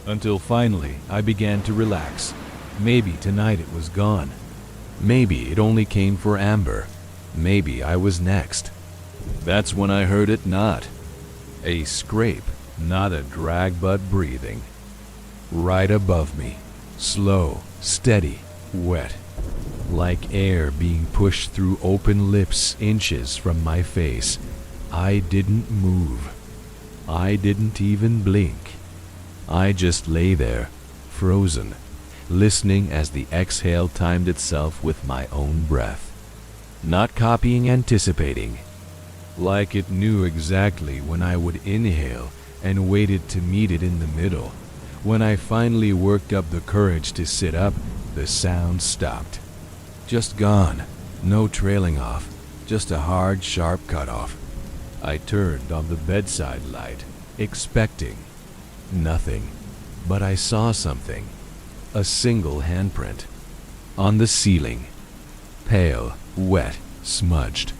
Until finally, I began to relax. Maybe tonight it was gone. Maybe it only came for Amber. Maybe I was next. That's when I heard it not. A scrape, not a drag but breathing. Right above me. Slow, steady, wet. Like air being pushed through open lips inches from my face. I didn't move. I didn't even blink. I just lay there, frozen, listening as the exhale timed itself with my own breath. Not copying, anticipating. Like it knew exactly when I would inhale and waited to meet it in the middle. When I finally worked up the courage to sit up, the sound stopped. Just gone. No trailing off. Just a hard, sharp cutoff. I turned on the bedside light, expecting nothing. But I saw something. A single handprint. On the ceiling. Pale, wet, smudged.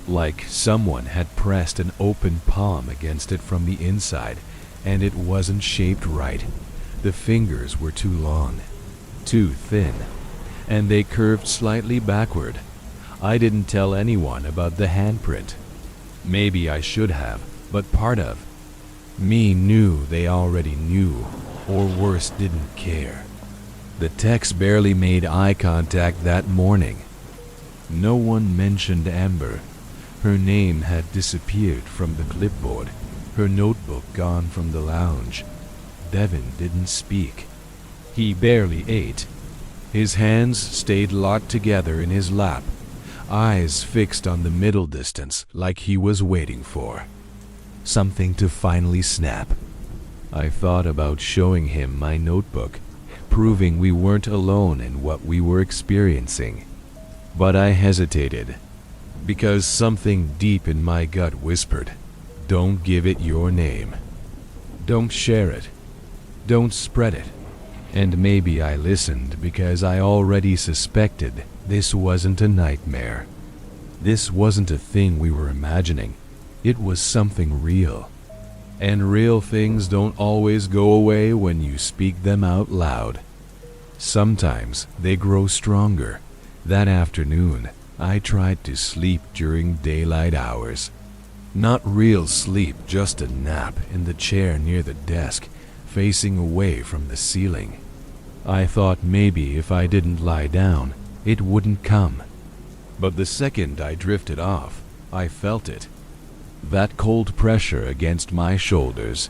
Like someone had pressed an open palm against it from the inside, and it wasn't shaped right. The fingers were too long, too thin, and they curved slightly backward. I didn't tell anyone about the handprint. Maybe I should have, but part of me knew they already knew, or worse, didn't care. The techs barely made eye contact that morning. No one mentioned Amber. Her name had disappeared from the clipboard, her notebook gone from the lounge. Devin didn't speak. He barely ate. His hands stayed locked together in his lap, eyes fixed on the middle distance like he was waiting for something to finally snap. I thought about showing him my notebook, proving we weren't alone in what we were experiencing. But I hesitated, because something deep in my gut whispered, "Don't give it your name. Don't share it. Don't spread it." And maybe I listened because I already suspected this wasn't a nightmare. This wasn't a thing we were imagining. It was something real. And real things don't always go away when you speak them out loud. Sometimes they grow stronger. That afternoon, I tried to sleep during daylight hours. Not real sleep, just a nap in the chair near the desk, facing away from the ceiling. I thought maybe if I didn't lie down, it wouldn't come. But the second I drifted off, I felt it. That cold pressure against my shoulders.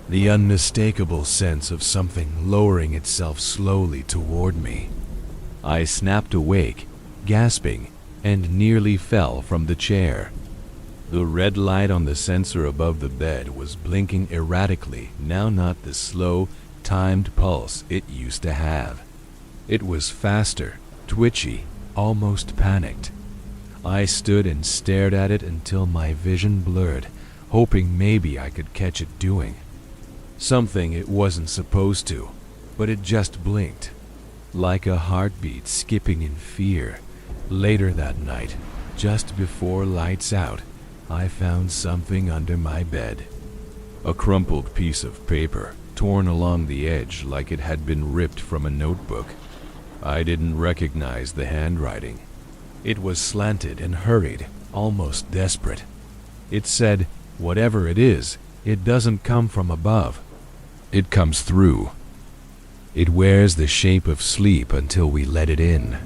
The unmistakable sense of something lowering itself slowly toward me. I snapped awake, gasping, and nearly fell from the chair. The red light on the sensor above the bed was blinking erratically, now not the slow, timed pulse it used to have. It was faster, twitchy, almost panicked. I stood and stared at it until my vision blurred, hoping maybe I could catch it doing something it wasn't supposed to, but it just blinked, like a heartbeat skipping in fear. Later that night, just before lights out, I found something under my bed. A crumpled piece of paper, torn along the edge like it had been ripped from a notebook. I didn't recognize the handwriting. It was slanted and hurried, almost desperate. It said, "Whatever it is, it doesn't come from above. It comes through." It wears the shape of sleep until we let it in.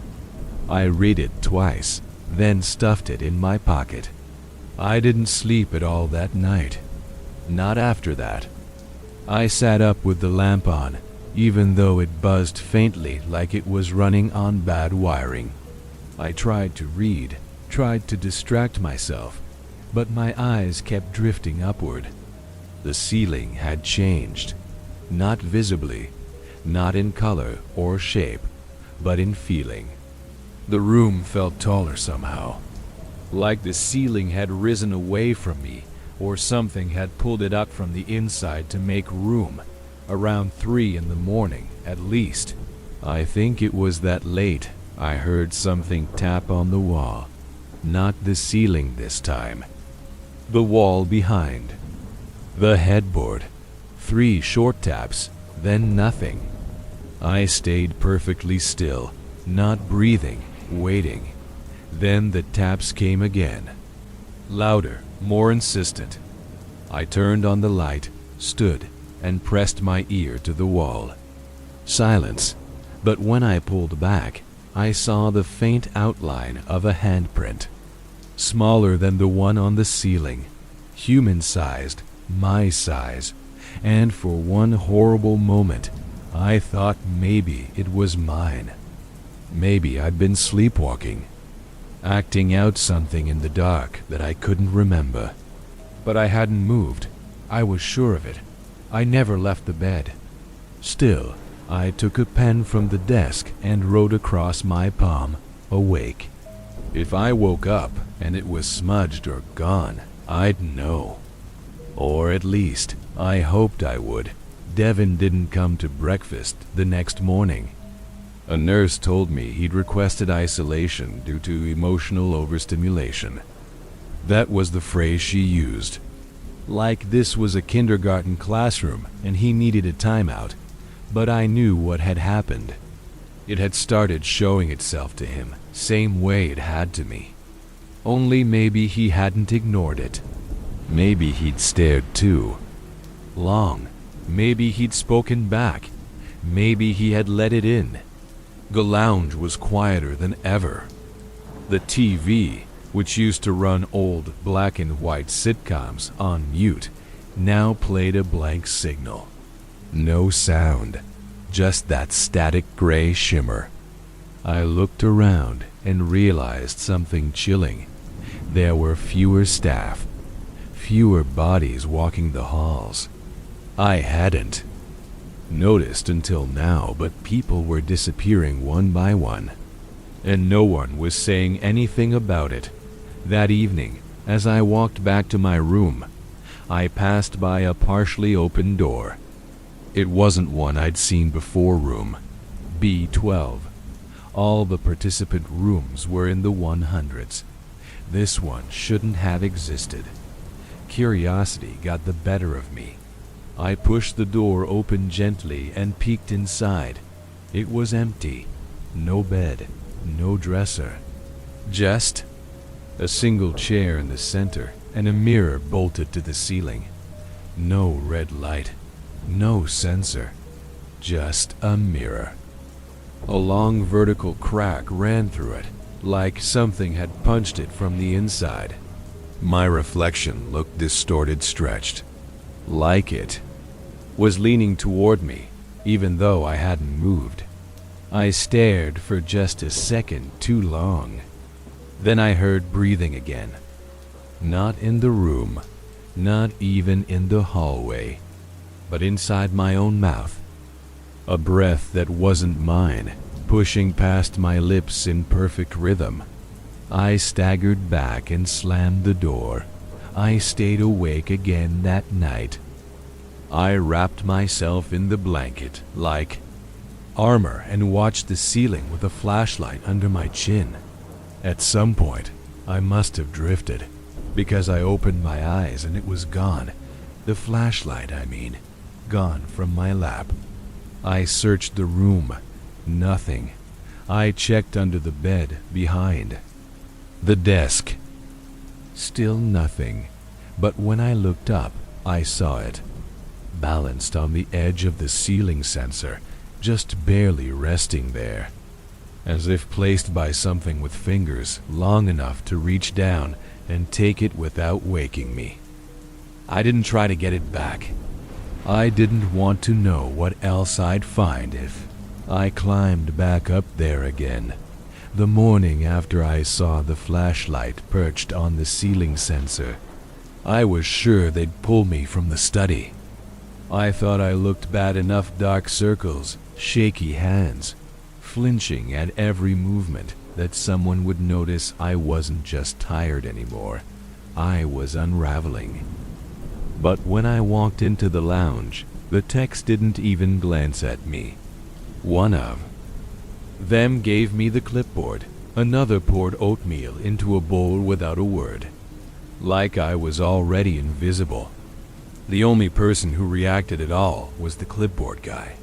I read it twice, then stuffed it in my pocket. I didn't sleep at all that night. Not after that. I sat up with the lamp on, even though it buzzed faintly like it was running on bad wiring. I tried to read, tried to distract myself, but my eyes kept drifting upward. The ceiling had changed, not visibly, not in color or shape, but in feeling. The room felt taller somehow, like the ceiling had risen away from me, or something had pulled it up from the inside to make room. Around 3 in the morning, at least. I think it was that late I heard something tap on the wall. Not the ceiling this time. The wall behind. The headboard. 3 short taps, then nothing. I stayed perfectly still, not breathing, waiting. Then the taps came again. Louder, more insistent. I turned on the light, stood, and pressed my ear to the wall. Silence, but when I pulled back, I saw the faint outline of a handprint. Smaller than the one on the ceiling, human-sized, my size, and for one horrible moment, I thought maybe it was mine. Maybe I'd been sleepwalking, acting out something in the dark that I couldn't remember. But I hadn't moved. I was sure of it. I never left the bed. Still, I took a pen from the desk and wrote across my palm, awake. If I woke up and it was smudged or gone, I'd know. Or at least, I hoped I would. Devin didn't come to breakfast the next morning. A nurse told me he'd requested isolation due to emotional overstimulation. That was the phrase she used. Like this was a kindergarten classroom and he needed a timeout. But I knew what had happened. It had started showing itself to him, same way it had to me. Only maybe he hadn't ignored it. Maybe he'd stared too. Long. Maybe he'd spoken back. Maybe he had let it in. The lounge was quieter than ever. The TV, which used to run old black and white sitcoms on mute, now played a blank signal. No sound, just that static gray shimmer. I looked around and realized something chilling. There were fewer staff, fewer bodies walking the halls. I hadn't noticed until now, but people were disappearing one by one, and no one was saying anything about it. That evening, as I walked back to my room, I passed by a partially open door. It wasn't one I'd seen before room, B12. All the participant rooms were in the 100s. This one shouldn't have existed. Curiosity got the better of me. I pushed the door open gently and peeked inside. It was empty. No bed, no dresser. Just a single chair in the center and a mirror bolted to the ceiling. No red light, no sensor. Just a mirror. A long vertical crack ran through it, like something had punched it from the inside. My reflection looked distorted, stretched. Like it was leaning toward me, even though I hadn't moved. I stared for just a second too long. Then I heard breathing again. Not in the room, not even in the hallway, but inside my own mouth. A breath that wasn't mine, pushing past my lips in perfect rhythm. I staggered back and slammed the door. I stayed awake again that night. I wrapped myself in the blanket like armor and watched the ceiling with a flashlight under my chin. At some point, I must have drifted, because I opened my eyes and it was gone. The flashlight, I mean, gone from my lap. I searched the room. Nothing. I checked under the bed, behind. The desk. Still nothing. But when I looked up, I saw it. Balanced on the edge of the ceiling sensor, just barely resting there, as if placed by something with fingers long enough to reach down and take it without waking me. I didn't try to get it back. I didn't want to know what else I'd find if I climbed back up there again. The morning after I saw the flashlight perched on the ceiling sensor, I was sure they'd pull me from the study. I thought I looked bad enough: dark circles, shaky hands, flinching at every movement, that someone would notice I wasn't just tired anymore. I was unraveling. But when I walked into the lounge, the techs didn't even glance at me. One of them gave me the clipboard. Another poured oatmeal into a bowl without a word, like I was already invisible. The only person who reacted at all was the clipboard guy.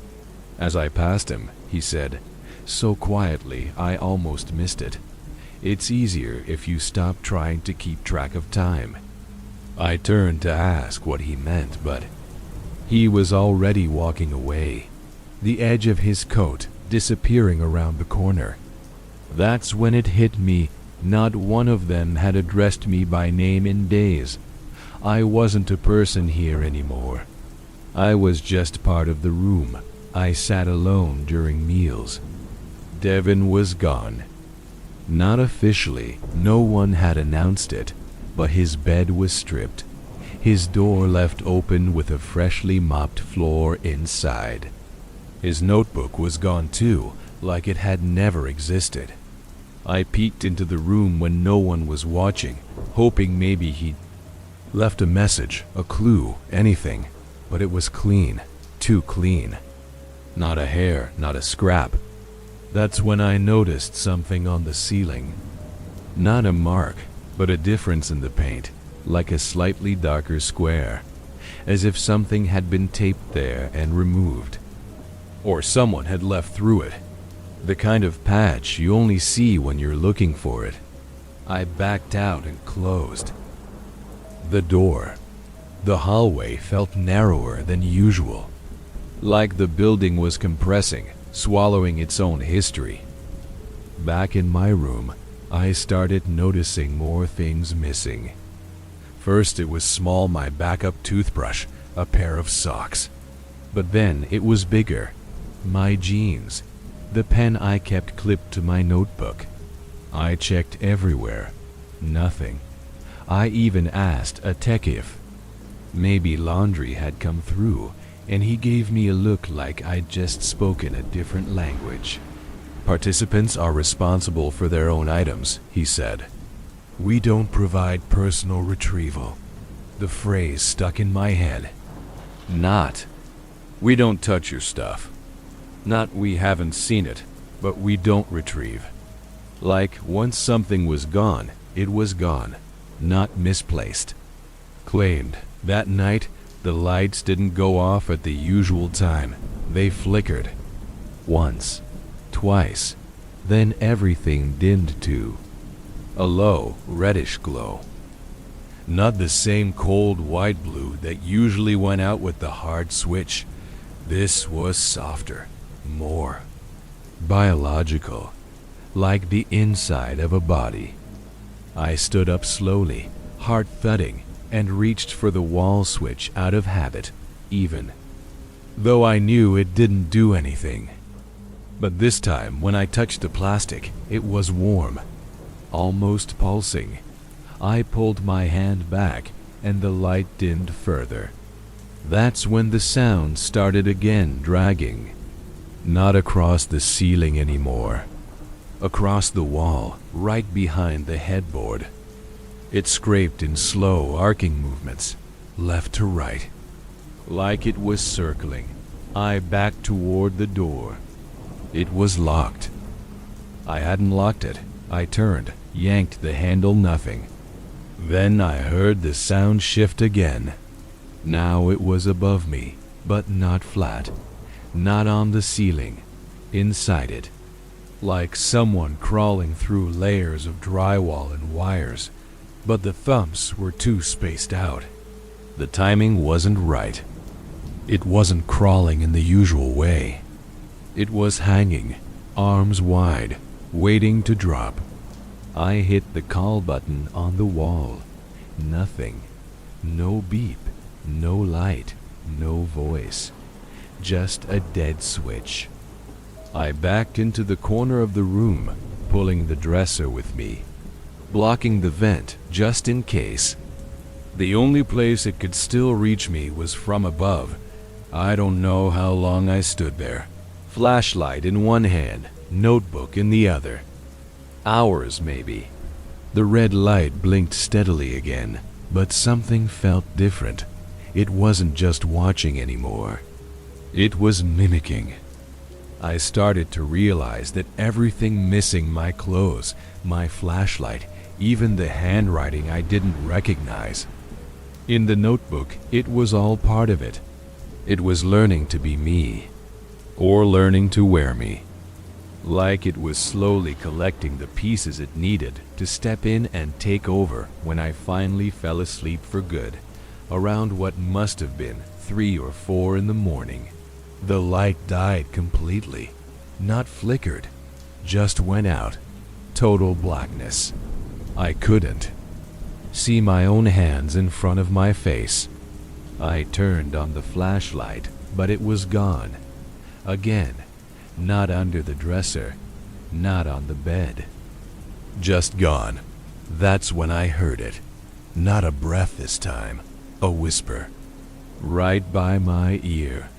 As I passed him, he said, so quietly I almost missed it, "It's easier if you stop trying to keep track of time." I turned to ask what he meant, but he was already walking away, the edge of his coat disappearing around the corner. That's when it hit me. Not one of them had addressed me by name in days. I wasn't a person here anymore. I was just part of the room. I sat alone during meals. Devin was gone. Not officially, no one had announced it, but his bed was stripped, his door left open with a freshly mopped floor inside. His notebook was gone too, like it had never existed. I peeked into the room when no one was watching, hoping maybe he'd left a message, a clue, anything, but it was clean, too clean. Not a hair, not a scrap. That's when I noticed something on the ceiling. Not a mark, but a difference in the paint, like a slightly darker square, as if something had been taped there and removed, or someone had left through it. The kind of patch you only see when you're looking for it. I backed out and closed the door. The hallway felt narrower than usual, like the building was compressing, swallowing its own history. Back in my room, I started noticing more things missing. First it was small, my backup toothbrush, a pair of socks. But then it was bigger, my jeans, the pen I kept clipped to my notebook. I checked everywhere, nothing. I even asked a tech if maybe laundry had come through, and he gave me a look like I'd just spoken a different language. "Participants are responsible for their own items," he said. "We don't provide personal retrieval." The phrase stuck in my head. Not, "We don't touch your stuff." Not, "We haven't seen it, but we don't retrieve." Like, once something was gone, it was gone, not misplaced. Claimed that night the lights didn't go off at the usual time. They flickered. Once, twice, then everything dimmed to a low, reddish glow. Not the same cold white blue that usually went out with the hard switch. This was softer, more biological, like the inside of a body. I stood up slowly, heart thudding, and reached for the wall switch out of habit, even though I knew it didn't do anything. But this time, when I touched the plastic, it was warm, almost pulsing. I pulled my hand back, and the light dimmed further. That's when the sound started again, dragging. Not across the ceiling anymore. Across the wall, right behind the headboard. It scraped in slow, arcing movements, left to right, like it was circling. I backed toward the door. It was locked. I hadn't locked it. I turned, yanked the handle, nothing. Then I heard the sound shift again. Now it was above me, but not flat, not on the ceiling, inside it, like someone crawling through layers of drywall and wires, but the thumps were too spaced out. The timing wasn't right. It wasn't crawling in the usual way. It was hanging, arms wide, waiting to drop. I hit the call button on the wall. Nothing. No beep, no light, no voice. Just a dead switch. I backed into the corner of the room, pulling the dresser with me, blocking the vent just in case. The only place it could still reach me was from above. I don't know how long I stood there, flashlight in one hand, notebook in the other. Hours, maybe. The red light blinked steadily again, but something felt different. It wasn't just watching anymore. It was mimicking. I started to realize that everything missing, my clothes, my flashlight, even the handwriting I didn't recognize. In the notebook, it was all part of it. It was learning to be me, or learning to wear me. Like it was slowly collecting the pieces it needed to step in and take over when I finally fell asleep for good, around what must have been 3 or 4 in the morning. The light died completely, not flickered, just went out. Total blackness. I couldn't see my own hands in front of my face. I turned on the flashlight, but it was gone. Again, not under the dresser, not on the bed. Just gone. That's when I heard it. Not a breath this time, a whisper. Right by my ear.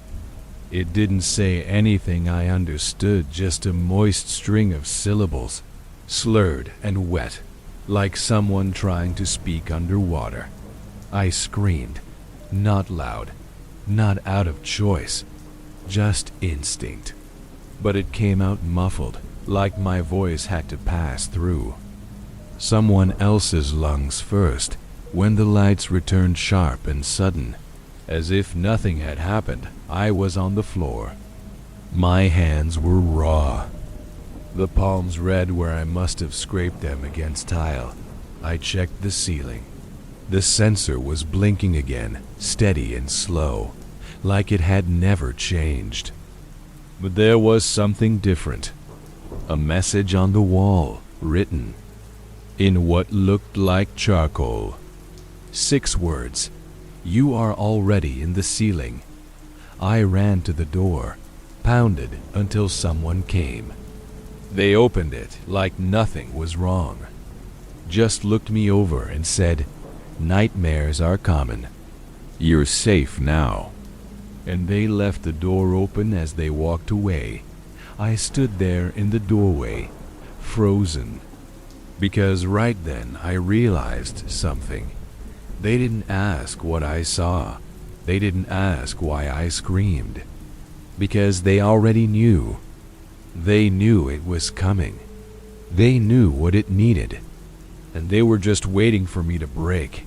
It didn't say anything I understood, just a moist string of syllables, slurred and wet, like someone trying to speak underwater. I screamed, not loud, not out of choice, just instinct. But it came out muffled, like my voice had to pass through someone else's lungs first, when the lights returned sharp and sudden. As if nothing had happened, I was on the floor. My hands were raw, the palms red where I must have scraped them against tile. I checked the ceiling. The sensor was blinking again, steady and slow, like it had never changed. But there was something different. A message on the wall, written in what looked like charcoal. 6 words. You are already in the ceiling. I ran to the door, pounded until someone came. They opened it like nothing was wrong. Just looked me over and said, "Nightmares are common. You're safe now." And they left the door open as they walked away. I stood there in the doorway, frozen. Because right then I realized something. They didn't ask what I saw. They didn't ask why I screamed. Because they already knew. They knew it was coming. They knew what it needed. And they were just waiting for me to break.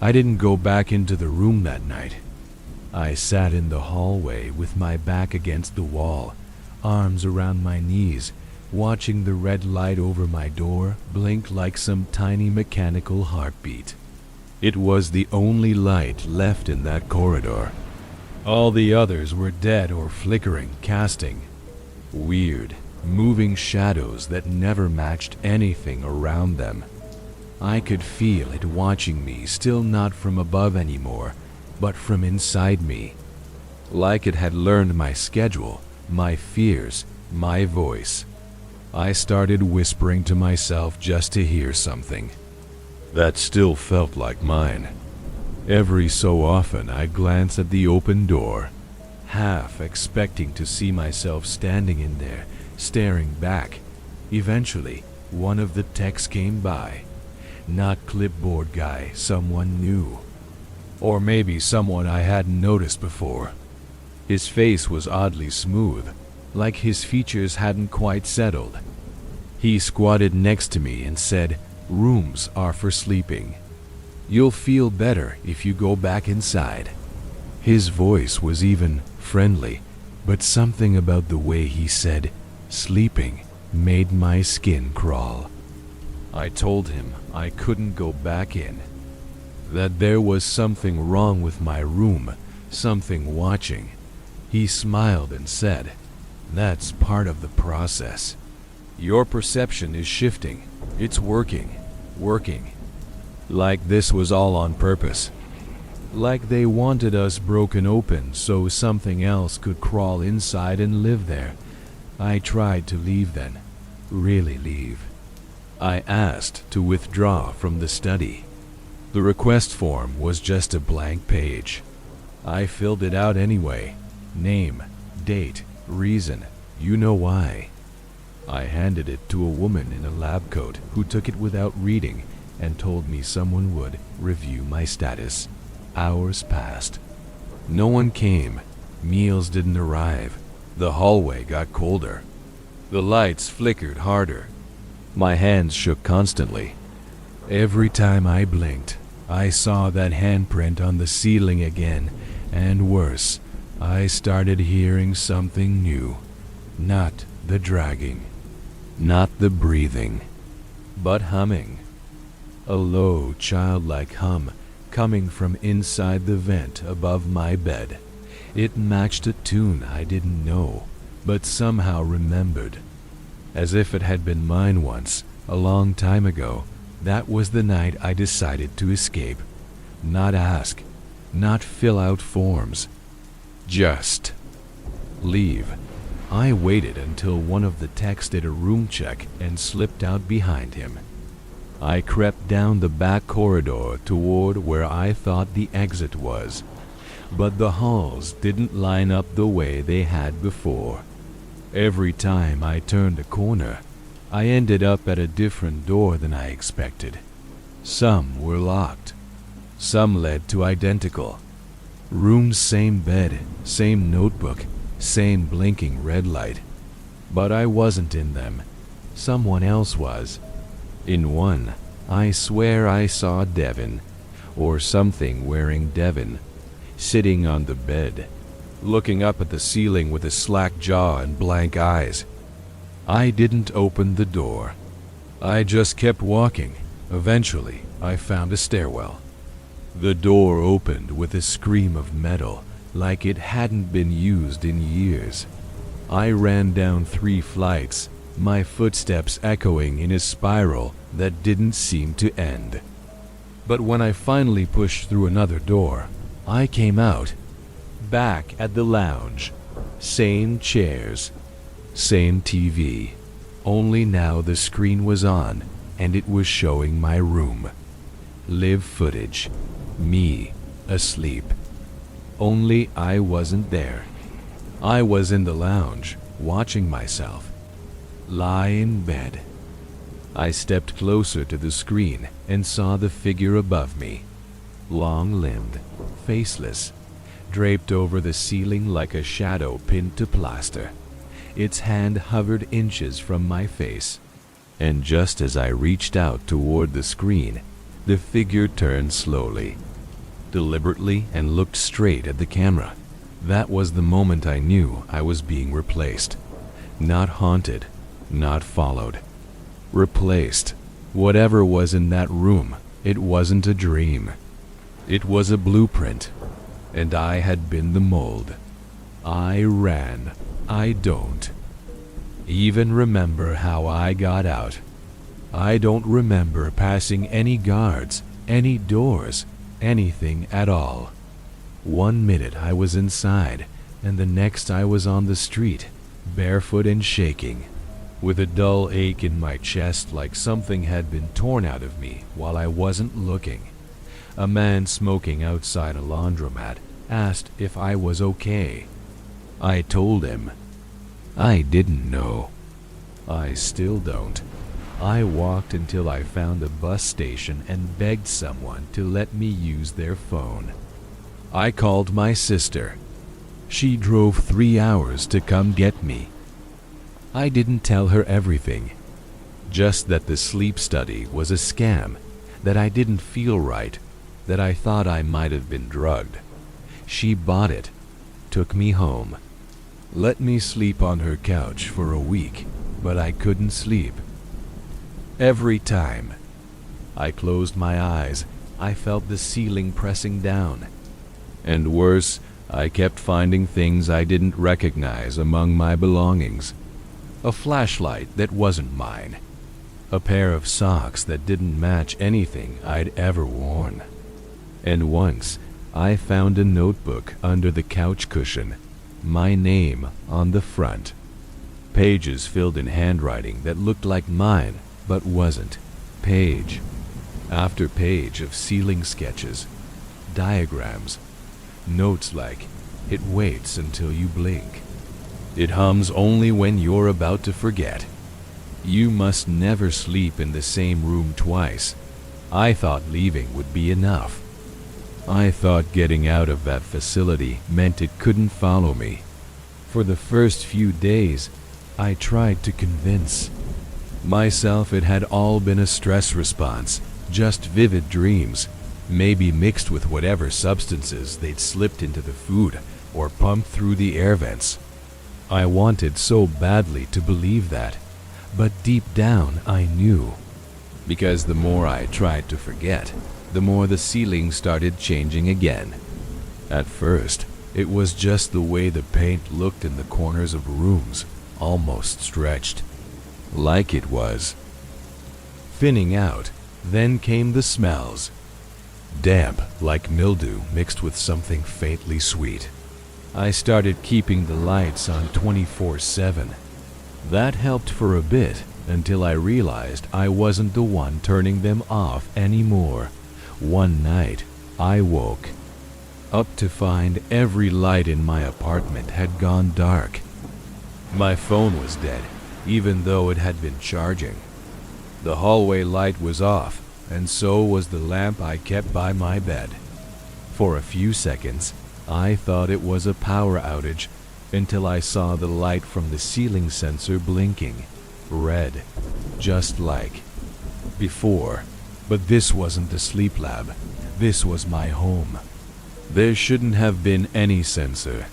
I didn't go back into the room that night. I sat in the hallway with my back against the wall, arms around my knees, watching the red light over my door blink like some tiny mechanical heartbeat. It was the only light left in that corridor. All the others were dead or flickering, casting weird, moving shadows that never matched anything around them. I could feel it watching me, still not from above anymore, but from inside me. Like it had learned my schedule, my fears, my voice. I started whispering to myself just to hear something that still felt like mine. Every so often I glanced at the open door, half expecting to see myself standing in there, staring back. Eventually, one of the techs came by. Not clipboard guy, someone new. Or maybe someone I hadn't noticed before. His face was oddly smooth, like his features hadn't quite settled. He squatted next to me and said, "Rooms are for sleeping. You'll feel better if you go back inside." His voice was even friendly, but something about the way he said "sleeping" made my skin crawl. I told him I couldn't go back in, that there was something wrong with my room, something watching. He smiled and said, That's part of the process. Your perception is shifting. It's working. Like this was all on purpose. Like they wanted us broken open so something else could crawl inside and live there. I tried to leave then. Really leave. I asked to withdraw from the study. The request form was just a blank page. I filled it out anyway. Name, date, reason, you know why. I handed it to a woman in a lab coat who took it without reading and told me someone would review my status. Hours passed. No one came. Meals didn't arrive. The hallway got colder. The lights flickered harder. My hands shook constantly. Every time I blinked, I saw that handprint on the ceiling again, and worse, I started hearing something new. Not the dragging, not the breathing, but humming. A low, childlike hum coming from inside the vent above my bed. It matched a tune I didn't know, but somehow remembered. As if it had been mine once, a long time ago. That was the night I decided to escape. Not ask, not fill out forms. Just leave. I waited until one of the techs did a room check and slipped out behind him. I crept down the back corridor toward where I thought the exit was, but the halls didn't line up the way they had before. Every time I turned a corner, I ended up at a different door than I expected. Some were locked. Some led to identical. Rooms, same bed, same notebook, same blinking red light. But I wasn't in them. Someone else was. In one, I swear I saw Devin, or something wearing Devin, sitting on the bed, looking up at the ceiling with a slack jaw and blank eyes. I didn't open the door. I just kept walking. Eventually, I found a stairwell. The door opened with a scream of metal, like it hadn't been used in years. I ran down 3 flights, my footsteps echoing in a spiral that didn't seem to end. But when I finally pushed through another door, I came out, back at the lounge. Same chairs, same TV, only now the screen was on and it was showing my room. Live footage, me asleep. Only I wasn't there. I was in the lounge, watching myself. Lie in bed. I stepped closer to the screen and saw the figure above me. Long-limbed, faceless, draped over the ceiling like a shadow pinned to plaster. Its hand hovered inches from my face, and just as I reached out toward the screen, the figure turned slowly, deliberately, and looked straight at the camera. That was the moment I knew I was being replaced. Not haunted, not followed. Replaced. Whatever was in that room, it wasn't a dream. It was a blueprint, and I had been the mold. I ran. I don't even remember how I got out. I don't remember passing any guards, any doors, anything at all. 1 minute I was inside, and the next I was on the street, barefoot and shaking, with a dull ache in my chest like something had been torn out of me while I wasn't looking. A man smoking outside a laundromat asked if I was okay. I told him. I didn't know. I still don't. I walked until I found a bus station and begged someone to let me use their phone. I called my sister. She drove 3 hours to come get me. I didn't tell her everything, just that the sleep study was a scam, that I didn't feel right, that I thought I might have been drugged. She bought it, took me home, let me sleep on her couch for a week, but I couldn't sleep. Every time I closed my eyes, I felt the ceiling pressing down. And worse, I kept finding things I didn't recognize among my belongings. A flashlight that wasn't mine. A pair of socks that didn't match anything I'd ever worn. And once, I found a notebook under the couch cushion, my name on the front. Pages filled in handwriting that looked like mine, but wasn't. Page after page of ceiling sketches, diagrams, notes like, "It waits until you blink. It hums only when you're about to forget. You must never sleep in the same room twice." I thought leaving would be enough. I thought getting out of that facility meant it couldn't follow me. For the first few days, I tried to convince myself it had all been a stress response, just vivid dreams, maybe mixed with whatever substances they'd slipped into the food or pumped through the air vents. I wanted so badly to believe that, but deep down I knew. Because the more I tried to forget, the more the ceiling started changing again. At first, it was just the way the paint looked in the corners of rooms, almost stretched. Like it was thinning out. Then came the smells. Damp, like mildew mixed with something faintly sweet. I started keeping the lights on 24/7. That helped for a bit until I realized I wasn't the one turning them off anymore. One night, I woke up to find every light in my apartment had gone dark. My phone was dead, even though it had been charging. The hallway light was off, and so was the lamp I kept by my bed. For a few seconds, I thought it was a power outage until I saw the light from the ceiling sensor blinking, red, just like before. But this wasn't a sleep lab. This was my home. There shouldn't have been any sensor.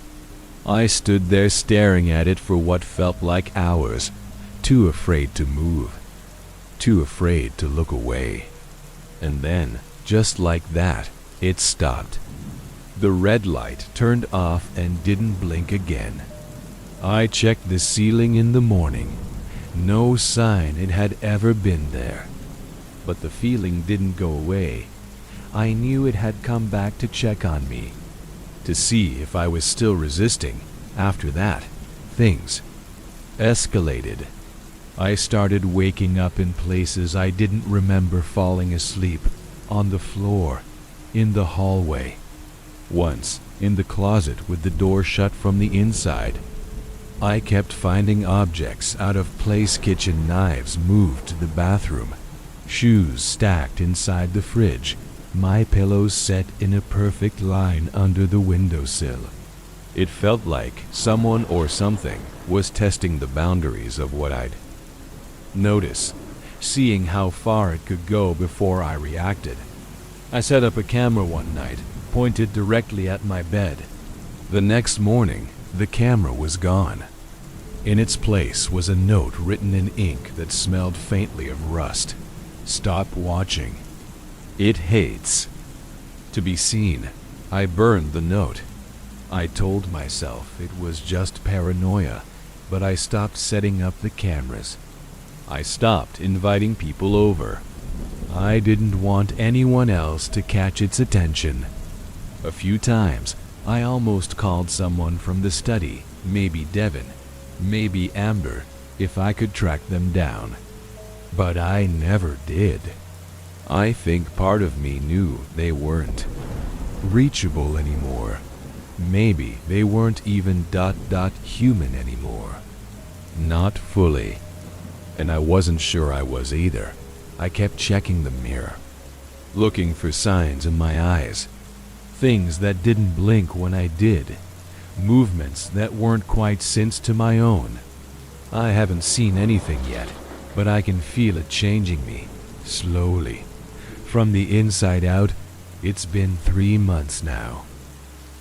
I stood there staring at it for what felt like hours, too afraid to move, too afraid to look away. And then, just like that, it stopped. The red light turned off and didn't blink again. I checked the ceiling in the morning. No sign it had ever been there. But the feeling didn't go away. I knew it had come back to check on me, to see if I was still resisting. After that, things escalated. I started waking up in places I didn't remember falling asleep, on the floor, in the hallway. Once, in the closet with the door shut from the inside. I kept finding objects out of place, kitchen knives moved to the bathroom, shoes stacked inside the fridge, my pillows set in a perfect line under the windowsill. It felt like someone or something was testing the boundaries of what I'd notice, seeing how far it could go before I reacted. I set up a camera one night, pointed directly at my bed. The next morning, the camera was gone. In its place was a note written in ink that smelled faintly of rust. Stop watching. It hates to be seen. I burned the note. I told myself it was just paranoia, but I stopped setting up the cameras. I stopped inviting people over. I didn't want anyone else to catch its attention. A few times, I almost called someone from the study, maybe Devin, maybe Amber, if I could track them down. But I never did. I think part of me knew they weren't reachable anymore. Maybe they weren't even human anymore. Not fully. And I wasn't sure I was either. I kept checking the mirror, looking for signs in my eyes. Things that didn't blink when I did. Movements that weren't quite synced to my own. I haven't seen anything yet, but I can feel it changing me, slowly. From the inside out, it's been 3 months now.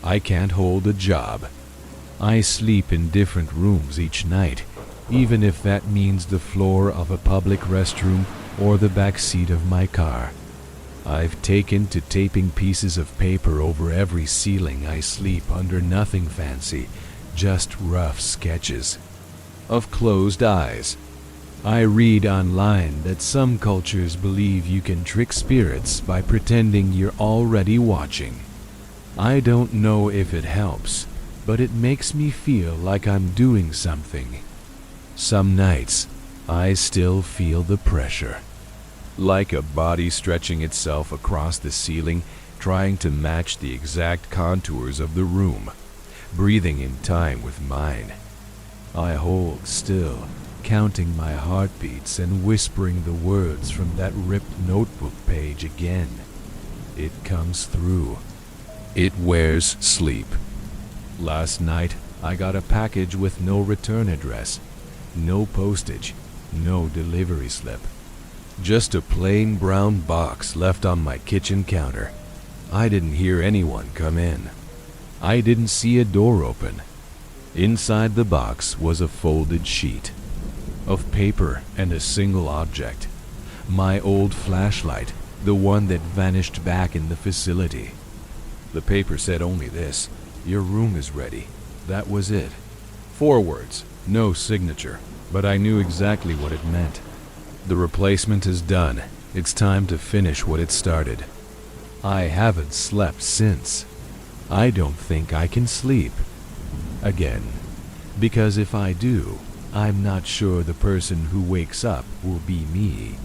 I can't hold a job. I sleep in different rooms each night, even if that means the floor of a public restroom or the back seat of my car. I've taken to taping pieces of paper over every ceiling I sleep under, nothing fancy, just rough sketches of closed eyes. I read online that some cultures believe you can trick spirits by pretending you're already watching. I don't know if it helps, but it makes me feel like I'm doing something. Some nights, I still feel the pressure. Like a body stretching itself across the ceiling, trying to match the exact contours of the room, breathing in time with mine. I hold still, counting my heartbeats and whispering the words from that ripped notebook page again. It comes through. It wears sleep. Last night, I got a package with no return address, no postage, no delivery slip. Just a plain brown box left on my kitchen counter. I didn't hear anyone come in. I didn't see a door open. Inside the box was a folded sheet of paper and a single object. My old flashlight, the one that vanished back in the facility. The paper said only this: "Your room is ready." That was it. 4 words, no signature, but I knew exactly what it meant. The replacement is done. It's time to finish what it started. I haven't slept since. I don't think I can sleep again, because if I do, I'm not sure the person who wakes up will be me.